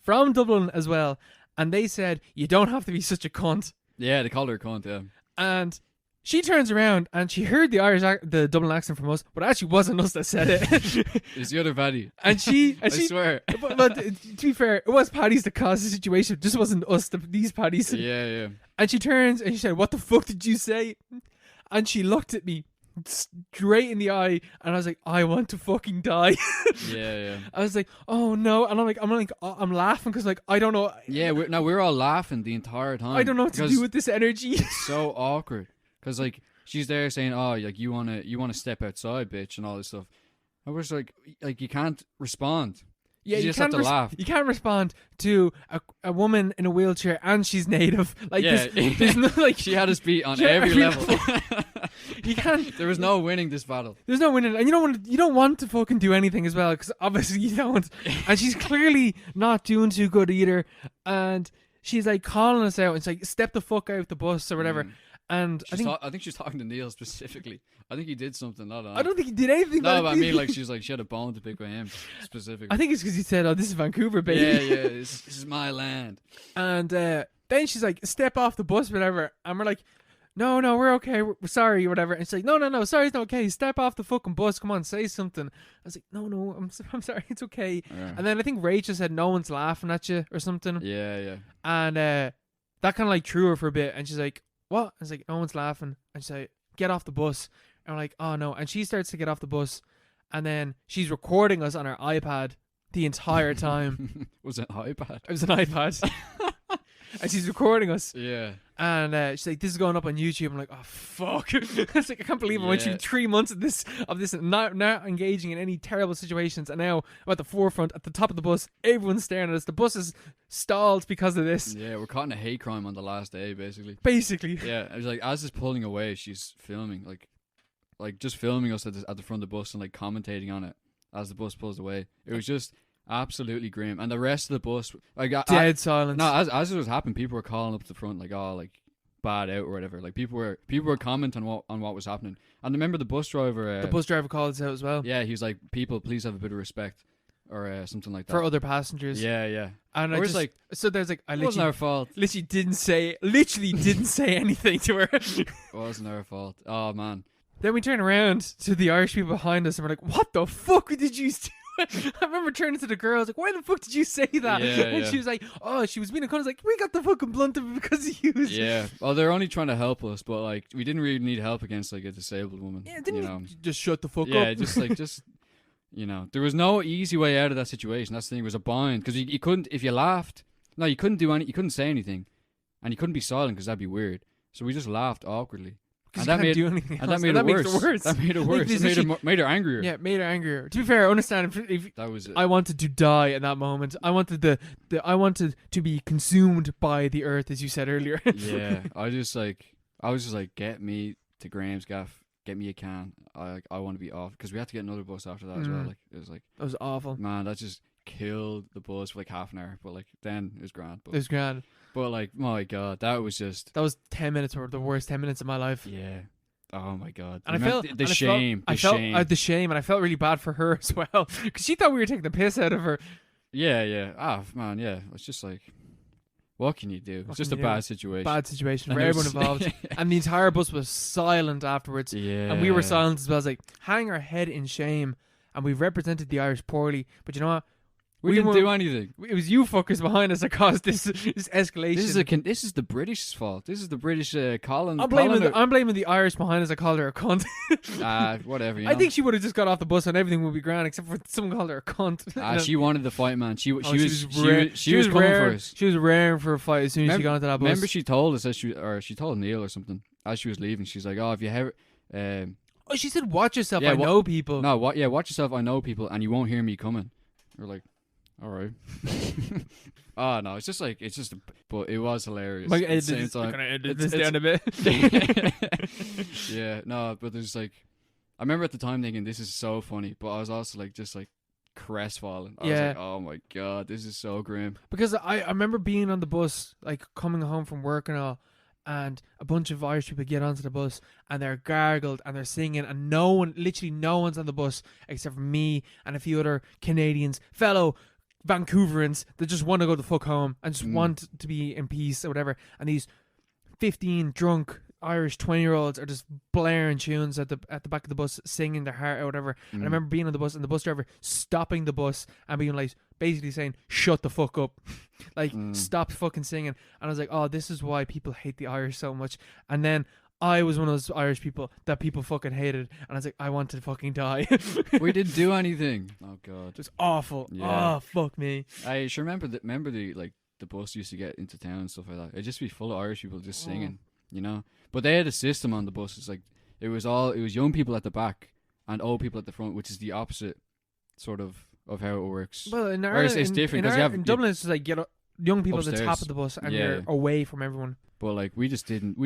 from Dublin as well, and they said, you don't have to be such a cunt. Yeah, they called her a cunt, yeah. And she turns around and she heard the Dublin accent from us, but it actually wasn't us that said it. It's the other Paddy. I swear. But to be fair, it was Paddy's that caused the situation. It just wasn't us, these Paddies. Yeah. And she turns and she said, what the fuck did you say? and she looked at me straight in the eye, and I was like, I want to fucking die. Yeah. I was like, oh no, and I'm laughing because like I don't know. Yeah, we're all laughing the entire time. I don't know what to do with this energy. It's so awkward because like she's there saying, "Oh, like you wanna step outside, bitch," and all this stuff. I was like you can't respond. Yeah, you just have to laugh. You can't respond to a woman in a wheelchair and she's native. Like, yeah, there's no like. She had us beat on every level. You can't. There was no winning this battle. There's no winning, and you don't want to fucking do anything as well, because obviously you don't. And she's clearly not doing too good either. And she's like calling us out, and it's like, step the fuck out the bus or whatever. And I think she's talking to Neil specifically. I think he did something. I don't think he did anything. No, but I mean, like, she had a bone to pick with him specifically. I think it's because he said, "Oh, this is Vancouver, baby." Yeah, this is my land. And then she's like, "Step off the bus, whatever." And we're like, "No, we're okay. We're sorry, whatever." And it's like, "No, sorry, it's not okay. Step off the fucking bus. Come on, say something." I was like, "No, I'm sorry, it's okay." Yeah. And then I think Rachel said, "No one's laughing at you" or something. Yeah. And that kind of like threw her for a bit, and she's like, "What?" I was like, "No one's laughing." And she's like, "Get off the bus." And we're like, "Oh no." And she starts to get off the bus, and then she's recording us on her iPad the entire time. Was it an iPad? It was an iPad. And she's recording us. Yeah. And she's like, "This is going up on YouTube." I'm like, "Oh fuck!" It's like, I can't believe I went through 3 months of this not engaging in any terrible situations, and now I'm at the forefront, at the top of the bus. Everyone's staring at us. The bus is stalled because of this. Yeah, we're caught in a hate crime on the last day, basically. Yeah, it was like as it's pulling away, she's filming, like just filming us at the front of the bus and like commentating on it as the bus pulls away. It was just absolutely grim, and the rest of the bus, like dead silence. No, as it was happening, people were calling up to the front like, "Oh, like bad out" or whatever. Like people were commenting on what was happening. And I remember the bus driver. The bus driver called us out as well. Yeah, he was like, "People, please have a bit of respect," or something like that for other passengers. Yeah. And I was like, so there's like, it wasn't our fault. Literally didn't say anything to her. It wasn't our fault. Oh man. Then we turn around to the Irish people behind us, and we're like, "What the fuck did you do?" I remember turning to the girl, I was like, "Why the fuck did you say that?" And she was like, "Oh, she was being a cunt." I was like, "We got the fucking blunt of it because of you." Yeah. Well, they're only trying to help us, but like we didn't really need help against like a disabled woman. Yeah, didn't you just shut the fuck up? Yeah, just there was no easy way out of that situation. That's the thing, it was a bind, because you couldn't, if you laughed, no, you couldn't you couldn't say anything, and you couldn't be silent because that'd be weird. So we just laughed awkwardly. And that made it worse. That made it worse. It made her angrier. Yeah, made her angrier. To be fair, I understand if that was it. I wanted to die in that moment. I wanted I wanted to be consumed by the earth, as you said earlier. Yeah, I was just like, get me to Graham's gaff. Get me a can. I want to be off, because we had to get another bus after that as well. Like it was like, that was awful. Man, that just killed the bus for like half an hour. But like then it was grand. It was grand. But like, my God, that was 10 minutes were the worst 10 minutes of my life. Yeah. Oh my God. And I felt the shame, and I felt really bad for her as well, because she thought we were taking the piss out of her. Yeah. Ah, man, yeah. It's just like, what can you do? It's just a bad situation. Bad situation for everyone involved. And the entire bus was silent afterwards. Yeah. And we were silent as well. I was like, hang our head in shame. And we've represented the Irish poorly. But you know what? We didn't do anything. It was you fuckers behind us that caused this escalation. This is the British's fault. This is the British colony. I'm blaming the Irish behind us that called her a cunt. Whatever. I think she would have just got off the bus and everything would be grand, except for someone called her a cunt. She wanted the fight, man. She was coming for us. She was raring for a fight as soon as she got onto that bus. Remember, she told us that she told Neil or something as she was leaving. She's like, "Oh, if you have." She said, "Watch yourself. I know people." No, watch yourself. I know people, and you won't hear me coming. We're like, all right. Oh no, but it was hilarious. Like, at the same time, can I edit this down a bit? Yeah, no, but there's like, I remember at the time thinking this is so funny, but I was also like just like crestfallen. I was like, oh my God, this is so grim. Because I remember being on the bus, like coming home from work and all, and a bunch of Irish people get onto the bus and they're gargled and they're singing, and literally no one's on the bus except for me and a few other Canadians, fellow Vancouverans, that just want to go the fuck home and just want to be in peace or whatever. And these 15 drunk Irish 20-year-olds are just blaring tunes at the back of the bus, singing their heart out or whatever. And I remember being on the bus and the bus driver stopping the bus and being like, basically saying, "Shut the fuck up." Like, stop fucking singing. And I was like, oh, this is why people hate the Irish so much. And then I was one of those Irish people that people fucking hated, and I was like, I want to fucking die. We didn't do anything. Oh god. It was awful. Yeah. Oh, fuck me. I sure remember the like the bus used to get into town and stuff like that. It'd just be full of Irish people just singing, you know. But they had a system on the bus. It's like it was young people at the back and old people at the front, which is the opposite sort of how it works. Well, in Whereas Ireland, it's different because in Dublin, it's just like young people at the top upstairs. of the bus, and Yeah. you're away from everyone. But like we just didn't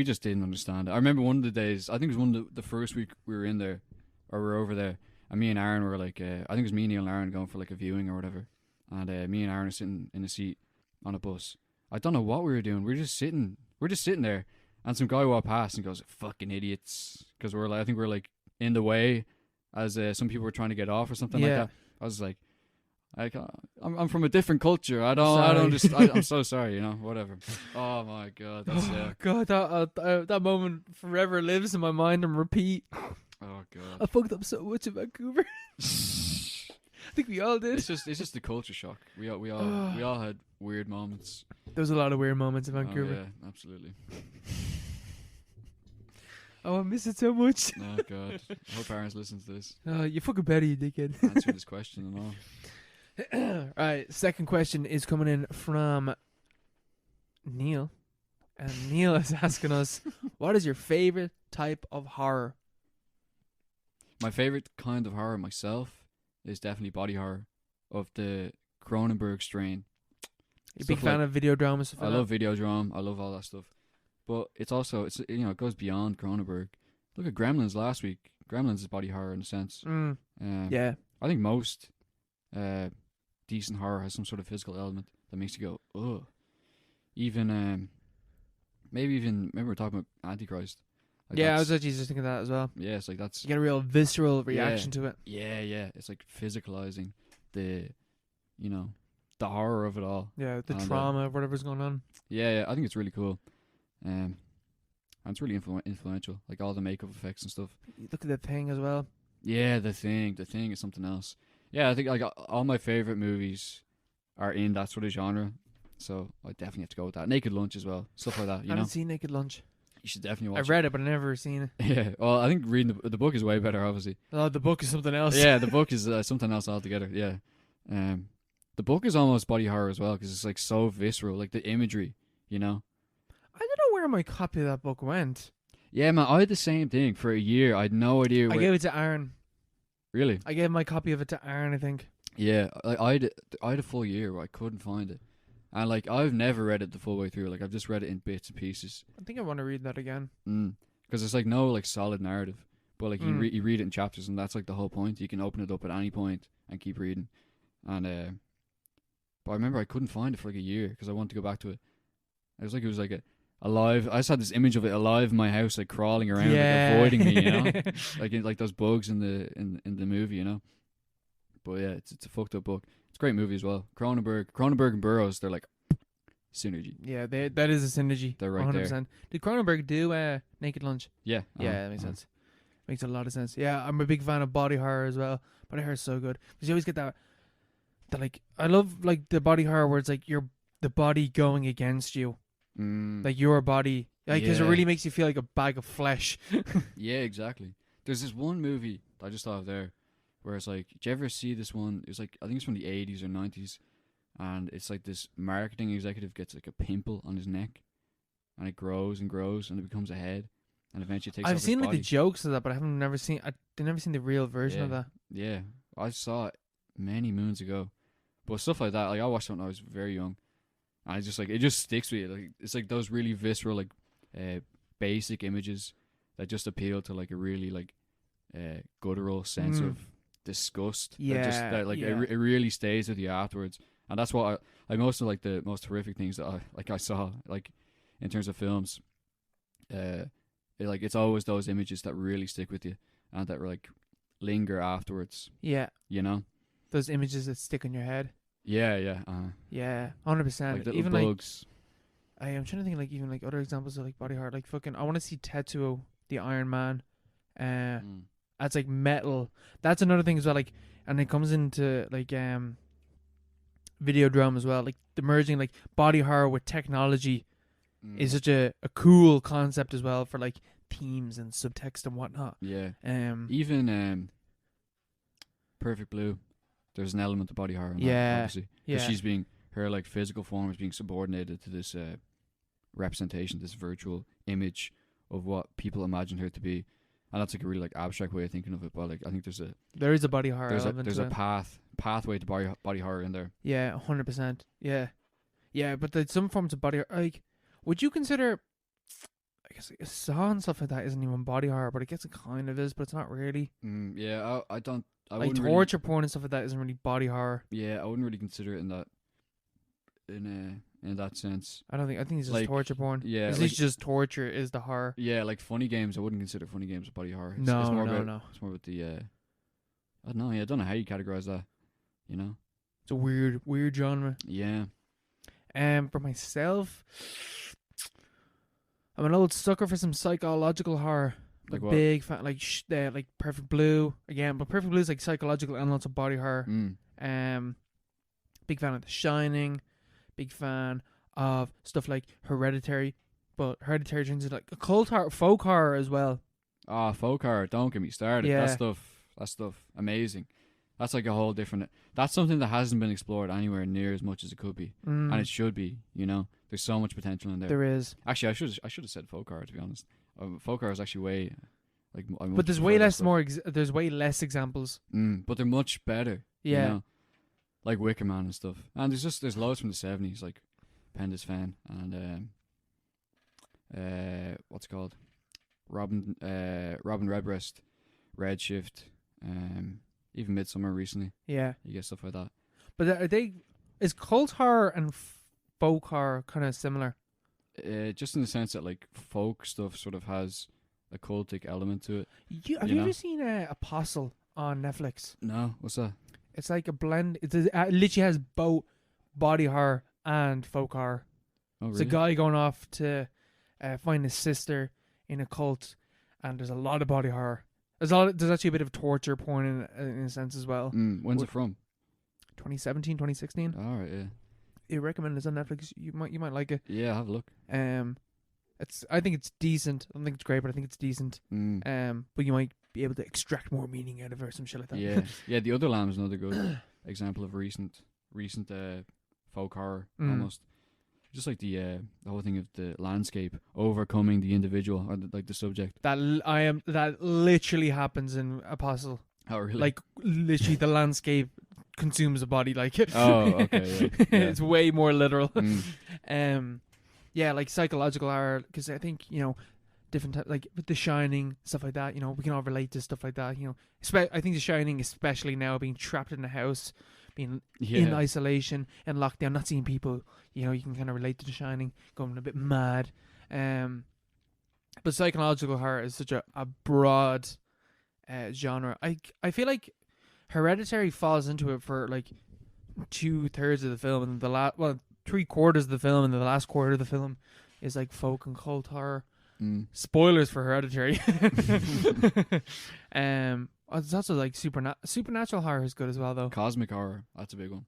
understand it. I remember one of the days, I think it was one of the first week we were in there, or we were over there, and me and Aaron were like, I think it was me, Neil, and Aaron going for like a viewing or whatever, and me and Aaron are sitting in a seat on a bus. I don't know what we were doing. We're just sitting there, and some guy walked past and goes, "Fucking idiots," because I think we're like in the way, as some people were trying to get off or something like that. I was like. I'm from a different culture. I don't just. I'm so sorry. You know, whatever. Oh my god, that's God, that moment forever lives in my mind and repeat. Oh god, I fucked up so much in Vancouver. I think we all did. It's just the culture shock. We all had weird moments. There was a lot of weird moments in Vancouver. Oh, yeah, absolutely. Oh, I miss it so much. Oh god, I hope parents listen to this. You fucking better, you dickhead. Answer this question and all. Alright, second question is coming in from Neil. And Neil is asking us, what is your favorite type of horror? My favorite kind of horror myself is definitely body horror of the Cronenberg strain. You're a big fan of video drama stuff? I love video drama. I love all that stuff. But it's it goes beyond Cronenberg. Look at Gremlins last week. Gremlins is body horror in a sense. Yeah. I think most decent horror has some sort of physical element that makes you go, ugh. Even, maybe even, remember we were talking about Antichrist. Like I was actually just thinking that as well. Yeah, it's like that's... You get a real visceral reaction to it. Yeah. It's like physicalizing the horror of it all. Yeah, the trauma of whatever's going on. Yeah, I think it's really cool. And it's really influential, like all the makeup effects and stuff. Look at The Thing as well. Yeah, The Thing is something else. Yeah, I think like all my favorite movies are in that sort of genre, so I definitely have to go with that. Naked Lunch as well, stuff like that. I haven't seen Naked Lunch. You should definitely watch. I read it, but I never seen it. Yeah, well, I think reading the book is way better, obviously. Oh, the book is something else. Yeah, the book is something else altogether. Yeah, the book is almost body horror as well because it's like so visceral, like the imagery, you know. I don't know where my copy of that book went. Yeah, man, I had the same thing for a year. I had no idea. I gave it to Aaron. Really? I gave my copy of it to Aaron, I think. Yeah, I had a full year where I couldn't find it, and like I've never read it the full way through. Like I've just read it in bits and pieces. I think I want to read that again. Because it's like no like solid narrative, but like you read it in chapters, and that's like the whole point. You can open it up at any point and keep reading. And but I remember I couldn't find it for like a year because I wanted to go back to it. It was like alive. I just had this image of it alive in my house, like crawling around, like avoiding me, you know, like those bugs in the movie, you know. But yeah, it's a fucked up book. It's a great movie as well. Cronenberg and Burroughs, they're like synergy. Yeah, that is a synergy. They're right 100%. There. Did Cronenberg do Naked Lunch? Yeah. Yeah, that makes sense. Makes a lot of sense. Yeah, I'm a big fan of body horror as well. Body horror is so good because you always get that like I love like the body horror where it's like the body going against you, like your body, like because it really makes you feel like a bag of flesh. Yeah, exactly. There's this one movie I just thought of there. Where it's like, did you ever see this one? It was like, I think it's from the 80s or 90s. And it's like this marketing executive gets like a pimple on his neck. And it grows and grows and it becomes a head. And eventually takes off I've his seen like body. the jokes of that, but I've never seen the real version of that. Yeah. I saw it many moons ago. But stuff like that, like I watched it when I was very young. And I just like, it just sticks with you. Like, it's like those really visceral, like, basic images that just appeal to like a really like, guttural sense of disgust. Yeah, It really stays with you afterwards, and that's what most of like the most horrific things that I saw like in terms of films. It's always those images that really stick with you and that like linger afterwards. Yeah, you know, those images that stick in your head. Yeah, 100%. Like little even bugs. Like, I'm trying to think like even like other examples of like body horror. Like fucking, I want to see Tetsuo, the Iron Man. That's like metal. That's another thing as well. Like, and it comes into like video drama as well. Like the merging like body horror with technology is such a cool concept as well for like themes and subtext and whatnot. Yeah. Um, Even Perfect Blue, there's an element of body horror in that, Yeah, obviously. Because yeah, her like physical form is being subordinated to this representation, this virtual image of what people imagine her to be. And that's like a really like abstract way of thinking of it. But like I think there is a body horror element there's to a it. pathway to body horror in there. Yeah, 100%. Yeah, yeah, but there's some forms of body horror. Like, would you consider? I guess like, a Saw and stuff like that isn't even body horror, but I guess it kind of is, but it's not really. Yeah, I don't. I Like wouldn't torture porn and stuff like that isn't really body horror. really. Yeah, I wouldn't really consider it in that. In that sense. I don't think. I think it's just Like, torture porn. yeah, It's like, just torture is the horror. yeah, like funny games. I wouldn't consider funny games body horror. It's No, more no, about, no. It's more about the. I don't know. Yeah, I don't know how you categorize that. You know. It's a weird genre. Yeah. For myself, I'm an old sucker for some psychological horror. Like Like what? big fan, like Perfect Blue again, but Perfect Blue is like psychological and lots of body horror. Big fan of The Shining. Big fan of stuff like Hereditary, but Hereditary turns into like a cult horror, folk horror as well. Ah, folk horror. Don't get me started. Yeah. That stuff, amazing. That's like a whole different. That's something that hasn't been explored anywhere near as much as it could be, and it should be. You know, there's so much potential in there. There is, Actually, I should have said folk horror, to be honest. Folk horror is actually way like. but there's way less there's way less examples. But they're much better. Yeah. You know? Like Wicker Man and stuff. And there's loads from the 70s, like Penda's Fan and what's it called? Robin Redbreast, Redshift, even Midsummer recently. Yeah, You get stuff like that. but is cult horror and folk horror kind of similar? Just in the sense that like folk stuff sort of has a cultic element to it. Have You you know? ever seen Apostle on Netflix? No, what's that? It's like a blend. It literally has both body horror and folk horror. Oh, It's a really? guy going off to find his sister in a cult, and there's a lot of body horror. There's actually a bit of torture porn in a sense as well. When's it from? 2017, 2016. All right, yeah. You recommend it. It's on Netflix. You might like it. Yeah, have a look. I think it's decent. I don't think it's great, but I think it's decent. Mm. But you might be able to extract more meaning out of it or some shit like that. Yeah, yeah. The Other Lamb is another good example of recent folk horror almost. Just like the whole thing of the landscape overcoming the individual or the subject. That literally happens in Apostle. Oh, really? Like literally, the landscape consumes a body. Like Oh, okay. Yeah. It's way more literal. Mm. Yeah, like psychological horror, because I think different like with The Shining, stuff like that. We can all relate to stuff like that. I think The Shining, especially now, being trapped in a house, being in isolation and lockdown, not seeing people. You can kind of relate to The Shining, going a bit mad. But psychological horror is such a broad genre. I feel like Hereditary falls into it for like 2/3 of the film, and the 3/4 of the film, and the last quarter of the film is like folk and cult horror. Spoilers for Hereditary. It's also like supernatural horror is good as well, though. Cosmic horror, that's a big one.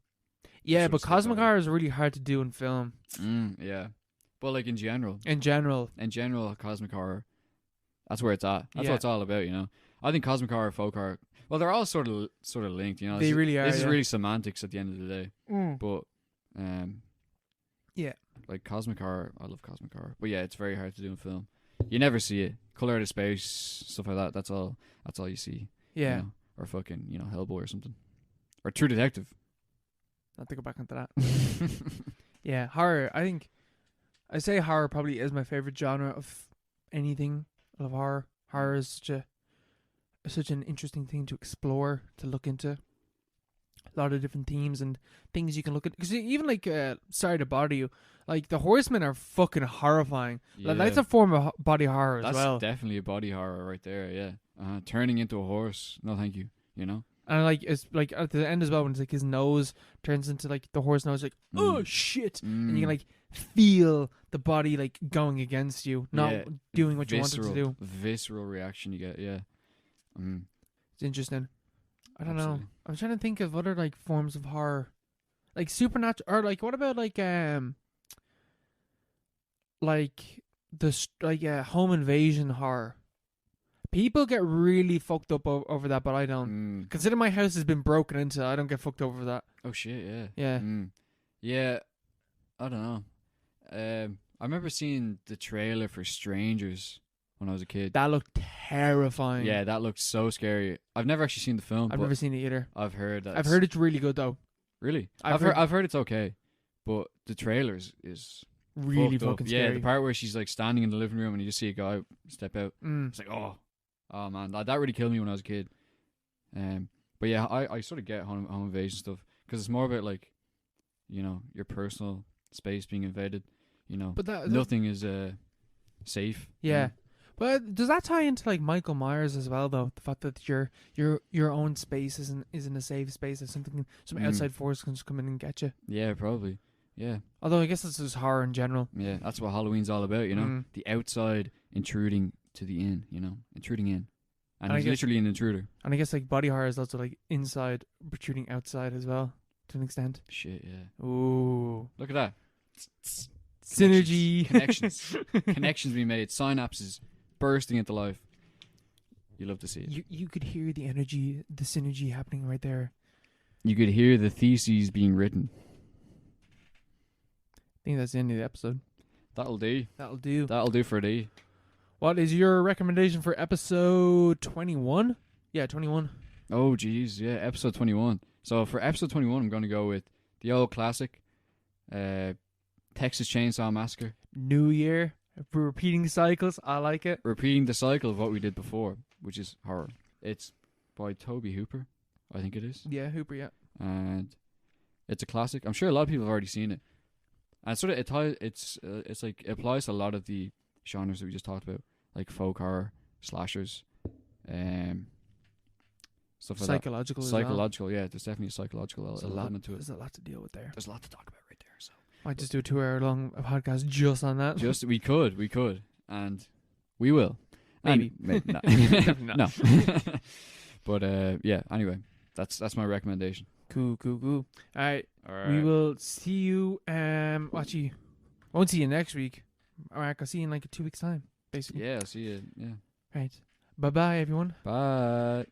Yeah, Sort of but stuff cosmic like that. horror is really hard to do in film. Yeah, but like in general, cosmic horror, that's where it's at. That's Yeah. what it's all about, you know. I think cosmic horror, folk horror, well, they're all sort of linked, you know. They really are. This is yeah. really semantics at the end of the day, but Yeah. like cosmic horror, I love cosmic horror, but yeah, it's very hard to do in film. You never see it. Color Out of Space, stuff like that. That's all you see. Yeah. You know? Or fucking Hellboy or something, or True Detective. I'll think back onto that. Yeah, horror. I say horror probably is my favorite genre of anything. I love horror. Horror is such an interesting thing to explore, to look into. A lot of different themes and things you can look at. Because even like, sorry to bother you, like the Horsemen are fucking horrifying. Like, that's a form of body horror as well. That's definitely a body horror right there. Yeah, turning into a horse. No, thank you. You know. And like it's like at the end as well, when it's like his nose turns into like the horse nose, like oh shit, and you can like feel the body like going against you, not doing what you wanted to do. Visceral reaction you get. Yeah. It's interesting. I don't know. Absolutely. I'm trying to think of other like forms of horror, like supernatural, or like what about like home invasion horror. People get really fucked up over that, but I don't. Consider my house has been broken into. I don't get fucked over that. Oh shit, yeah. Yeah. Yeah, I don't know. I remember seeing the trailer for Strangers when I was a kid. That looked terrifying. Yeah, that looked so scary. I've never actually seen the film. I've never seen it either. I've heard that. I've heard it's really good though. Really? I've heard it's okay, but the trailer is really fucked up. fucking scary. Yeah, the part where she's like standing in the living room and you just see a guy step out. Mm. It's like, oh man, that really killed me when I was a kid. But yeah, I sort of get home invasion stuff because it's more about like, you know, your personal space being invaded. You know, but nothing is safe. Yeah. You know? But does that tie into like Michael Myers as well though? The fact that your own space isn't a safe space, if some outside force can just come in and get you. Yeah, probably. Yeah. Although I guess this is horror in general. Yeah, that's what Halloween's all about, you know? The outside intruding to the in, you know? Intruding in. And he's literally an intruder. And I guess like body horror is also like inside protruding outside as well, to an extent. Shit, yeah. Ooh. Look at that. Synergy. Connections being made. Synapses bursting into life. You love to see it. You could hear the energy, the synergy happening right there. You could hear the theses being written. I think that's the end of the episode. That'll do. That'll do. That'll do for a day. What is your recommendation for episode 21? Yeah, 21. Oh, jeez. Yeah, episode 21. So for episode 21, I'm going to go with the old classic, Texas Chainsaw Massacre. New Year. Repeating cycles. I like it. Repeating the cycle of what we did before, which is horror. It's by Toby Hooper, I think it is. Yeah, Hooper, yeah. And it's a classic. I'm sure a lot of people have already seen it. And sort of it's like it applies to a lot of the genres that we just talked about, like folk horror, slashers, stuff like psychological that. as Psychological, well. Yeah. There's definitely a psychological element to it. There's a lot to deal with there. There's a lot to talk about right there. So might just do a 2-hour-long podcast just on that. we could, and we will. Maybe. Maybe no. No. But yeah. Anyway, that's my recommendation. Cool. All right. We will see you. Actually, won't see you next week. All right, I'll see you in like 2 weeks' time, basically. Yeah, I'll see you. Yeah. Right. Bye, everyone. Bye.